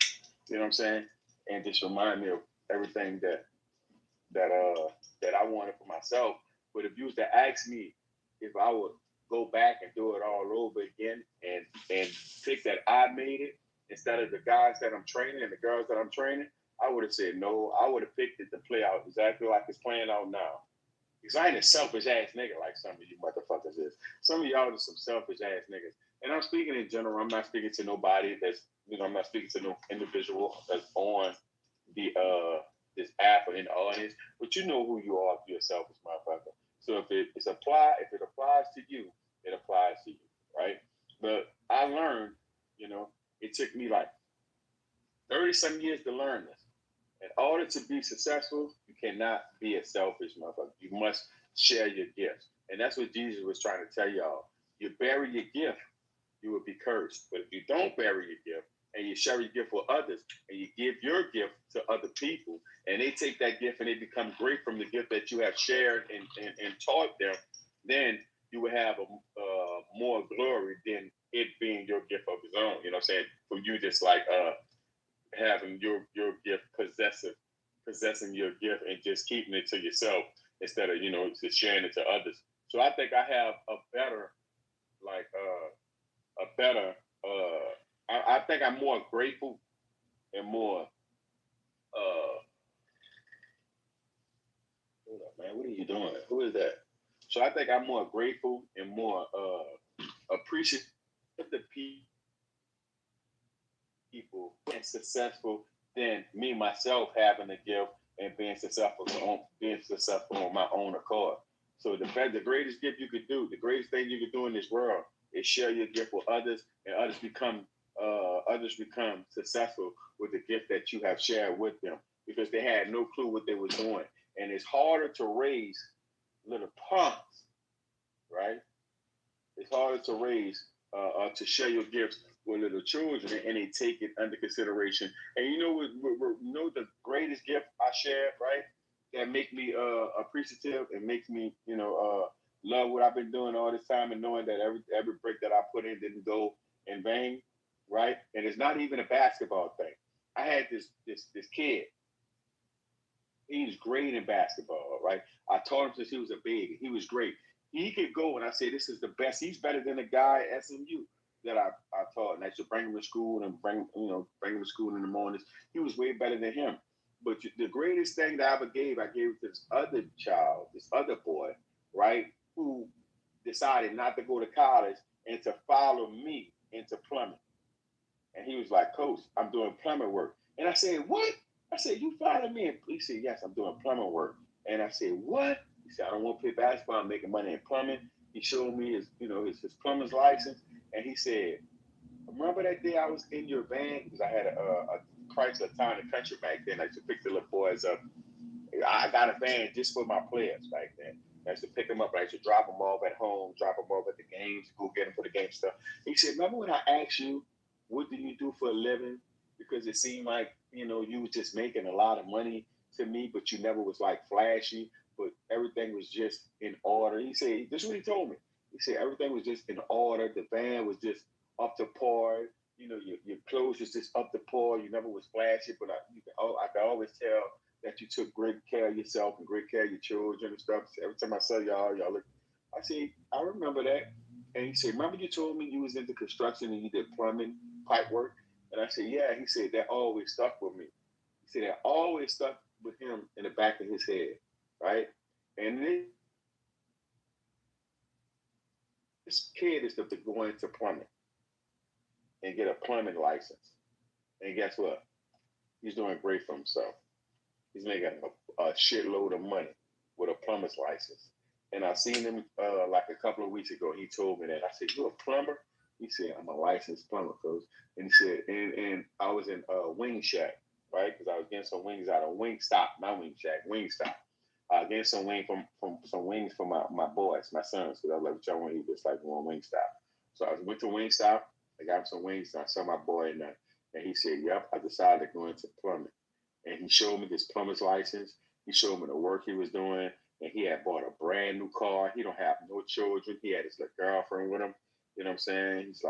know what I'm saying? And just remind me of everything that I wanted for myself. But if you was to ask me if I would go back and do it all over again and pick that I made it instead of the guys that I'm training and the girls that I'm training, I would have said no. I would have picked it to play out exactly like it's playing out now. Because I ain't a selfish ass nigga like some of you motherfuckers is. Some of y'all are some selfish ass niggas. And I'm speaking in general. I'm not speaking to nobody that's, I'm not speaking to no individual that's on the this app or in the audience. But you know who you are if you're a selfish motherfucker. So if it applies to you, it applies to you, right? But I learned, it took me like 30-some years to learn this. In order to be successful, you cannot be a selfish motherfucker. You must share your gifts. And that's what Jesus was trying to tell y'all. You bury your gift, you will be cursed. But if you don't bury your gift and you share your gift with others and you give your gift to other people and they take that gift and they become great from the gift that you have shared and taught them, then you will have more glory than it being your gift of its own. You know what I'm saying? For you just like having your gift possessing your gift and just keeping it to yourself instead of just sharing it to others. So I think I have a better I think I'm more grateful and more hold up, man, what are you doing? Who is that? So I think I'm more grateful and more appreciative of the people and successful than me myself having a gift and being successful on my own accord. So the greatest gift you could do, the greatest thing you could do in this world is share your gift with others, and others become successful with the gift that you have shared with them because they had no clue what they were doing. And it's harder to raise little punks, right? It's harder to raise to share your gifts with little children, and they take it under consideration. And you know the greatest gift I shared, right? That make me appreciative and makes me love what I've been doing all this time, and knowing that every break that I put in didn't go in vain, right? And it's not even a basketball thing. I had this kid. He's great in basketball, right? I taught him since he was a baby. He was great. He could go, and I say this is the best. He's better than the guy at SMU that I taught. And I used to bring him to school and bring him to school in the mornings. He was way better than him. But the greatest thing that I ever gave, I gave to this other child, this other boy, right, who decided not to go to college and to follow me into plumbing. And he was like, Coach, I'm doing plumbing work. And I said, what? I said, you follow me? And he said, yes, I'm doing plumbing work. And I said, what? He said, I don't want to play basketball. I'm making money in plumbing. He showed me his plumber's license. And he said, remember that day I was in your van? Because I had a Chrysler Town and Country back then. I used to pick the little boys up. I got a van just for my players back then. I used to pick them up. I used to drop them off at home, drop them off at the games, go get them for the game stuff. He said, remember when I asked you, what do you do for a living? Because it seemed like, you was just making a lot of money to me, but you never was like flashy, but everything was just in order. He said, this is what he told me. He said, everything was just in order. The van was just up to par. Your clothes was just up to par. You never was flashy, but I could always tell that you took great care of yourself and great care of your children and stuff. So every time I saw y'all look, I said, I remember that. And he said, remember you told me you was into construction and you did plumbing, pipe work? And I said, yeah. He said, that always stuck with me. He said, that always stuck with him in the back of his head, right? And then this kid is to go into plumbing and get a plumbing license. And guess what? He's doing great for himself. He's making a shitload of money with a plumber's license. And I seen him like a couple of weeks ago. He told me that. I said, you a plumber? He said, I'm a licensed plumber, coach. And he said, and I was in Wing Shack, right? Because I was getting some wings out of Wingstop, not Wing Shack, Wingstop. Getting some wings from my boys, my sons. Because I was like, which I want to eat, just like one Wingstop. So I went to Wingstop. I got some wings. I saw my boy in there, and he said, "Yep, I decided to go into plumbing." And he showed me his plumber's license. He showed me the work he was doing, and he had bought a brand new car. He don't have no children. He had his little girlfriend with him. You know what I'm saying? He's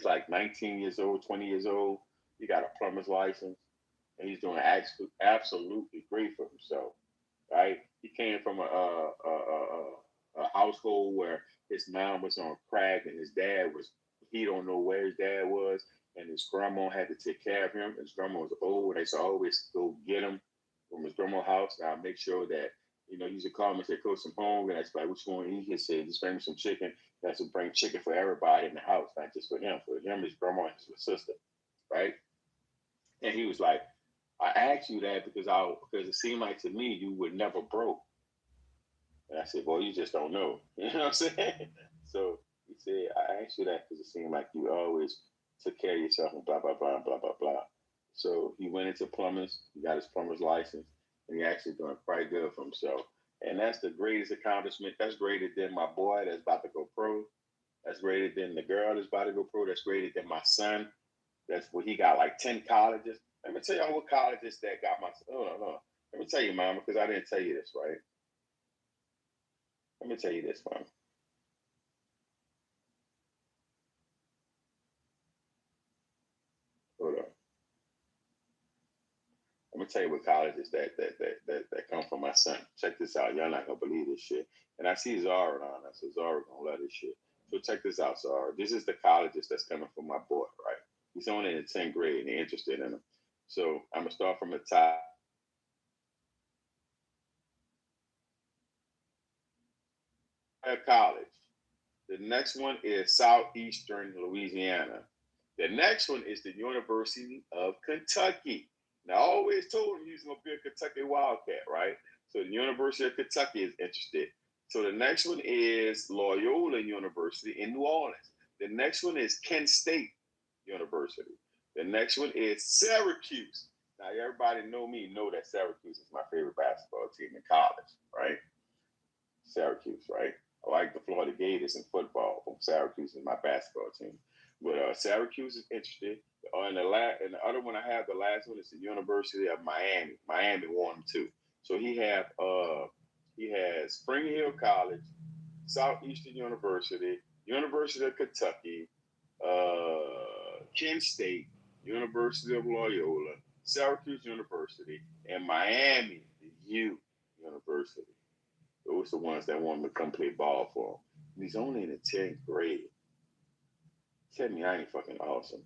like 19 years old, 20 years old. He got a plumber's license, and he's doing absolutely great for himself. Right? He came from a household where his mom was on crack, and his dad was, he don't know where his dad was, and his grandma had to take care of him. His grandma was old. They used to always go get him from his grandma's house. Now make sure that, he used to call him and say, "Cook some home." And I was like, "What you want to eat?" He said, "Just bring me some chicken." That's to bring chicken for everybody in the house, not just for him. For him, his grandma, and his sister, right? And he was like, "I asked you that because it seemed like to me you were never broke." And I said, "Well, you just don't know." You know what I'm saying? So he said, "I asked you that because it seemed like you always took care of yourself and blah, blah, blah, blah, blah, blah." So he went into plumbers. He got his plumber's license, and he actually doing quite good for himself. And that's the greatest accomplishment. That's greater than my boy that's about to go pro. That's greater than the girl that's about to go pro. That's greater than my son. That's what he got, like 10 colleges. Let me tell y'all what colleges that got my son. Hold on. Let me tell you, Mama, because I didn't tell you this, right? Let me tell you this, Mama. Hold on. Let me tell you what colleges that come from my son. Check this out. Y'all not gonna believe this shit. And I see Zara on. I said Zara gonna love this shit. So check this out, Zara. This is the colleges that's coming from my boy, right? He's only in the 10th grade and they're interested in him. So I'm gonna start from the top. College. The next one is Southeastern Louisiana. The next one is the University of Kentucky. Now, I always told him he was going to be a Kentucky Wildcat, right? So the University of Kentucky is interested. So the next one is Loyola University in New Orleans. The next one is Kent State University. The next one is Syracuse. Now, everybody know that Syracuse is my favorite basketball team in college, right? Syracuse, right? I like the Florida Gators in football. Syracuse is my basketball team. But Syracuse is interested. And the other one I have, the last one, is the University of Miami. Miami won him too. So he has Spring Hill College, Southeastern University, University of Kentucky, Kent State, University of Loyola, Syracuse University, and Miami, the U University. Those are the ones that want me to come play ball for him. He's only in the 10th grade. Tell me I ain't fucking awesome.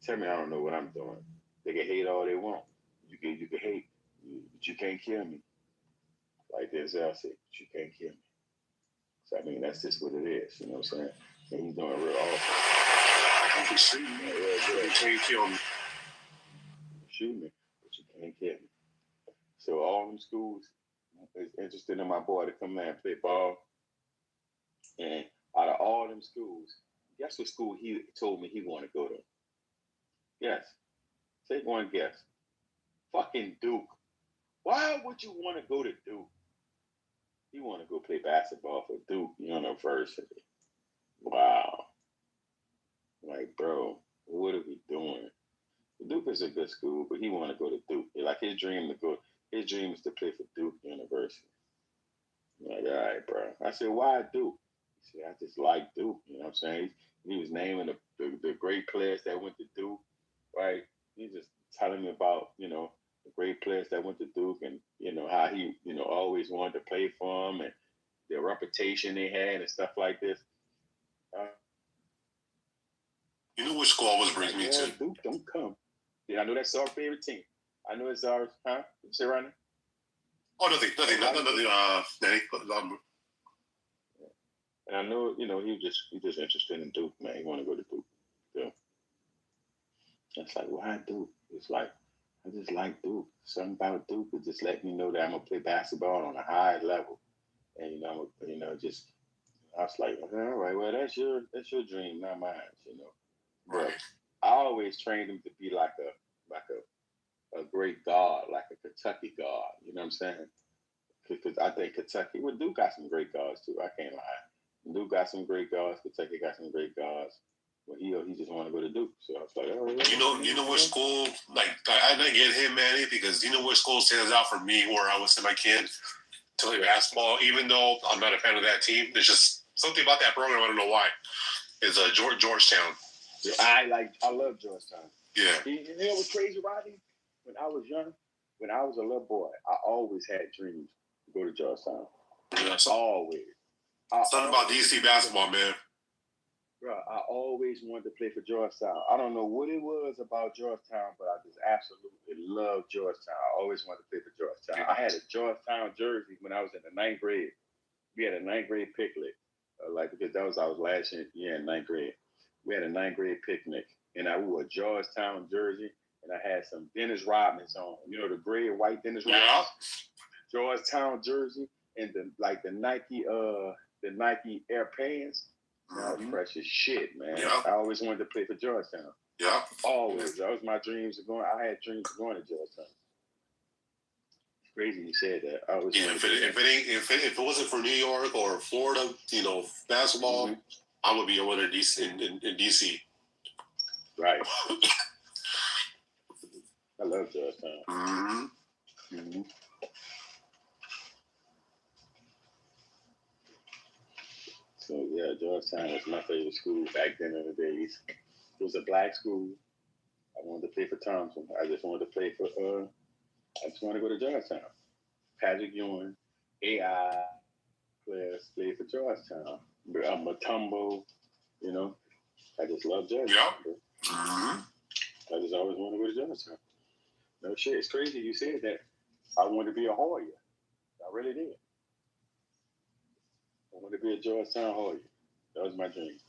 Tell me I don't know what I'm doing. They can hate all they want. You can hate, but you can't kill me. Like Denzel said, but you can't kill me. So I mean, that's just what it is. You know what I'm saying? And he's doing real awesome. You can shoot me, but you can't kill me. You can shoot me, but you can't kill me. So all them schools is interested in my boy to come there and play ball. And out of all them schools, guess what school he told me he wanted to go to? Yes. Take one guess. Fucking Duke. Why would you want to go to Duke? You want to go play basketball for Duke University. Wow. Like, bro, what are we doing? Duke is a good school, but he want to go to Duke. Like his dream is to play for Duke University. I'm like, all right, bro. I said, why Duke? He said, I just like Duke. You know what I'm saying? He was naming the great players that went to Duke, right? He just telling me about, the great players that went to Duke and, how he, always wanted to play for them and their reputation they had and stuff like this. You know which school always brings me to? Duke, don't come. Yeah, I know that's our favorite team. I know it's ours, huh? You say right now? Oh, nothing, Danny. And I know, he just interested in Duke, man. He want to go to Duke. Yeah. It's like, why Duke? It's like, I just like Duke. Something about Duke would just let me know that I'm gonna play basketball on a high level. And I was like, all right, well, that's your dream, not mine, But I always trained him to be like a great guard, like a Kentucky guard. You know what I'm saying? Because I think Kentucky, well, Duke got some great guards too. I can't lie. Duke got some great guards. Kentucky got some great guards. But he just wanted to go to Duke. So I was like, oh, yeah. You know which school, like, I didn't get him, Manny, because you know which school stands out for me where I would send my kid to play basketball, even though I'm not a fan of that team. There's just something about that program, I don't know why. Is Georgetown. Yeah, I love Georgetown. Yeah. You know what's crazy, Rodney? When I was young, when I was a little boy, I always had dreams to go to Georgetown. Yeah, always. Something about DC basketball, man. Bro, I always wanted to play for Georgetown. I don't know what it was about Georgetown, but I just absolutely loved Georgetown. I always wanted to play for Georgetown. I had a Georgetown jersey when I was in the 9th grade. We had a 9th grade picnic, because I was last year in 9th grade. We had a 9th grade picnic, and I wore a Georgetown jersey, and I had some Dennis Rodmans on. You know, the gray and white Dennis Rodmans? Georgetown jersey, and the Nike Air Pants. Fresh as shit, man. Yeah. I always wanted to play for Georgetown. Yeah. Always. That was my dreams of going. I had dreams of going to Georgetown. It's crazy you said that. I always if it wasn't for New York or Florida, basketball, I would be over there in DC. Right. I love Georgetown. Mm-hmm. So yeah, Georgetown was my favorite school back then in the days. It was a black school. I wanted to play for Thompson. I just wanted to play for I just wanted to go to Georgetown. Patrick Ewing, AI players played for Georgetown. Matumbo, I just love Georgetown. Yeah. Mm-hmm. I just always wanted to go to Georgetown. No shit, it's crazy you said that. I wanted to be a Hoya. I really did. I wanted to be a Georgetown Hoya. That was my dream.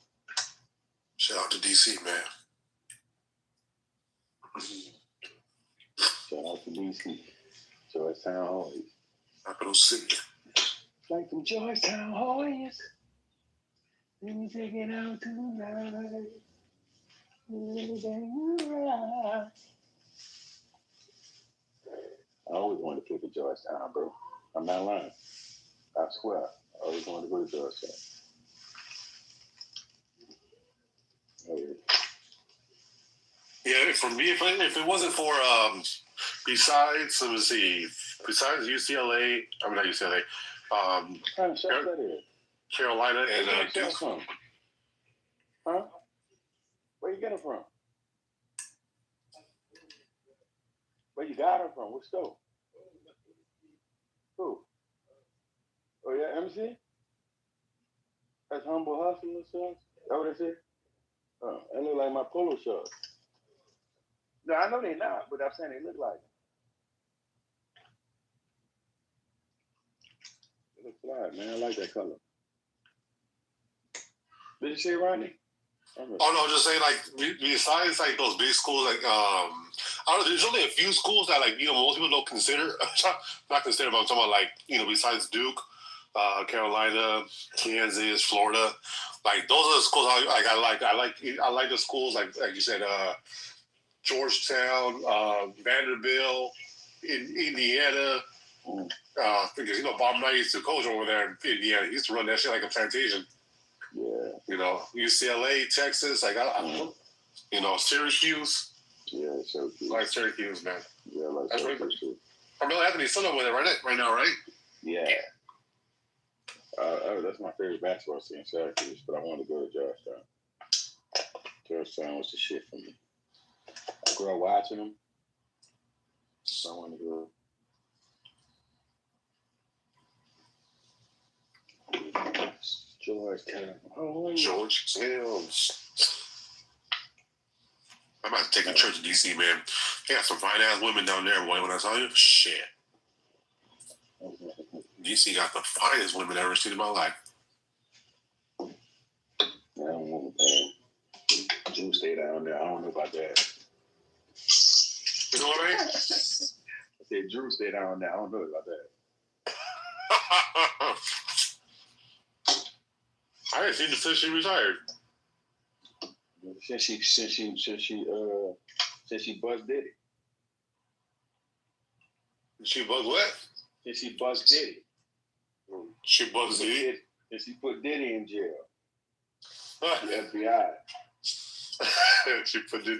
Shout out to DC, man. Shout out to DC. Georgetown Hoyas. Capital City. Like them Georgetown Hoyas. Let me take it out tonight. I always wanted to play for Georgetown, bro. I'm not lying. I swear. I always wanted to go to Georgetown. Oh, yeah, for me, if it wasn't for besides UCLA, I mean not UCLA, Carolina and Duke. Huh? Where you get it from? Where you got it from? What store? Who? Oh yeah, MC? That's Humble Hustle or something? That what it said? Oh, they look like my polo shorts. No, I know they're not, but I'm saying they look like them. They look fly, man. I like that color. Did you say Rodney? Oh no, just saying besides those big schools I don't know. There's only a few schools that most people don't consider. Not consider, but I'm talking about besides Duke, Carolina, Kansas, Florida. Those are the schools I like the schools like you said, Georgetown, Vanderbilt, Indiana. Because Bob Knight used to coach over there in Indiana. He used to run that shit like a plantation. Yeah. UCLA, Texas, Syracuse. Yeah, Syracuse. I like Syracuse, man. Yeah, I like Syracuse too. Carmelo Anthony's still over there right now, right? Yeah. That's my favorite basketball team, Syracuse, but I want to go to Georgetown. Georgetown was the shit for me. I grew up watching them, so I want to go. Georgetown. Georgetown. I'm about to take a trip to DC, man. They got some fine ass women down there, boy. When I tell you, shit. DC got the finest women I've ever seen in my life. Drew stay down there. I don't know about that. You know what I mean? I said Drew stay down there. I don't know about that. I didn't see her since she retired. Since she buzzed Diddy. She buzzed what? Since she buzzed Diddy. She buzzed Diddy? And she put Diddy in jail. The FBI. She put it.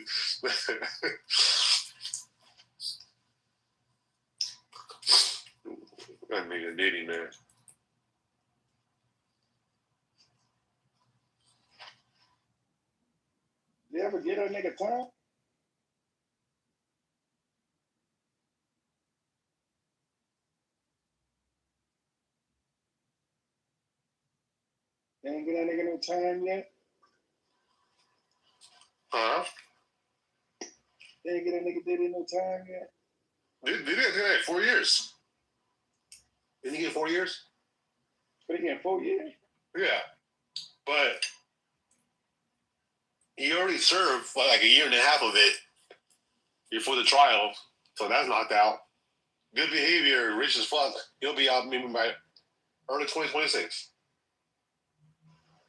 That nigga Diddy, man. You ever get a nigga time? They ain't get that nigga no time yet? Huh? They ain't get that nigga Diddy no time yet? Did he get 4 years? Didn't he get 4 years? But he getting 4 years? Yeah. But he already served like a year and a half of it before the trial. So that's knocked out. Good behavior, rich as fuck. He'll be out maybe by early 2026.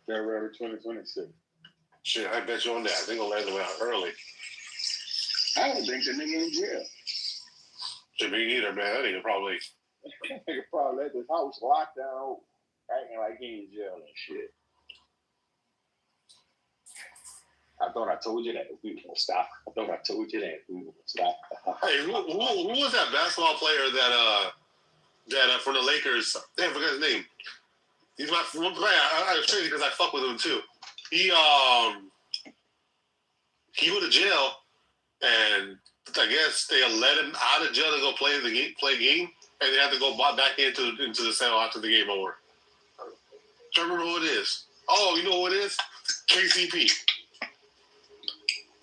February 2026. Shit, I bet you on that. They're going to let him out early. I don't think the nigga in jail. Should be neither, man. That nigga probably. Nigga probably let this house locked down, acting like he in jail and shit. I thought I told you that. We gonna stop. I thought I told you that. We gonna stop. Hey, who was that basketball player that from the Lakers? Damn, I forgot his name. He's my one player. It's crazy because I fuck with him too. He went to jail, and I guess they let him out of jail to go play game, and they have to go back into the cell after the game over. Can't remember who it is. Oh, you know who it is? KCP.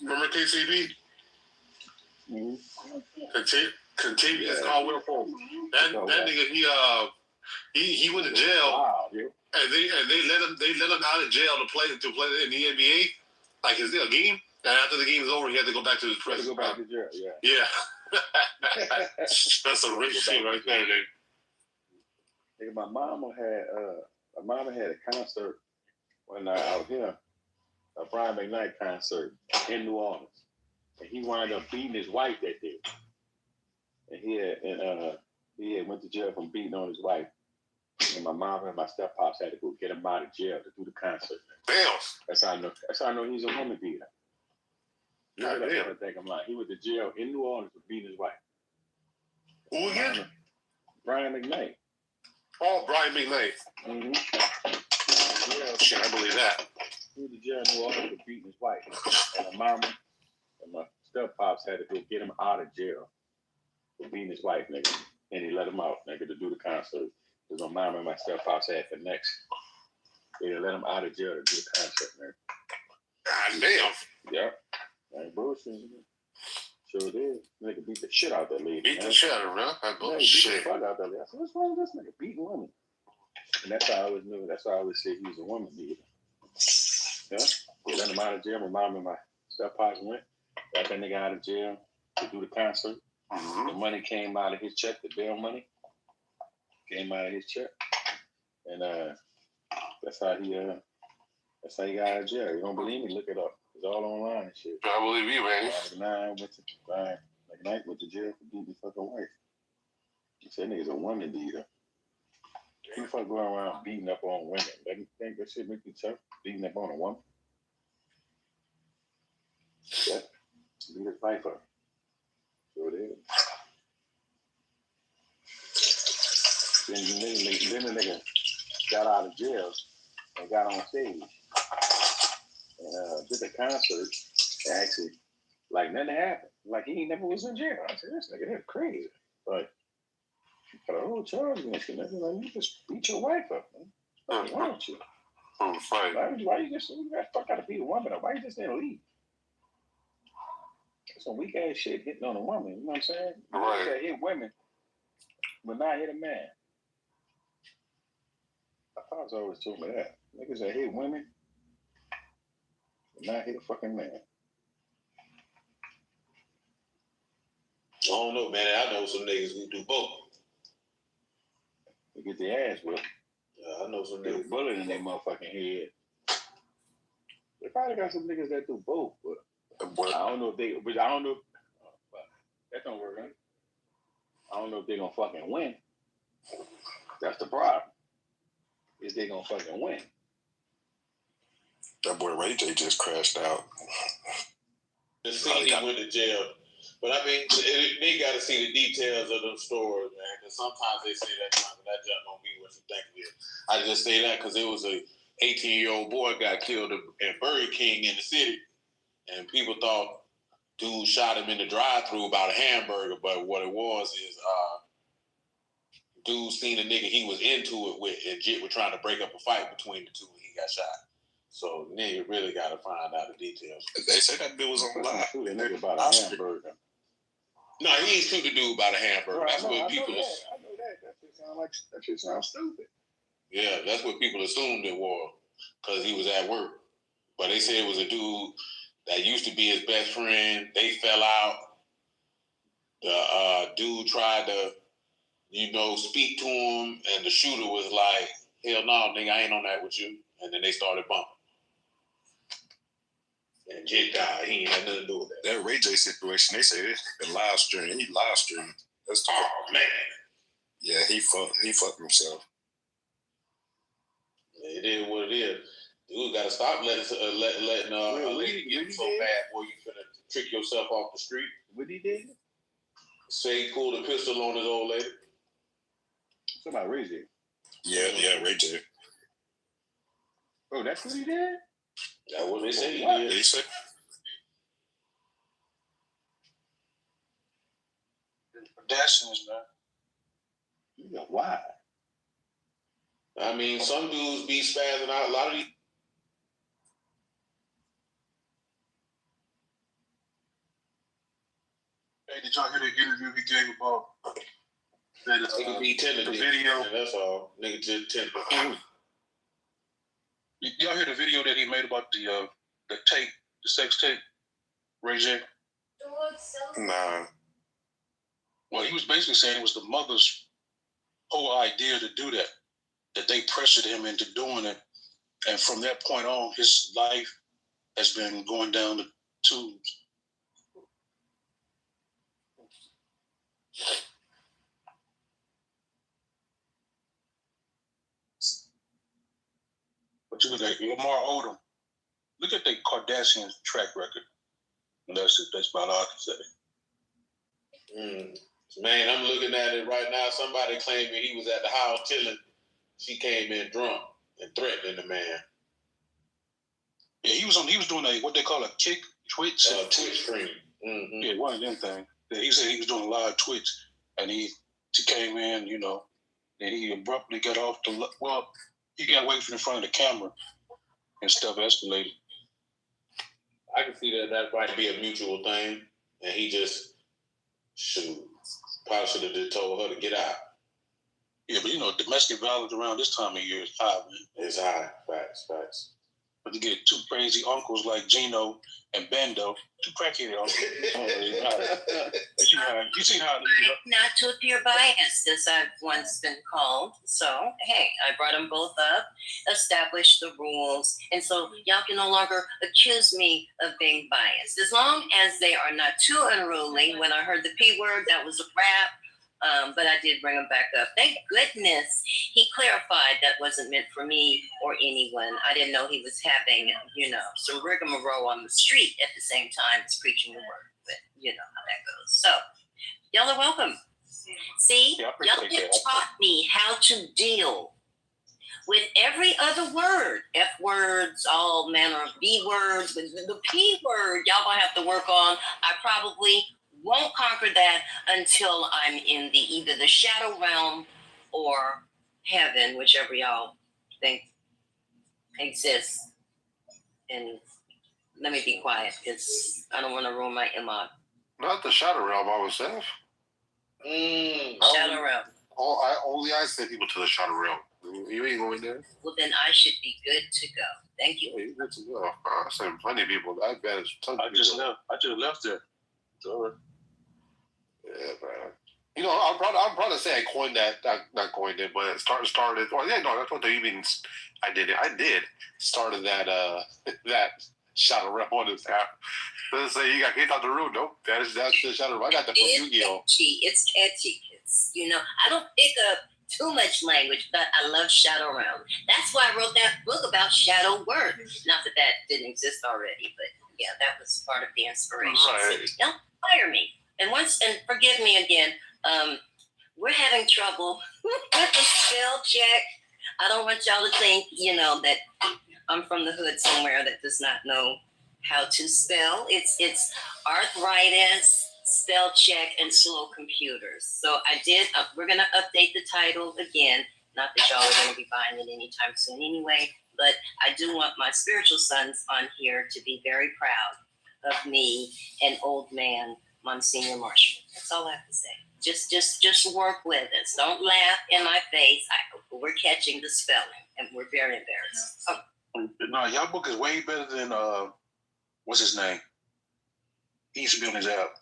Remember KCP? Mm-hmm. Contagious Caldwell Pope. That nigga he went to jail, and they let him out of jail to play in the NBA, like his game. And after the game is over, he had to go back to his prison. Go back to jail. Yeah. Yeah. That's a rich shit right there, dude. Nigga, my mama had a concert one night out here, a Brian McKnight concert in New Orleans, and he wound up beating his wife that day. And he had went to jail from beating on his wife. And my mom and my step-pops had to go get him out of jail to do the concert. Damn. That's how I know he's a woman beater. God damn. I think I'm lying. He went to jail in New Orleans for beating his wife. Who again? Brian McKnight. Oh, Brian McKnight. Mm-hmm. Yeah, shit, I believe that. He went to jail in New Orleans for beating his wife. And my mama and my step-pops had to go get him out of jail for beating his wife, nigga. And he let him out, nigga, to do the concert. Because my mom and my step-pops had the next. They let him out of jail to do the concert, nigga. God damn. Yeah. Ain't bullshit, nigga. Sure did. Nigga beat the shit out that lady. Beat the shit out of her, huh? That bullshit. Beat the fuck out that lady. I said, what's wrong with this nigga beating women? And that's how I always knew. That's why I always said he was a woman beater. Yeah. They let him out of jail. My mom and my step-pops went. Got that nigga out of jail to do the concert. Mm-hmm. The money came out of his check, the bail money came out of his check. And that's how he got out of jail. You don't believe me? Look it up. It's all online and shit. I believe you, man. Brian McKnight went to jail for beating his fucking wife. He said nigga's a woman beater. Who the fuck going around beating up on women? Let me think that shit make you tough? Beating up on a woman? Yeah. Beat his wife up. So it is. Then the nigga got out of jail and got on stage and did the concert. Actually, like nothing happened. Like he never was in jail. I said, this nigga, that's crazy. But got a whole charge against you, nigga. Like, you just beat your wife up, man. What's wrong with you? Why you just fuck out to beat a woman up? Why you just didn't leave? Some weak ass shit hitting on a woman, you know what I'm saying? Right. That hit women, but not hit a man. My pops always told me that. Niggas that hit women, but not hit a fucking man. I don't know, man. I know some niggas who do both. They get their ass whipped. I know some niggas. Bullet in their motherfucking head. They probably got some niggas that do both, but I don't know if they. But I don't know. That don't work, huh? I don't know if they're gonna fucking win. That's the problem. is they gonna fucking win. That boy Ray J just crashed out. The scene he went to jail. But I mean, they got to see the details of them stories, man. Because sometimes they say that junk don't be what you think it is. I just say that because it was a 18-year-old boy got killed at Burger King in the city, and people thought dude shot him in the drive-thru about a hamburger. But what it was is, dude seen a nigga he was into it with, and Jit was trying to break up a fight between the two, and he got shot. So nigga really got to find out the details. They say that dude was on live. Nigga about a hamburger. No, he ain't shoot the dude about a hamburger. Bro, That's I what people. know that. That shit sounds stupid. Yeah, that's what people assumed it was, because he was at work. But they said it was a dude that used to be his best friend. They fell out. The dude tried to, speak to him, and the shooter was like, "Hell no, nigga, I ain't on that with you." And then they started bumping. And Jit died. He ain't had nothing to do with that. That Ray J situation, they say the live stream. He live streamed. That's man. Yeah, he fucked himself. It is what it is. Dude, gotta stop letting a lady get so bad, boy. You finna trick yourself off the street. What he did? Say he pulled a pistol on his old lady. Somebody Ray J. Yeah, Ray J. Oh, that's what he did? That's what they say he What? did. They say. Pedestrians, man. You know why? I mean, some dudes be spazzing out. A lot of these. Hey, did y'all hear the interview he gave about that? Nigga be tender, the video. Yeah, that's all. Nigga just tender. Y'all hear the video that he made about the tape, the sex tape, Ray J? Nah. Well, he was basically saying it was the mother's whole idea to do that they pressured him into doing it. And from that point on, his life has been going down the tubes. But you look at Lamar Odom. Look at the Kardashian track record. And that's about all I can say. Man, I'm looking at it right now. Somebody claiming he was at the house chilling. She came in drunk and threatening the man. Yeah, he was doing what they call a Twitch stream. Mm-hmm. Yeah, one of them things. He said he was doing a live Twitch, and she came in, and he abruptly got off he got away from in front of the camera, and stuff escalated. I can see that might be a mutual thing, and he just probably should have just told her to get out. Yeah, but domestic violence around this time of year is high, man. It's high. Facts. But to get two crazy uncles like Gino and Bando, two crackhead uncles. You seen how not to appear biased, as I've once been called. So, hey, I brought them both up, established the rules, and so y'all can no longer accuse me of being biased. As long as they are not too unruly. When I heard the P word, that was a wrap. But I did bring him back up. Thank goodness he clarified that wasn't meant for me or anyone. I didn't know he was having, some rigmarole on the street at the same time as preaching the word. But you know how that goes. So, y'all are welcome. See, y'all have taught me how to deal with every other word. F words, all manner of B words. With the P word, y'all gonna have to work on. I probably won't conquer that until I'm in either the shadow realm or heaven, whichever y'all think exists. And let me be quiet, because I don't want to ruin my image. Not the shadow realm, I was saying. Shadow realm. I send people to the shadow realm. You ain't going there. Well, then I should be good to go. Thank you. You're good to go. I sent plenty of people. I just left there. It's all right. Yeah, man. I'm proud to say I coined that. Not coined it, but it started. Well, yeah, no, that's what they mean. I did started that that shadow realm on this app. Doesn't say you got kicked out the room. Nope, that's the shadow realm. I got that from Yu-Gi-Oh. It's catchy. I don't pick up too much language, but I love shadow realm. That's why I wrote that book about shadow work. Not that didn't exist already, but yeah, that was part of the inspiration. Right. So don't fire me. And forgive me again. We're having trouble with the spell check. I don't want y'all to think, that I'm from the hood somewhere that does not know how to spell. It's arthritis, spell check, and slow computers. So we're going to update the title again. Not that y'all are going to be buying it anytime soon anyway, but I do want my spiritual sons on here to be very proud of me and old man Monsignor Marshall. That's all I have to say. Just work with us. Don't laugh in my face. We're catching the spelling, and we're very embarrassed. Oh. No, y'all book is way better than what's his name? He used to be on his album.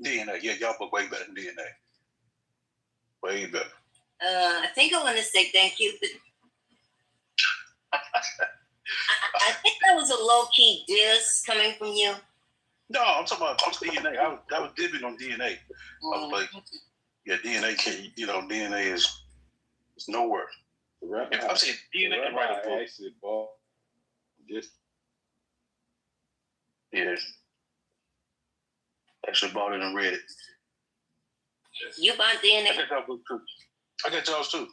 DNA. Yeah, y'all book way better than DNA. Way better. I think I want to say thank you, but I think that was a low-key diss coming from you. No, I'm talking about DNA. I was dipping on DNA. I was like, yeah, DNA can't, DNA is nowhere. If I'm saying DNA can write a book. Actually bought just actually bought it and read it. You bought DNA? I got y'all's too.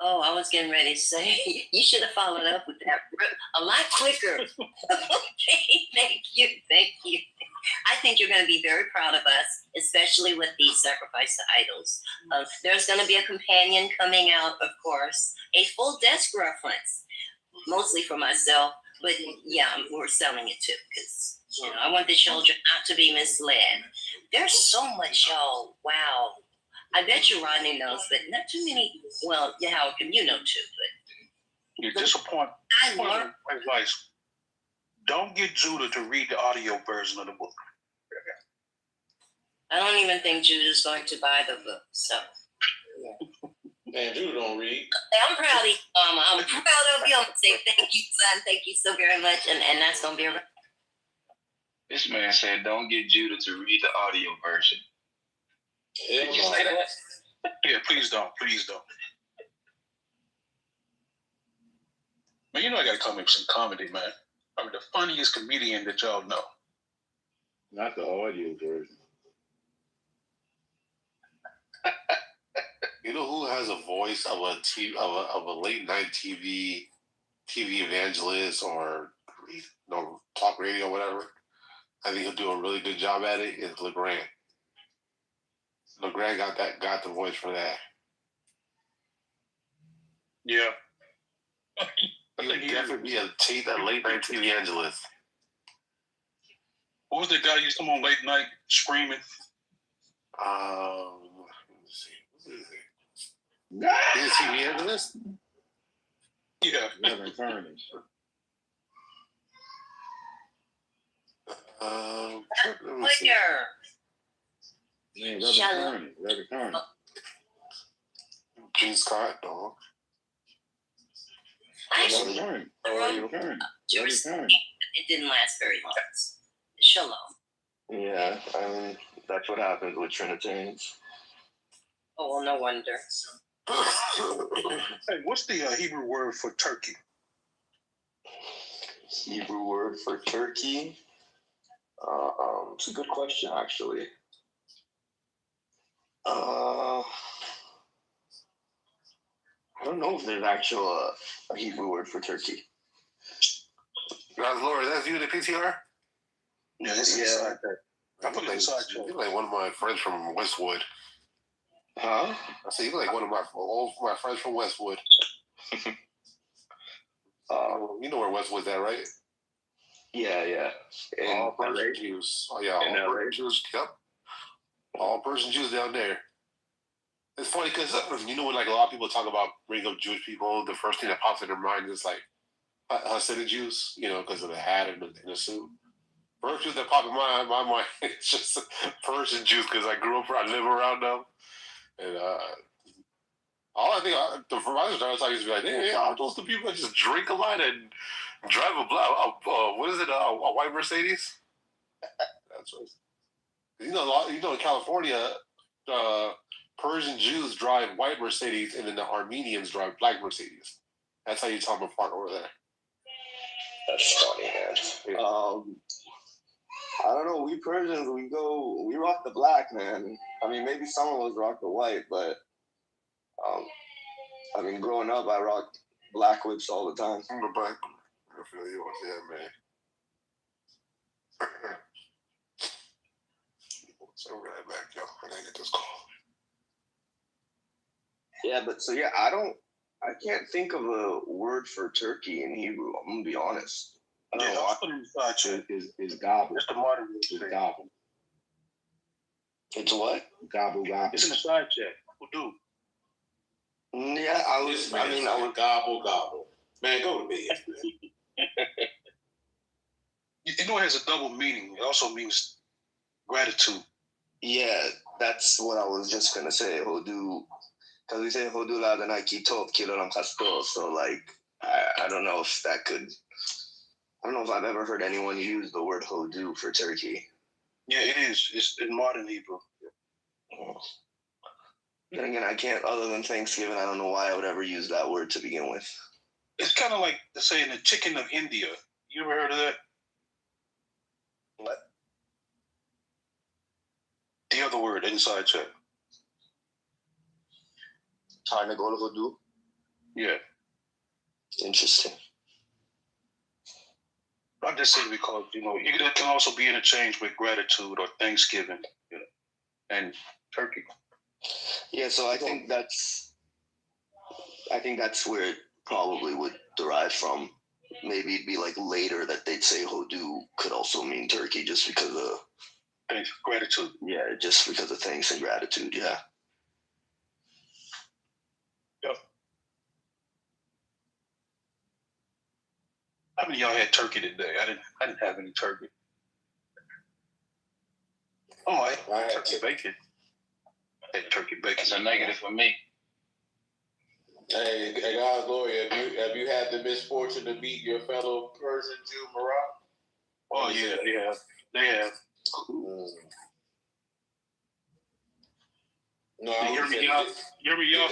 Oh, I was getting ready to say, you should have followed up with that a lot quicker. Okay, thank you. I think you're going to be very proud of us, especially with the sacrifice to idols. There's going to be a companion coming out, of course, a full desk reference, mostly for myself, but yeah, we're selling it too, because I want the children not to be misled. There's so much, y'all. Wow. I bet you Rodney knows, but not too many. Well, yeah, how can you know too? But you're disappointed. I learned. Advice: don't get Judah to read the audio version of the book. I don't even think Judah's going to buy the book. So, man, Judah don't read. I'm proud of you. I'm proud of you. I'm gonna say thank you, son. Thank you so very much, and that's gonna be a. This man said, "Don't get Judah to read the audio version." Did you say that? Yeah, please don't. Man, I gotta come up with some comedy, man. I mean, the funniest comedian that y'all know. Not the audio version. You know who has a voice of a late night TV evangelist or talk radio or whatever? I think he'll do a really good job at it. Is LeGrand. LeGrand got the voice for that. Yeah. He would definitely be a late night TV evangelist. What was the guy who used to come on late night screaming? Let me see. What is it? He's a TV evangelist? Yeah. Reverend Kearney. Reverend Kearney. Gene Scott, dog. It didn't last very long. Shalom. Yeah, I mean, that's what happens with Trinitarians. Oh, well, no wonder. Hey, what's the Hebrew word for turkey? Hebrew word for turkey? It's a good question, actually. I don't know if there's actual a Hebrew word for turkey. Guys, Laura, that's you in the PTR? Yeah, this is inside that. I put it inside you. You're like one of my friends from Westwood. Huh? I said you're like one of my friends from Westwood. You know where Westwood's at, right? Yeah. All Persian Jews. Oh yeah, all Persian Jews. Yep. All Persian Jews down there. It's funny because when like a lot of people talk about bring up Jewish people, the first thing that pops in their mind is like Hasidic Jews, because of the hat and the suit. First Jews that pop in my mind, it's just Persian Jews because I live around them, and all I think for my starters, I used to be like, hey, aren't those the people that just drink a lot and drive a white Mercedes? That's right. In California, Persian Jews drive white Mercedes, and then the Armenians drive black Mercedes. That's how you tell them apart over there. That's funny, man. I don't know. We Persians, we rock the black, man. I mean, maybe some of us rock the white, but I mean, growing up, I rocked black whips all the time. I'm the black. I feel you. Yeah, man. So right back, yo. I gotta get this call. Yeah, but so yeah, I can't think of a word for turkey in Hebrew. I'm gonna be honest. I don't know. Is gobble. That's the modern It's gobble. It's what? Gobble, gobble. It's in the side check. Who do? Yeah, I was gobble, gobble. Man, go to bed. You know, it has a double meaning. It also means gratitude. Yeah, that's what I was just gonna say. Hodu, because we say Hodu la the Kitover Kilo Castor. So like, I don't know if that could. I don't know if I've ever heard anyone use the word Hodu for turkey. Yeah, it is. It's in modern Hebrew. Then again, I can't. Other than Thanksgiving, I don't know why I would ever use that word to begin with. It's kind of like saying the chicken of India. You ever heard of that? What? The other word inside check. Tarnagol Hodu? Yeah. Interesting. I'm just saying because, you know, it can also be interchanged with gratitude or Thanksgiving, you know, and turkey. Yeah, so I think that's where it probably would derive from. Maybe it'd be like later that they'd say Hodu could also mean turkey just because of thanks, gratitude. Yeah, just because of thanks and gratitude, yeah. Yep. How many of y'all had turkey today? I didn't have any turkey. Oh, I had turkey bacon. I had turkey bacon. That's a negative for me. Hey, God's glory, have you had the misfortune to meet your fellow Persian Jew, Marat? Oh yeah, they have. No, I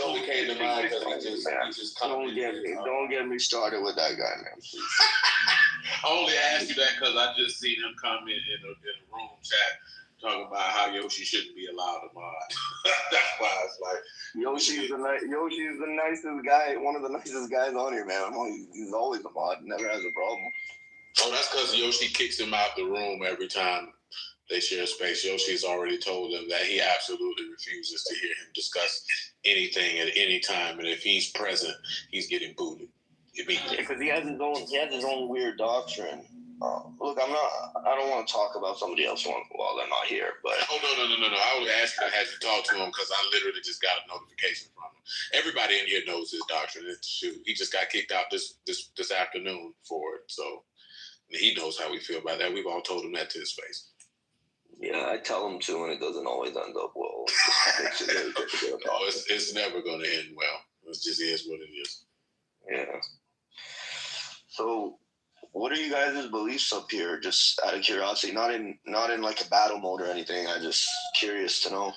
only came to mind because he just Don't get me started with that guy, man. Please. I only asked you that because I just seen him comment in a room chat talking about how Yoshi shouldn't be allowed to mod. That's why I was like, Yoshi's the nicest guy, one of the nicest guys on here, man. He's always a mod, never has a problem. Oh, that's because Yoshi kicks him out the room every time they share space. Yoshi's already told him that he absolutely refuses to hear him discuss anything at any time, and if he's present, he's getting booted immediately. Because he has his own weird doctrine. Look, I don't want to talk about somebody else while they're not here, but. Oh, no. I would ask you, had you talked to him, because I literally just got a notification from him. Everybody in here knows his doctrine. He just got kicked out this afternoon for it, so he knows how we feel about that. We've all told him that to his face. Yeah, I tell him to, and it doesn't always end up well. It's never going to end well. It just is what it is. Yeah. So, what are you guys' beliefs up here? Just out of curiosity, not in like a battle mode or anything. I'm just curious to know.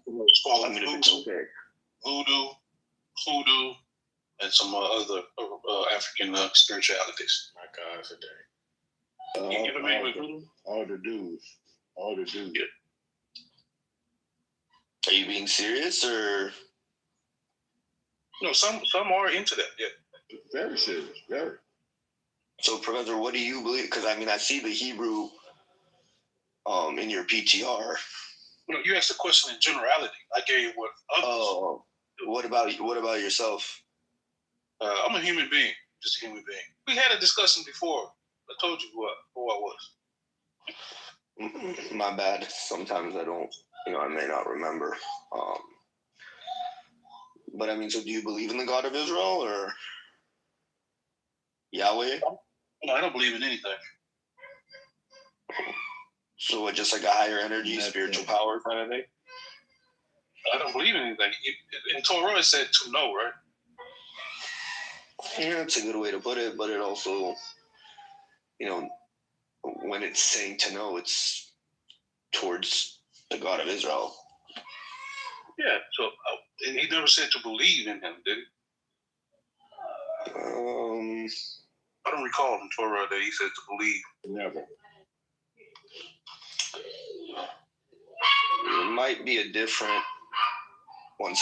Voodoo, hoodoo, and some other African spiritualities. My God, today. You familiar with voodoo? All the dudes. Yeah. Are you being serious or? No, some are into that. Yeah. Very serious. Very. So, Professor, what do you believe? Because I mean, I see the Hebrew in your PTR. No, you asked the question in generality. I gave you what others. Oh, what about yourself? I'm a human being, just a human being. We had a discussion before. I told you who I was. My bad. Sometimes I don't. I may not remember. But I mean, so do you believe in the God of Israel or Yahweh? No, I don't believe in anything. So what, just like a higher energy, spiritual power kind of thing? I don't believe in anything. In Torah, it said to know, right? Yeah, that's a good way to put it, but it also, when it's saying to know, it's towards the God of Israel. Yeah. So, and he never said to believe in him, did he? I don't recall in Torah that he said to believe. Never. It might be a different one.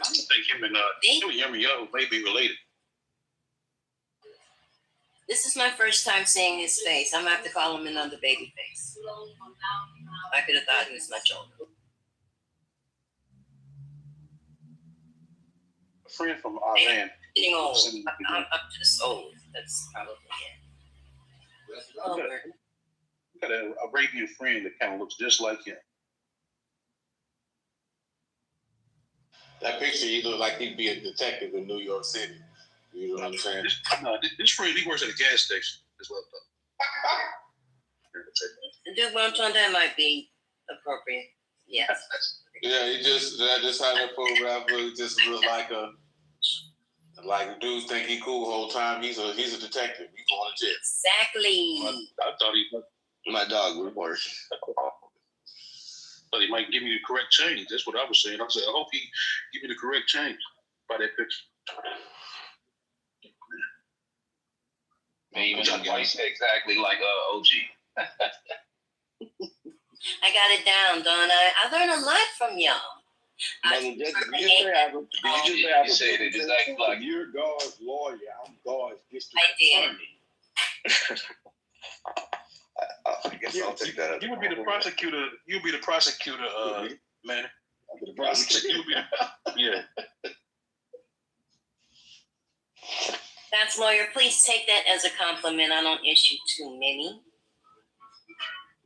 I think him and Yirmiyahu may be related. This is my first time seeing his face. I'm gonna have to call him another baby face. I could have thought he was much older. A friend from Iran. Getting old. I'm up to this old. That's probably it. You got an Arabian friend that kind of looks just like him. That picture, he look like he'd be a detective in New York City. You know what I'm saying? This friend, he works at a gas station. As well. Dude, that might be appropriate. Yes. Yeah, he just how that photographer just look like the dudes think he cool the whole time. He's a detective. He's going to jail. Exactly. I thought my dog would work. But he might give me the correct change. That's what I was saying. I said, I hope he give me the correct change by that picture. Man, even though voice exactly like OG. I got it down, don't I? I learned a lot from y'all. You said it exactly like you're God's lawyer. I'm God's district attorney. I guess I'll take that. You would be the prosecutor. You'd be the prosecutor, man. I'll be the prosecutor. Yeah. That's lawyer. Please take that as a compliment. I don't issue too many.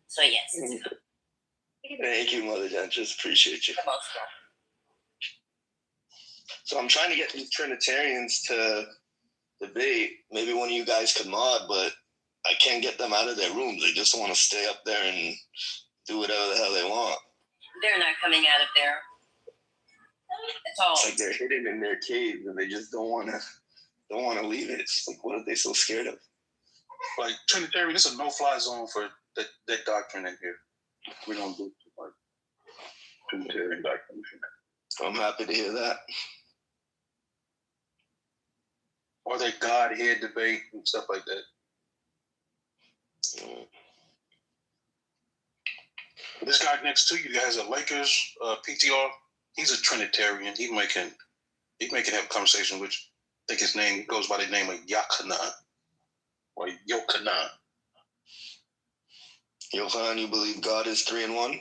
So yes. Thank you, Mother Jen. Just appreciate you. So I'm trying to get these Trinitarians to debate. Maybe one of you guys could mod, but I can't get them out of their rooms. They just want to stay up there and do whatever the hell they want. They're not coming out of there at all. It's like they're hidden in their caves and they just don't want to leave it. It's like, what are they so scared of? Like Trinitarian, it's a no-fly zone for that doctrine in here. We don't do too much Trinitarian doctrine. I'm happy to hear that. Or that Godhead debate and stuff like that. This guy next to you that has a Lakers PTR, he's a Trinitarian. He making have a conversation with you. I think his name goes by the name of Yochanan. Or Yochanan. Yochanan, you believe God is 3 in 1?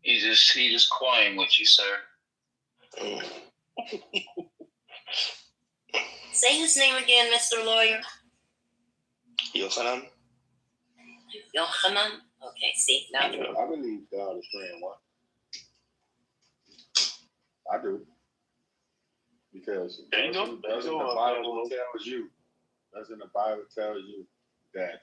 He just coying with you, sir. Say his name again, Mr. Lawyer. Yochanan. Yochanan? Okay, see, now. I believe God is 3 in 1. I do. Because doesn't the Bible tells you that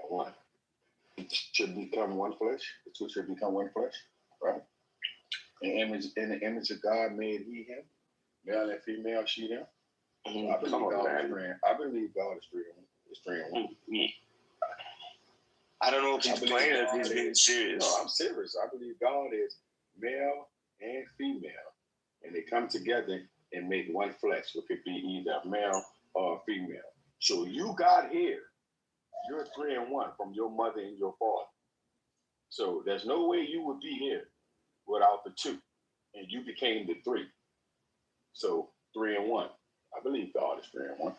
one should become one flesh. The two should become one flesh, right? In the image of God made he him, male and female she them. I believe God is 3 in 1. It's 3 in 1. I don't know if he's playing or if he's being serious. No, I'm serious. I believe God is male and female, and they come together and make one flesh, which could be either male or female. So you got here, you're 3 in 1 from your mother and your father. So there's no way you would be here without the 2, and you became the 3. So 3 in 1. I believe God is 3 in 1.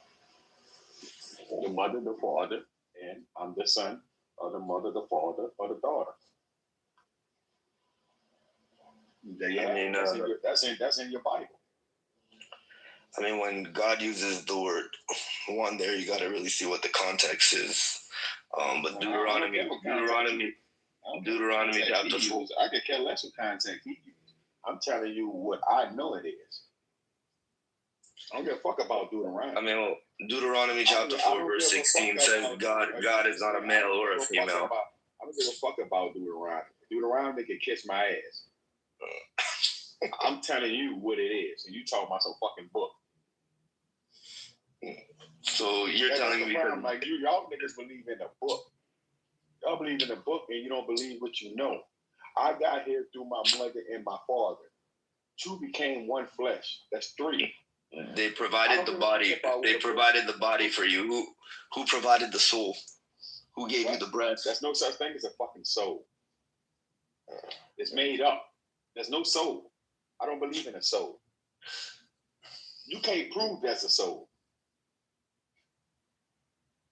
The mother, the father, and I'm the son, or the mother, the father, or the daughter. That's in your Bible. I mean, when God uses the word one there, you got to really see what the context is. But Deuteronomy chapter 4. I could care less what context he used. I'm telling you what I know it is. I don't give a fuck about Deuteronomy. I mean, Deuteronomy chapter 4, verse 16 says God is not a male or a female. I don't give a fuck about Deuteronomy. Deuteronomy can kiss my ass. I'm telling you what it is, and you talking about some fucking book. So you're telling me that, like y'all niggas believe in the book. Y'all believe in the book, and you don't believe what you know. I got here through my mother and my father. Two became one flesh. That's three. they provided the body. They provided the body for you. Who provided the soul? Who gave you the breath? There's no such thing as a fucking soul. It's made up. There's no soul. I don't believe in a soul. You can't prove there's a soul.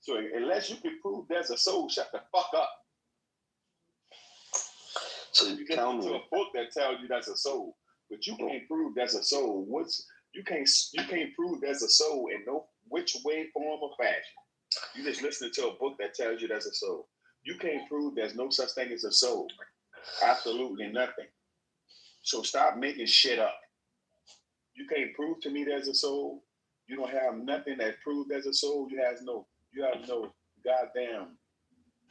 So unless you can prove there's a soul, shut the fuck up. So you can tell go to me a book that tells you there's a soul, but you can't prove there's a soul. You can't prove there's a soul in no which way, form, or fashion. You just listen to a book that tells you there's a soul. You can't prove there's no such thing as a soul. Absolutely nothing. So stop making shit up. You can't prove to me there's a soul. You don't have nothing that proves there's a soul. You have no goddamn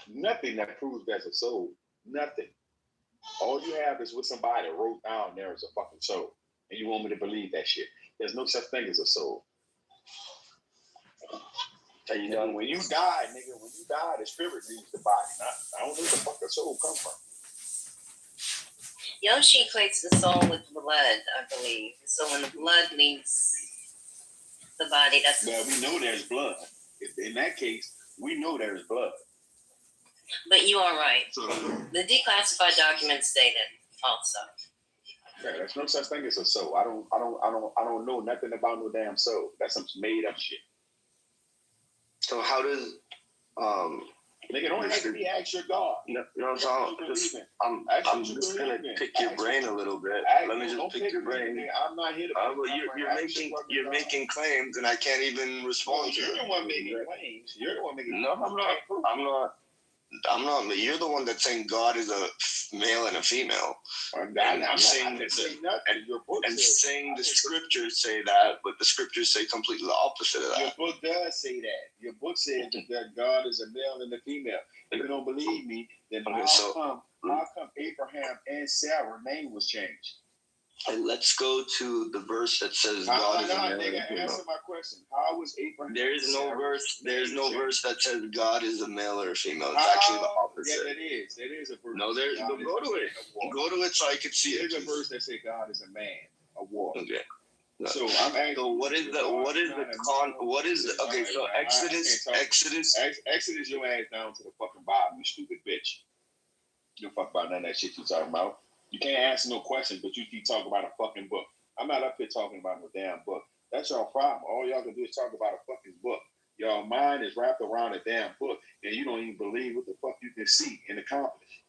nothing that proves there's a soul. Nothing. All you have is what somebody wrote down there is a fucking soul. And you want me to believe that shit. There's no such thing as a soul. And when you die, nigga, the spirit leaves the body. I don't know where the fuck the soul come from. Yoshi equates the soul with blood, I believe. So when the blood leaves the body, that's... Well, we know there's blood. In that case, we know there's blood. But you are right. So, the declassified documents say that also. Yeah, there's no such thing as a soul. I don't know nothing about no damn soul. That's some made up shit. So how does nigga, don't have to be ask your God. No, so I'm just gonna pick your brain a little bit. Let me just pick your brain. I'm not here to you're making claims and I can't even respond to them. You're the one making claims. You're the one making No, I'm not. You're the one that's saying God is a male and a female. I'm saying that saying the scriptures say that, but the scriptures say completely the opposite of that. Your book does say that. Your book says that God is a male and a female. If you don't believe me, then how come Abraham and Sarah's name was changed? Let's go to the verse that says God is a male and female. Answer my question. How was Abraham? There is no verse. There is no verse that says God is a male or a female. It's actually the opposite. Yeah, it is a verse. No, there's go to it. Go to it so I can see it. There's a verse that says God is a man, a war. Okay. No. So I'm asking. So what is okay? So Exodus your ass down to the fucking Bible, you stupid bitch. You don't fuck about none of that shit you talking about. You can't answer no questions, but you keep talking about a fucking book. I'm not up here talking about no damn book. That's your problem. All y'all can do is talk about a fucking book. Your mind is wrapped around a damn book, and you don't even believe what the fuck you can see and accomplish.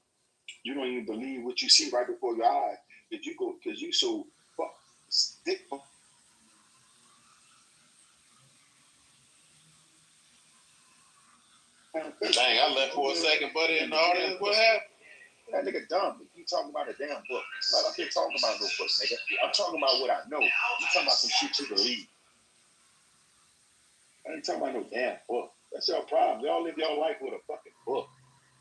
You don't even believe what you see right before your eyes. That you go because you so fuck stick. Dang, I left for a second, buddy, in the audience. What happened? That nigga dumb. You talking about a damn book. I'm not up here talking about no book, nigga. I'm talking about what I know. You talking about some shit you believe. I ain't talking about no damn book. That's your problem. Y'all live your life with a fucking book.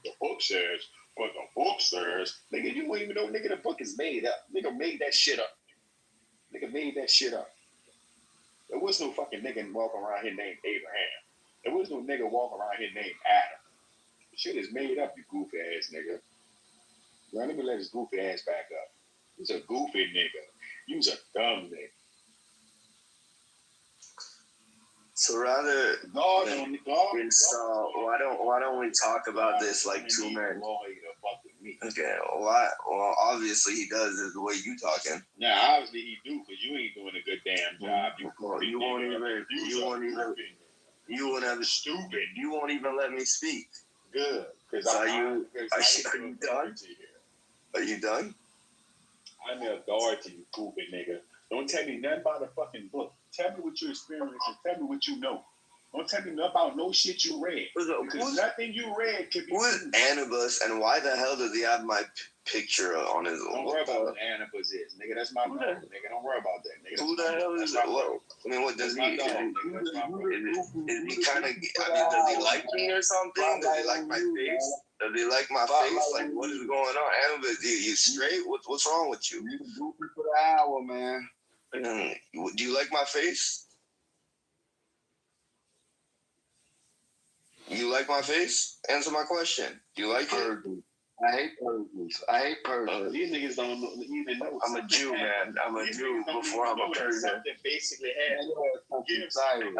The book says, but the book says, nigga, you don't even know, nigga, the book is made up. Nigga made that shit up. Nigga made that shit up. There was no fucking nigga walking around here named Abraham. There was no nigga walking around here named Adam. The shit is made up, you goofy ass nigga. Now, let me let his goofy ass back up. He's a goofy nigga. You's a dumb nigga. So rather why don't we talk about this like two men? Okay, why? Well, obviously he does is the way you talking. Yeah, obviously he do, because you ain't doing a good damn job. You won't even let me speak. Good. Are you done? Are you done? I'm the authority, you goofy nigga. Don't tell me nothing about a fucking book. Tell me what you experienced and tell me what you know. Don't tell me about no shit you read. Because nothing you read could be. Who is Anubis, and why the hell does he have my picture on his? Don't worry about what Anubis is, nigga. That's my dog, nigga. Don't worry about that, nigga. Who the hell is it? What? I mean, what does he? Is he kind of? I mean, does he like me or something? Does he like my face? Does he like my face? Like, what is going on? Anubis, you straight? What's wrong with you? You the goofy for the hour, man. Do you like my face? You like my face? Answer my question. Do you like it? I hate Persians. I hate Persians. These niggas don't even know. I'm a Jew, man. I'm a Jew before I'm a Persian. Something basically had to give something.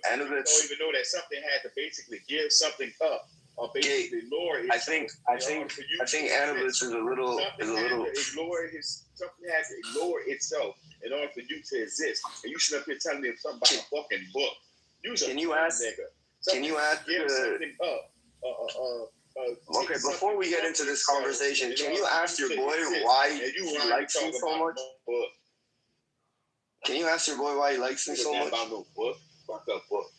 Anubis don't even know that something had to basically give something up or basically lower it. I think Anubis is a little. Ignore his. Something has to ignore itself in order for you to exist. And you should up here telling me something about a fucking book. Can you ask? Something up. Okay, before we get into this conversation, can you ask your boy why he likes me so much? Can you ask your boy why he likes me so much? About no book. Fuck up book.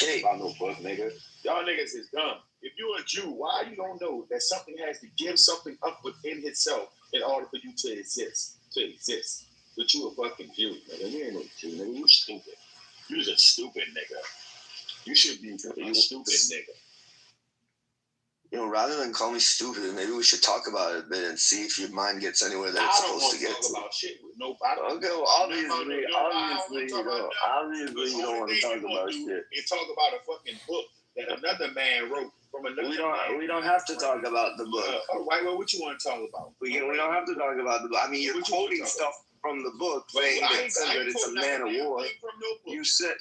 Hey. About no book, nigga. Y'all niggas is dumb. If you're a Jew, why you don't know that something has to give something up within itself in order for you to exist? But you a fucking Jew, nigga. You ain't no Jew, nigga. You stupid. You's a stupid nigga. You should be a stupid nigga. You know, rather than call me stupid, maybe we should talk about it a bit and see if your mind gets anywhere that it's supposed to get to. I don't want to talk about shit with nobody. Okay, well, obviously, you don't want to talk about shit. You talk about a fucking book that another man wrote from another man. We don't have to talk about the book. All right, well, what you want to talk about? We don't have to talk about the book. I mean, you're quoting stuff from the book saying that it's a man of war. You said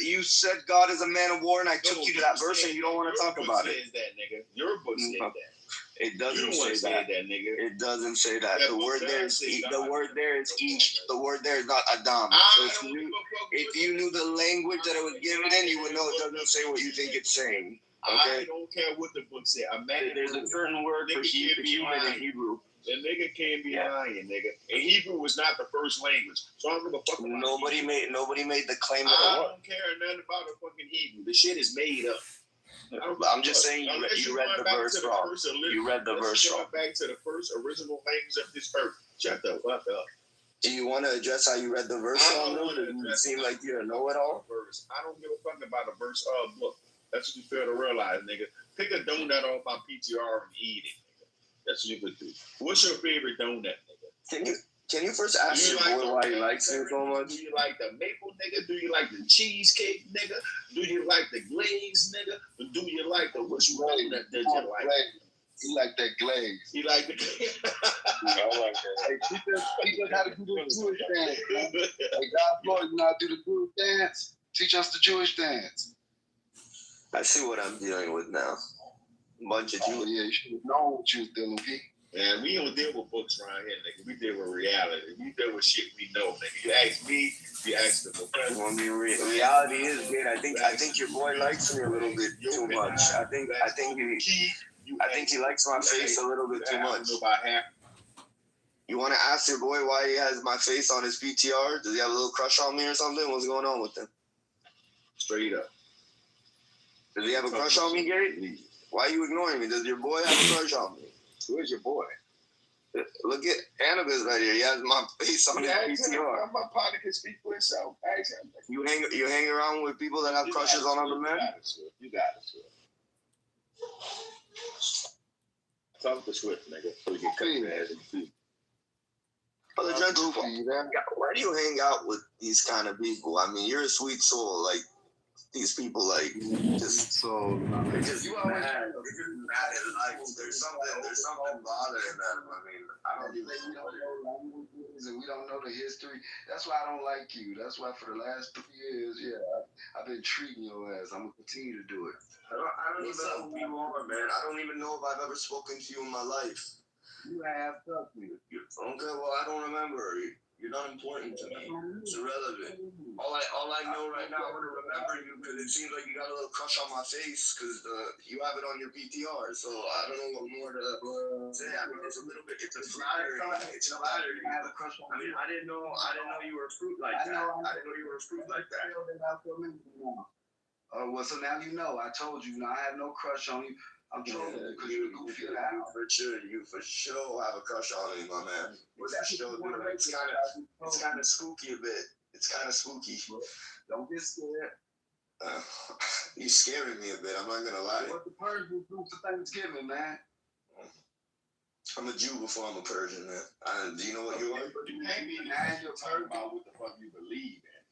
God is a man of war, and I took you to that verse, and you don't want to talk about it. Your book said that. It doesn't say that, nigga. It doesn't say that. The word there is the word there is each. The word there is not Adam. So if you knew the language that it was given in, you would know it doesn't say what you think it's saying. Okay? I don't care what the book said. There's a certain word for human in Hebrew. The nigga can't be lying, nigga. And Hebrew was not the first language. So I don't give a fuck about Nobody made the claim that it was. I don't care nothing about the fucking Hebrew. The shit is made up. I'm just saying you read the verse wrong. You read the verse wrong. Back to the first original language of this earth. Shut the fuck up. Do you want to address how you read the verse wrong? It seems like you don't know it all. I don't give a fuck about a verse or a book. That's what you fail to realize, nigga. Pick a donut off my PTR and eat it. That's what you could do. What's your favorite donut, nigga? Can you first ask your boy why he likes it so much? Do you like the maple, nigga? Do you like the cheesecake, nigga? Do you like the glaze, nigga? Or do you like the which donut that you like? He like that glaze. He like the glaze. I like that. Hey, teach us how to do the Jewish dance. Hey, God, Lord, you know how to do the Jewish dance? Teach us the Jewish dance. I see what I'm dealing with now. Bunch of Jews. Yeah, you should have known what you was dealing with. Man, we don't deal with books around here, nigga. We deal with reality. We deal with shit we know, nigga. You ask me, you ask the professor. I mean, reality is good. I think your boy likes me a little bit too much. I think he likes my face a little bit too much. You want to ask your boy why he has my face on his PTR? Does he have a little crush on me or something? What's going on with him? Straight up. Does he have a crush on me, Gary? Why are you ignoring me? Does your boy have a crush on me? Who is your boy? Look at Anubis right here. He has my face on his PTR. My partner can speak for himself. You hang around with people that have crushes on other men? You got it, sir. Talk to Swift, nigga. So you get cut your ass in feet. Brother Gentle, why do you hang out with these kind of people? I mean, you're a sweet soul. Like, these people, like, just so they're just mad. They're just mad at life. There's something bothering them. I mean, I don't even know. And we don't know the history. That's why I don't like you. That's why for the last 2 years, I've been treating your ass. I'm gonna continue to do it. I don't even know who you are, man. I don't even know if I've ever spoken to you in my life. You have talked to me. Okay, well, I don't remember. You're not important to me. It's irrelevant. All I know right now, I want to remember you because it seems like you got a little crush on my face because you have it on your PTR. So I don't know what more to say. I mean, it's a little bit. It's a flattery. It's flattery. I mean, I didn't know you were a fruit like that. I didn't know you were a fruit like that. Well, so now you know. I told you. Now I have no crush on you. I'm trolling you because you're a goofy guy. You for sure have a crush on me, my man. It's kind of spooky a bit. It's kind of spooky. Don't get scared. You're scaring me a bit. I'm not gonna lie. What the Persians do for Thanksgiving, man? I'm a Jew before I'm a Persian, man. Do you know what you are? You can't be now you're talking about what the fuck you believe in.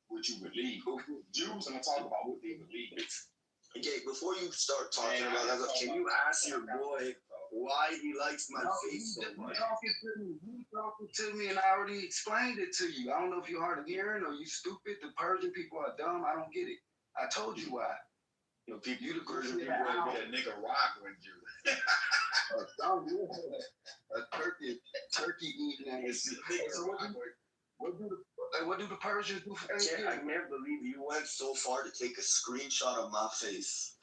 What you believe. Jews don't talk about what they believe in. Okay, before you start talking about that, can you ask your boy why he likes my face so much? You talking to me, and I already explained it to you. I don't know if you're hard of hearing or you stupid. The Persian people are dumb. I don't get it. I told you why. You the Persian people are a Nicaraguan Jew. A turkey eating ass. What do the Persians do for Thanksgiving? I can't believe you went so far to take a screenshot of my face.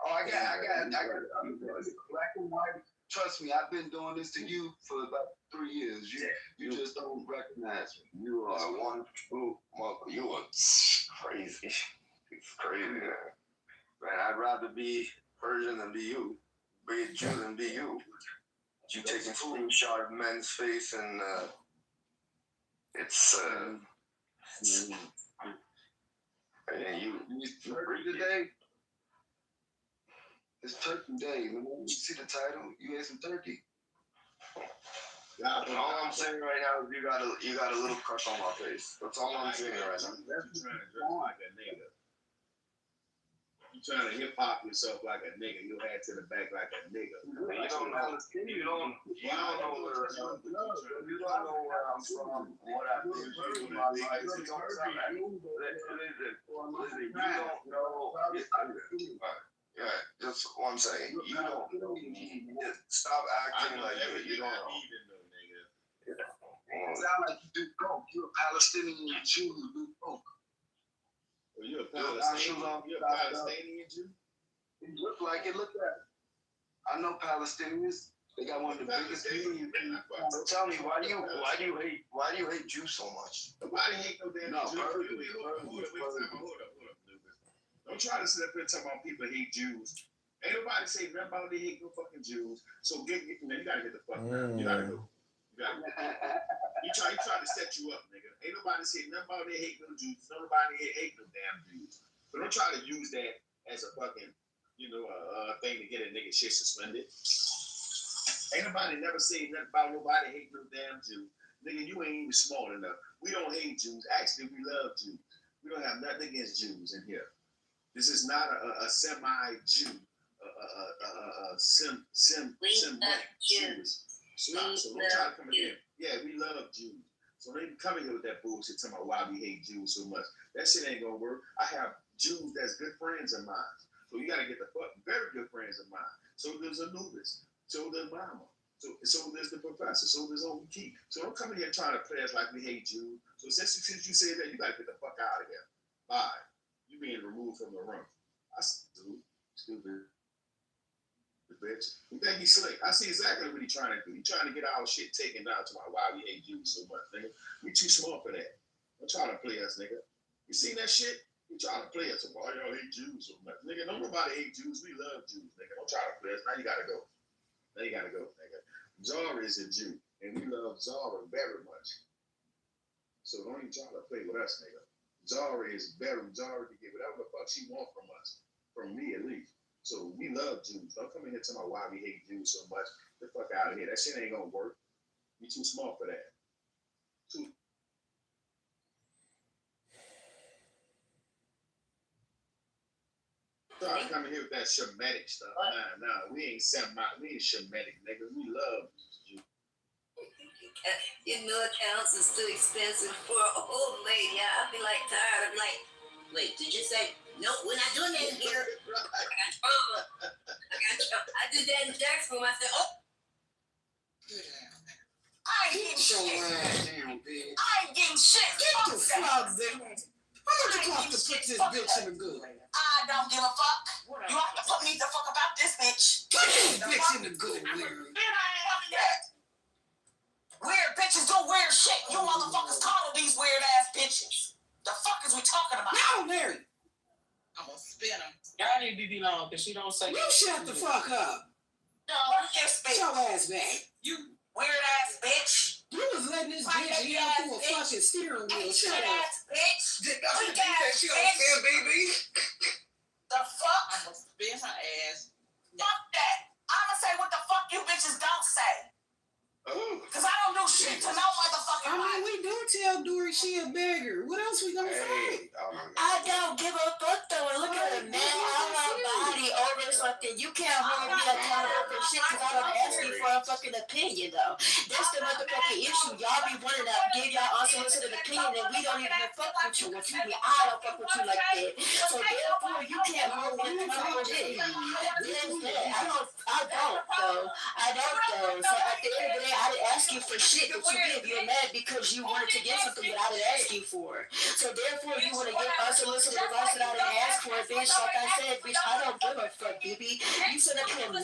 Oh, I got black and white. Trust me, I've been doing this to you for about 3 years. You just don't recognize me. You are one true mother. You are crazy. It's crazy, man. I'd rather be Persian than be you. Be a Jew than be you. You taking a screenshot of men's face and it's and you turkey today. It's turkey day. You see the title? You ate some turkey. All I'm saying right now is you got a little crush on my face. That's all I'm saying right now. That's trying to dress like a nigga. You trying to hip hop yourself like a nigga. You head to the back like a nigga. You don't know where I'm from, what I've been through in my life. Listen, you don't know. Yeah, that's what I'm saying. You don't know. Stop acting like you don't know. You sound like you do coke. You're a Palestinian Jew who do coke. Well, you're a Palestinian Jew? You look like it. Look at it. I know Palestinians. They got one of the biggest communities. So tell me, why do you hate Jews so much? Nobody hate no damn Jews. Hold up. Don't try to sit up here and talk about people hate Jews. Ain't nobody say nothing about they hate no fucking Jews. So man, you gotta get the fuck out. You gotta go. He tried to set you up, nigga. Ain't nobody say nothing about they hate no Jews. Nobody hate no damn Jews. So don't try to use that as a fucking, thing to get a nigga shit suspended. Ain't nobody never say nothing about nobody hate no damn Jew. Nigga, you ain't even smart enough. We don't hate Jews. Actually, we love Jews. We don't have nothing against Jews in here. This is not a semi-Jew, Jews. Stop. So don't try to come in here. Yeah, we love Jews. So they come in here with that bullshit talking about why we hate Jews so much. That shit ain't gonna work. I have Jews that's good friends of mine. So you gotta get the very good friends of mine. So there's Anubis. So there's Mama. So there's the professor. So there's Old Key. So don't come in here trying to play us like we hate Jews. So since you say that, you gotta get the fuck out of here. Bye. You being removed from the room. I stupid bitch. You think he's slick? I see exactly what he's trying to do. He's trying to get our shit taken down to why we hate Jews so much, nigga. We too smart for that. Don't try to play us, nigga. You seen that shit? You trying to play us? Why y'all hate Jews so much, nigga? Don't nobody hate Jews. We love Jews, nigga. Don't try to play us. Now you gotta go. Nigga. Zara is a Jew, and we love Zara very much. So don't even try to play with us, nigga. Zara can get whatever the fuck she want from us, from me at least. So we love Jews. Don't come in here telling me why we hate Jews so much. Get the fuck out of here. That shit ain't gonna work. You too smart for that. Start coming here with that Shemitic stuff. Nah, we ain't Shemitic, nigga. We love Jews. Accounts is too expensive for an old lady. I'll be like tired. I'm like, wait, did you say no? We're not doing that here. I did that in Jacksonville. I said, oh. I ain't getting shit. I ain't getting shit. Get the fuck, bitch. How much it cost to put this bitch in the good? I don't give a fuck. You have to put me the fuck about this bitch. Put this bitch in the good, Larry. Weird bitches do weird shit. You motherfuckers coddle these weird ass bitches. The fuck is we talking about? No, Larry. I BB long because she don't say. You shut the fuck up. No, Get your ass back. you weird ass bitch. You was letting this bitch yell through a fucking steering wheel. Shut up. Bitch. She gonna steal BB. The fuck? I must be in her ass. Fuck that. I'ma say what the fuck you bitches don't say. Cause I don't do shit to no motherfucking I mean, body. we do tell Dory she a beggar. What else we gonna say? I don't give a fuck though. And look at her, man. All her body over something. You can't hold me accountable for shit because I don't ask you for a fucking opinion though. That's the motherfucking issue. Y'all be wanting to give y'all unsolicited opinion and we don't even fuck with you. Excuse me, I don't fuck with you like that. So therefore, you can't hold me accountable for shit. I don't though. So at the end of the day, I didn't ask you for shit that you did. You're mad because you wanted to get something that I didn't ask you for. So therefore, you want to get unsolicited advice that I didn't ask for, bitch. Like I said, bitch, I don't give a fuck, BB. You sit up here mad,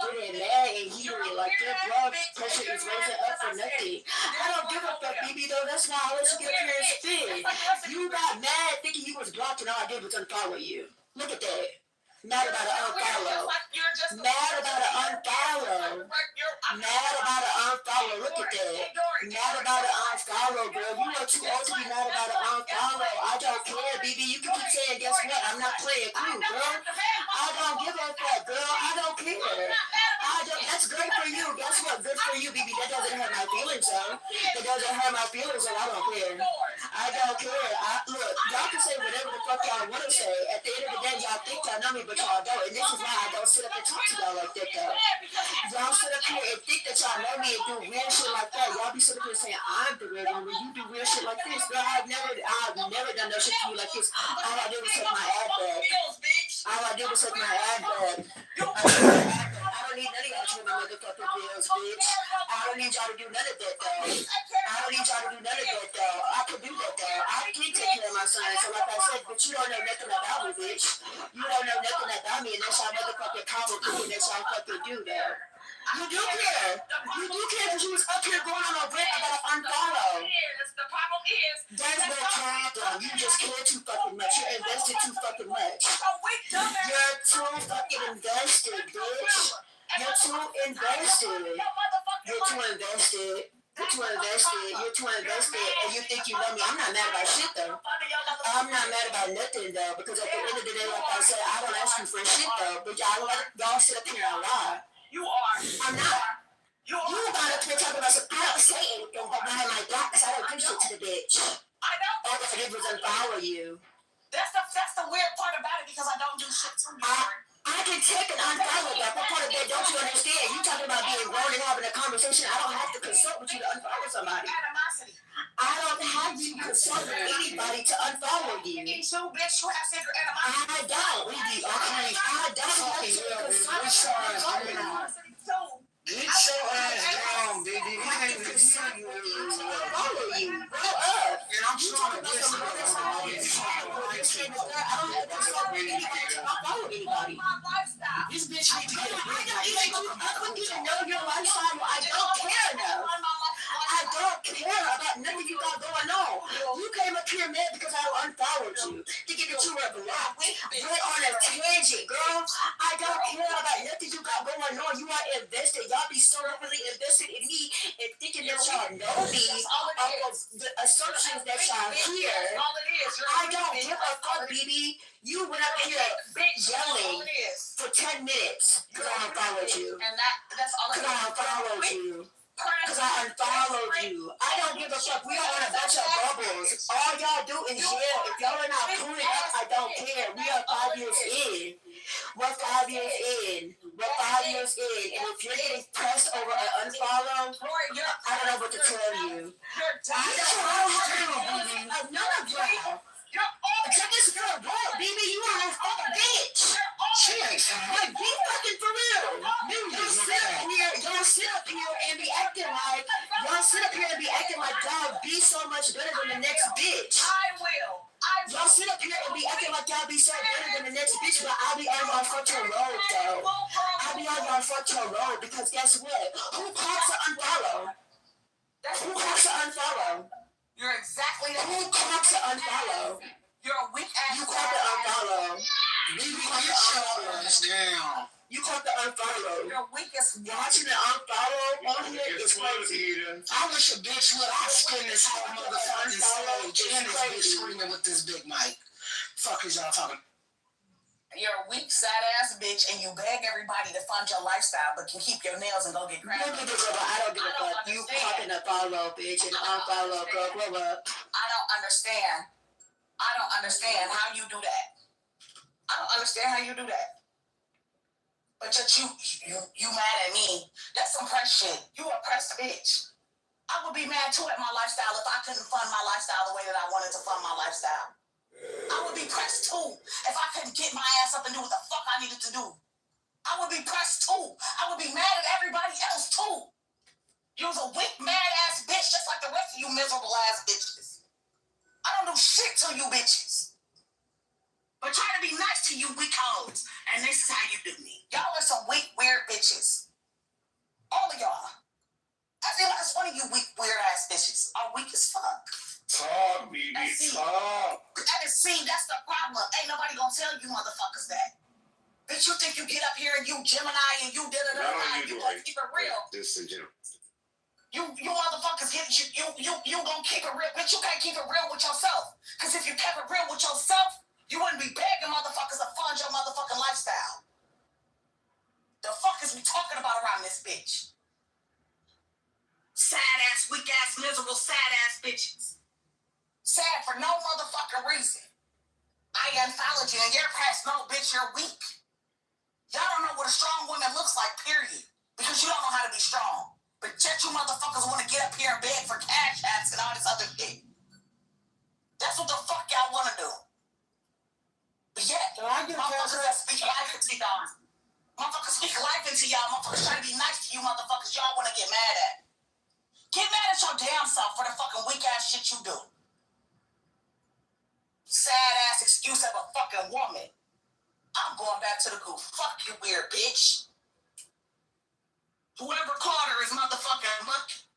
getting mad and heated, like your blood pressure is raising up for nothing. I don't give a fuck, BB, though. That's why I let you get up here and spit. You got mad thinking you was blocked and all I did was unfollow you. Look at that. Mad about an unfollow. Mad about an unfollow. Mad about an unfollow. Look at that. Mad about an unfollow, girl. You are too old to be mad about an unfollow. I don't care, BB. You can keep saying, guess what? I'm not playing cool, girl. I don't give a fuck, girl. I don't care. That's great for you. Guess what? Good for you, BB. That doesn't hurt my feelings, though. It doesn't hurt my feelings, and I don't care. I don't care. Look, y'all can say whatever the fuck y'all want to say. At the end of the day, y'all think y'all know me, but y'all don't. And this is why I don't sit up and talk to y'all like that, though. Y'all sit up here and think that y'all know me and do weird shit like that. Y'all be sitting up here saying, I'm the weird one when you do weird shit like this. Girl, I've never done no shit to you like this. All I did was suck my ad back. All I did was suck my ad back. I don't need none of y'all to pay my motherfucking bills, bitch. I don't need y'all to do none of that, though. I don't need y'all to do none of that, though. I can do that, though. I can take care of my son. So like I said, but you don't know nothing about me, bitch. You don't know nothing about me, and that's y'all motherfucking problem thinking that's y'all fucking do, though. You do care. You do care because you was up here going on a rant about an unfollow. The problem is, that's no problem. You just care too fucking much. You're invested too fucking much. You're too fucking invested, bitch. You're too invested. You're too invested. You're too invested, and you think you know me. I'm not mad about shit, though. I'm not mad about nothing, though, because at the end of the day, like I said, I don't ask you for shit, though, but y'all sit up here and lie. You are. I'm not. You got up here talking about some, I don't say anything behind my back because I don't do shit to the bitch. I don't. All I did was unfollow you. That's the weird part about it because I don't do shit to you. I can take an unfollow back. What part of that don't you understand? You talking about being grown and having a conversation. I don't have to consult with you to unfollow somebody. Animosity. I don't have to consult with anybody to unfollow you. You too, bitch. You have secret animosity. I don't. I don't have to consult with animosity too. Get your ass down, baby. We ain't gonna see you follow you. Grow up. And I'm trying to get somebody. I don't have to consult with anybody to unfollow anybody. This bitch needs to get a break. I couldn't even know your lifestyle. I don't care now. I don't care about nothing you got going on. You came up here mad because I unfollowed you. Thinking that you were blocked. Went on a tangent, girl. I don't care about nothing you got going on. You are invested. Y'all be so heavily invested in me and thinking that y'all know me off of the assumptions that y'all hear. I don't give a fuck, BB. You went up here yelling for 10 minutes because I unfollowed you. Because I unfollowed you. Because I unfollowed you. I don't give a fuck. We are on a bunch of bubbles. All y'all do is yell. If y'all are not pulling up, I don't care. We are 5 years in. We're 5 years in. We're 5 years in. And if you're getting pressed over an unfollow, I don't know what to tell you. I don't have none of y'all. Check this girl, bro. BB, you are a fucking bitch. Shit. Like, be fucking for real. Y'all sit up here and be acting like y'all be so much better than the next bitch. Y'all sit up here and be acting like y'all be so better than the next bitch, but I'll be on y'all fucking road, though. I'll be on y'all fucking road because guess what? Who caught to unfollow? Who caught to unfollow? You're exactly that. Who caught to unfollow? You're a weak ass. You caught to unfollow. Baby, get your ass down. You caught the unfollow. You're weak as Watching the unfollow on here is crazy. I wish a bitch would. I spin this whole motherfucking stage and this bitch screaming with this big mic. Fuck is y'all talking? You're a weak, sad ass bitch, and you beg everybody to fund your lifestyle, but can keep your nails and go get crap. I don't give a fuck. You fucking a follow, bitch, and unfollow, girl, grow up. I don't understand. I don't understand how you do that. I don't understand how you do that. But yet you mad at me. That's some press shit. You a pressed bitch. I would be mad too at my lifestyle if I couldn't fund my lifestyle the way that I wanted to fund my lifestyle. I would be pressed too if I couldn't get my ass up and do what the fuck I needed to do. I would be pressed too. I would be mad at everybody else too. You was a weak, mad ass bitch just like the rest of you miserable ass bitches. I don't do shit to you bitches. But try to be nice to you weak hoes. And this is how you do me. Y'all are some weak, weird bitches. All of y'all. Every last one of you weak, weird ass bitches are weak as fuck. Talk, baby, talk. And see, that's the problem. Ain't nobody gonna tell you motherfuckers that. Bitch, you think you get up here and you Gemini and you da-da-da-da, you gonna keep it real. This is Jim. You motherfuckers you gonna keep it real. Bitch, you can't keep it real with yourself. Cause if you kept it real with yourself, you wouldn't be begging motherfuckers to fund your motherfucking lifestyle. The fuck is we talking about around this bitch? Sad ass, weak ass, miserable, sad ass bitches. Sad for no motherfucking reason. I unfollowed you and you're pressed. No, bitch, you're weak. Y'all don't know what a strong woman looks like, period. Because you don't know how to be strong. But yet you motherfuckers want to get up here and beg for cash apps and all this other shit. That's what the fuck y'all want to do. But yet, motherfuckers that speak life into y'all. Motherfuckers speak life into y'all. Motherfuckers try to be nice to you motherfuckers y'all want to get mad at. Get mad at your damn self for the fucking weak ass shit you do. Sad ass excuse of a fucking woman. I'm going back to the coop. Fuck you, weird bitch. Whoever called her is motherfucking monkey.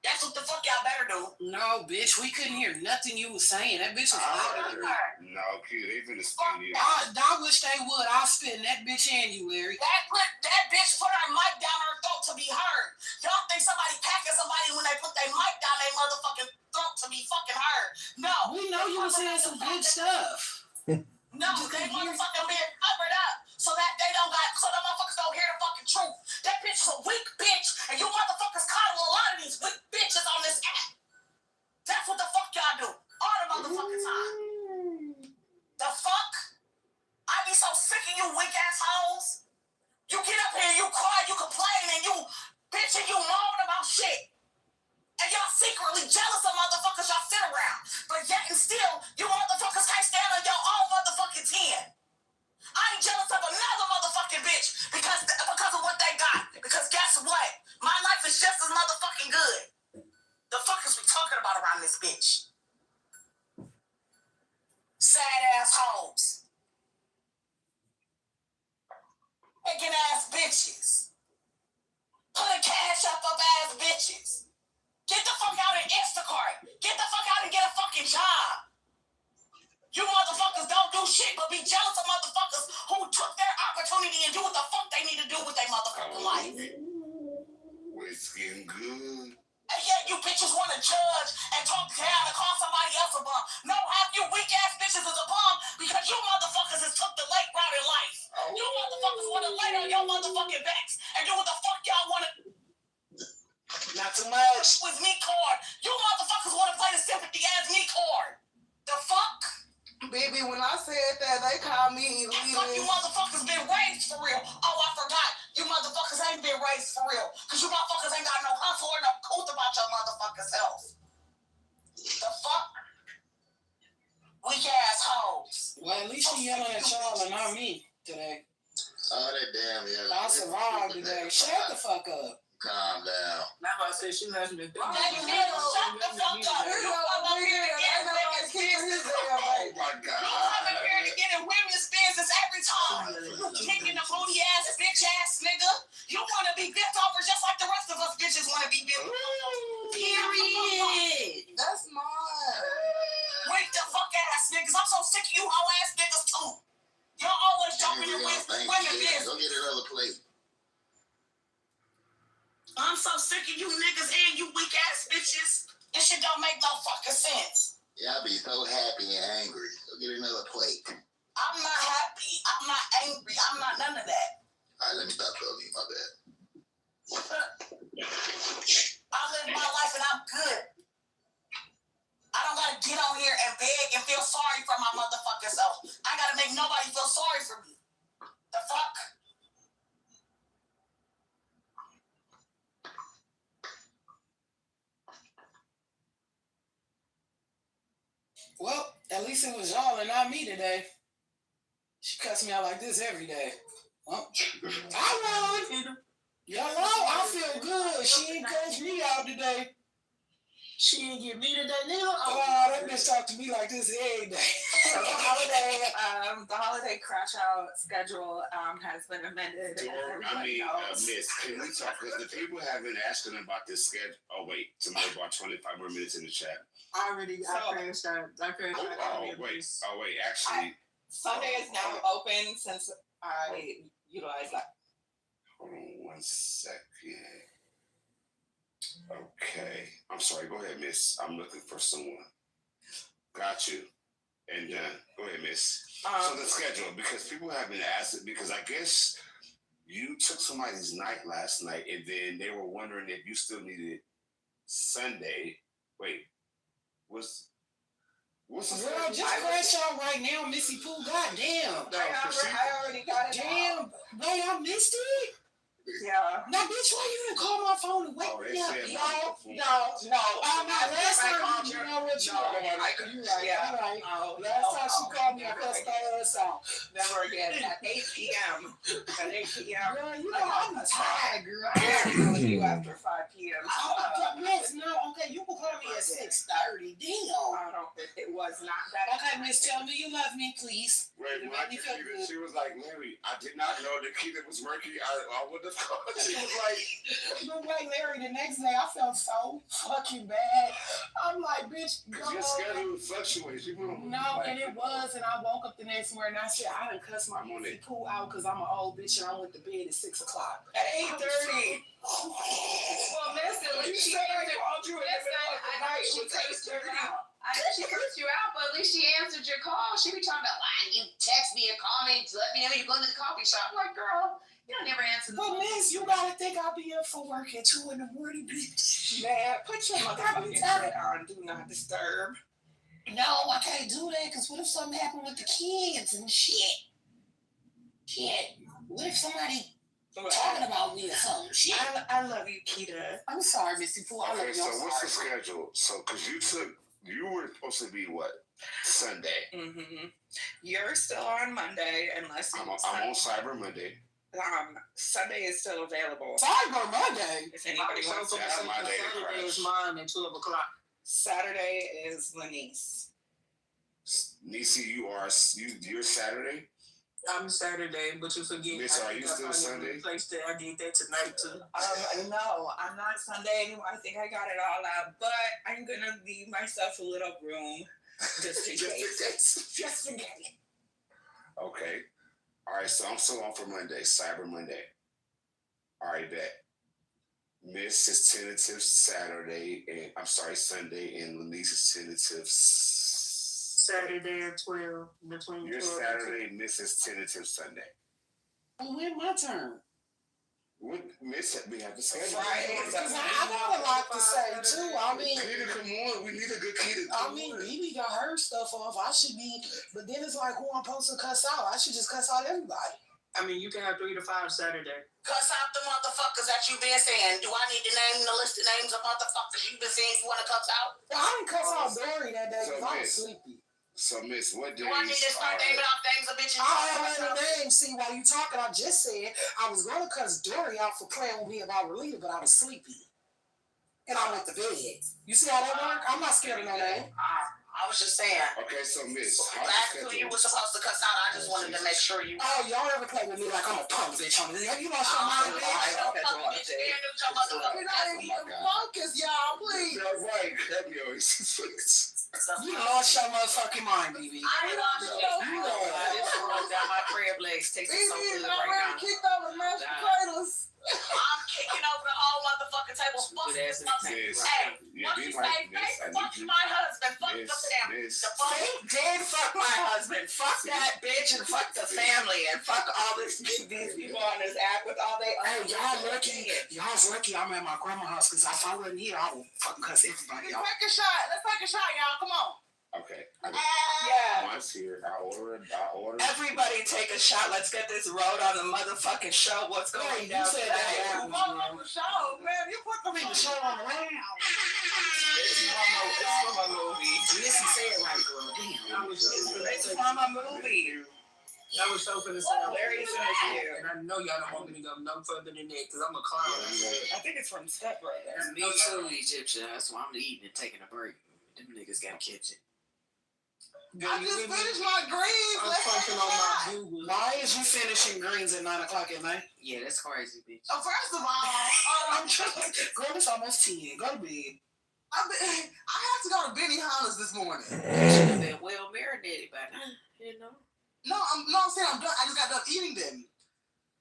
That's what the fuck y'all better do. No, bitch, we couldn't hear nothing you was saying. That bitch was loud. No, kid, they finna spin you. I wish they would. I'll spit in that bitch and you, Larry. That bitch put her mic down her throat to be heard. Y'all think somebody packing somebody when they put their mic down their motherfucking throat to be fucking heard. No. We know you were saying some good stuff. No, they motherfucking being covered up so the motherfuckers don't hear the fucking truth. That bitch is a weak bitch, and you motherfuckers coddle a lot of these weak bitches on this app. That's what the fuck y'all do. All the motherfucking time. The fuck? I be so sick of you weak ass hoes. You get up here, you cry, you complain, and you bitch and you moan about shit. And y'all secretly jealous of motherfuckers y'all sit around. But yet and still, you motherfuckers can't stand on your own motherfucking 10. I ain't jealous of another motherfucking bitch because of what they got. Because guess what? My life is just as motherfucking good. The fuck is we talking about around this bitch? Sad ass hoes. Begging ass bitches. Putting cash up ass bitches. Get the fuck out and Instacart. Get the fuck out and get a fucking job. You motherfuckers don't do shit but be jealous of motherfuckers who took their opportunity and do what the fuck they need to do with their motherfucking life. It's getting good. And yet you bitches want to judge and talk down and call somebody else a bum. No, half you weak ass bitches is a bum because you motherfuckers has took the late route in life. You motherfuckers want to lay on your motherfucking backs and do what the fuck y'all want to. Not too much. With me card. You motherfuckers want to play the sympathy ass me card. The fuck? Baby, when I said that, they called me elitist. Fuck you motherfuckers been raised for real. Oh, I forgot. You motherfuckers ain't been raised for real. Because you motherfuckers ain't got no hustle or no coat about your motherfuckers self. The fuck? Weak ass hoes. Well, at least you yelling at y'all and not me today. Oh, that damn yelling. I survived today. Shut the fuck up. Calm down. Now I said she left me. Shut the fuck up. You come up here to get women's business. Oh my God. You come up here to get in women's business every time. You kicking the booty ass, bitch ass nigga. You want to be bent over just like the rest of us bitches want to be bent over. Period. That's mine. Wake the fuck ass niggas. I'm so sick of you hoe ass niggas too. Y'all open it with one of this. Go get another plate. I'm so sick of you niggas and you weak ass bitches. This shit don't make no fucking sense. Y'all be so happy and angry. Go get another plate. I'm not happy. I'm not angry. I'm not none of that. All right, let me stop telling you. My bad. I live my life and I'm good. I don't gotta get on here and beg and feel sorry for my motherfucking self. I gotta make nobody feel sorry for me. The fuck? Well, at least it was y'all and not me today. She cuts me out like this every day. Well, I won. Y'all know I feel good. She ain't cussed me out today. She didn't get me today, nigga. Oh, that bitch talk to me like this every day. So the holiday crash out schedule has been amended. Miss, can we talk? Because the people have been asking about this schedule. Oh wait, tomorrow about 25 more minutes in the chat. I finished that. Wait. Actually, Sunday is now open since I utilized that. Hold on 1 second. Okay. I'm sorry. Go ahead, Miss. I'm looking for someone. Got you. And go ahead, Miss. So the schedule, because people have been asking, because I guess you took somebody's night last night, and then they were wondering if you still needed Sunday. Wait, what's the schedule? Girl, just crash out right now, Missy Pooh. Goddamn. I already got it. Damn. Wait, I missed it? Yeah. Now, bitch, why you didn't call my phone and wake me up? No. I'm not. Last time you know what you right. Last time she called me, I cussed her ass out. Never again. At 8 p.m. Girl, you know, I'm tired, girl. I gotta call you after 5 p.m. Okay, you can call me at 6:30. Damn. It was not that. Okay, Miss, tell me you love me, please. Wait, when I get Keita, she was like, Mary, I did not know that Keita was murky. I would have thought. She was like, look like Larry. The next day, I felt so fucking bad. I'm like, bitch, because your schedule fluctuates. And it was, and I woke up the next morning and I said, I done cussed my Missy Pooh out because I'm an old bitch and I went to bed at 6 o'clock. At 8:30. Well, Miss, at least she called you. I know she cursed you out, but at least she answered your call. She be talking about why you text me or call me to let me know you're going to the coffee shop. I'm like, girl, you don't never answer the phone. But Miss, you gotta think I'll be up for work at 2 in the morning, bitch. Man, put your motherfucking head on do not disturb. No, I can't do that because what if something happened with the kids and shit? What if somebody talking about me or something? Shit. I love you, Keita. I'm sorry, Missy Pooh. I love you. So what's the schedule? So, because you were supposed to be what? Sunday. Mm-hmm. You're still on Monday, unless I'm on Cyber Monday. Sunday is still available. Cyber Monday. If anybody wants to. That's my day to crash. Is mine at 12 o'clock. Saturday is Lanice. Nisi, you're Saturday. I'm Saturday, but you forget. Miss, are you still Sunday? I did that tonight too. No, I'm not Sunday anymore. I think I got it all out, but I'm gonna leave myself a little room just in case. Just in case. Okay. All right, so I'm still on for Monday, Cyber Monday. All right, bet. Miss is tentative Saturday, and I'm sorry, Sunday, and Lanice is tentative Saturday at 12. Between your 12 Saturday, Miss is tentative Sunday. When my turn? What Miss? We have to schedule. Friday. I got a lot to say too. I mean, Keita, come on. We need a good Keita. Bibi got her stuff off. I should be, but then it's like, who I'm supposed to cuss out? I should just cuss out everybody. I mean, you can have 3 to 5 Saturday. Cuss out the motherfuckers that you been saying. Do I need to name the list of names of motherfuckers you been saying you want to cuss out? I didn't cuss out Dory that day because I was sleepy. So, Miss, what days? Do I need to start naming off names of bitches? I don't have any names. See, while you talking, I just said I was going to cuss Dory out for playing with me about Relita, but I was sleepy. And I went to bed. You see how that work? I'm not scared of no name. I was just saying. Okay, so Miss, That's who you were supposed to cuss out. I just wanted to make sure you. Oh, y'all ever play with me like I'm a punk bitch? You lost your mind, bitch. Focus, y'all, please. That's right. That be always. You lost your motherfucking mind, BB. I lost your You mind. know, This one down my crab legs tasting so good right now. Kicked over mashed potatoes. I'm kicking over the whole motherfucking table. Fuck Miss, hey, yeah, once be you like say, this. I fuck need you. my husband, fuck Miss, the family. Miss. The fuck. They did fuck my husband. Fuck that bitch and fuck the family and fuck all these people on this app with all they. Hey, y'all lucky. Y'all's lucky I'm at my grandma's house because if I wasn't here, I would fucking cuss everybody out. Take a shot. Let's take a shot, y'all. Come on. Okay. Yeah. Once here, I ordered. Everybody take a shot. Let's get this road on the motherfucking show. What's going down You said that. On the show, man. You put the show on the land. It's from a movie. Yes, you said it right, girl. Damn. It's from a movie. I was so finna say Larry finished here. and I know y'all don't want me to go no further than that because I'm a clown. I think it's from Step Brothers. Me too, Egyptian. That's why I'm eating and taking a break. Them niggas gotta catch it. I just finished my greens. I'm punching on my Google. Why is you finishing greens at 9 o'clock at night? Yeah, that's crazy, bitch. So first of all, I'm trying. Girl, it's almost 10. Go to bed. I had to go to Benihana's this morning. You should have been well marinated by now, you know. I'm saying I'm done. I just got done eating them.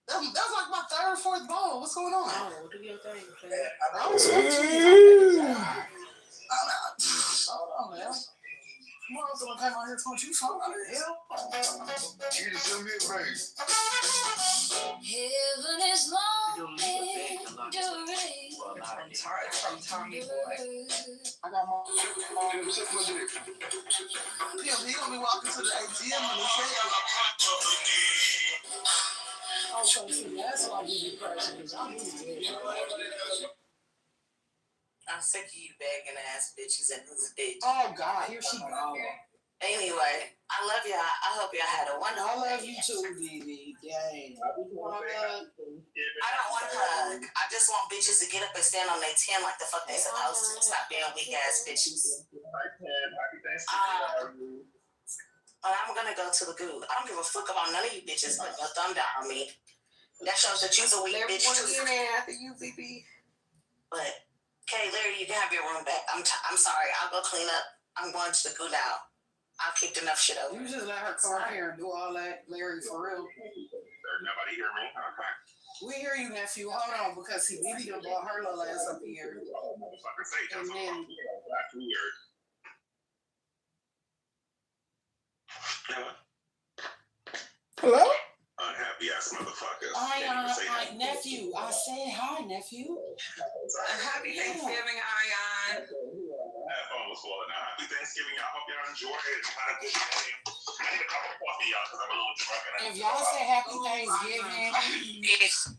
That was like my third or fourth bowl. What's going on? Oh, do your thing, play. I was Hold on, man. Who else gonna come out here to you? So what the hell? You just do me a favor. Heaven is long From Tommy Boy. I got more. Yeah, he gonna be walking to the ATM when he says I was trying to see, that's why we be crashing. I'm sick of you begging ass bitches and who's bitch. Oh, God, here she go. Anyway, I love y'all. I hope y'all had a wonderful I love you too, BB. Dang. I don't want to hug. I just want bitches to get up and stand on their 10 like the fuck they supposed to. Stop being weak ass bitches. I'm gonna go to the goo. I don't give a fuck about none of you bitches putting your thumb down on me. That shows that you's a weak bitch too. After you, BB. But okay, Larry, you can have your room back. I'm sorry. I'll go clean up. I'm going to the goo now. I've kicked enough shit over. You just let her come up here and do all that, Larry, for real. Nobody hear me? Okay. We hear you, nephew. Hold on, because see, BB done brought her little ass up here. And then Hello? Unhappy ass motherfuckers. Hi, nephew. I said hi, nephew. Happy Thanksgiving, Ion. That phone was falling out. Happy Thanksgiving, y'all. Hope y'all enjoy it and had a good day. I need a cup of coffee, y'all, because I'm a little drunk. If y'all say happy Thanksgiving, Yes.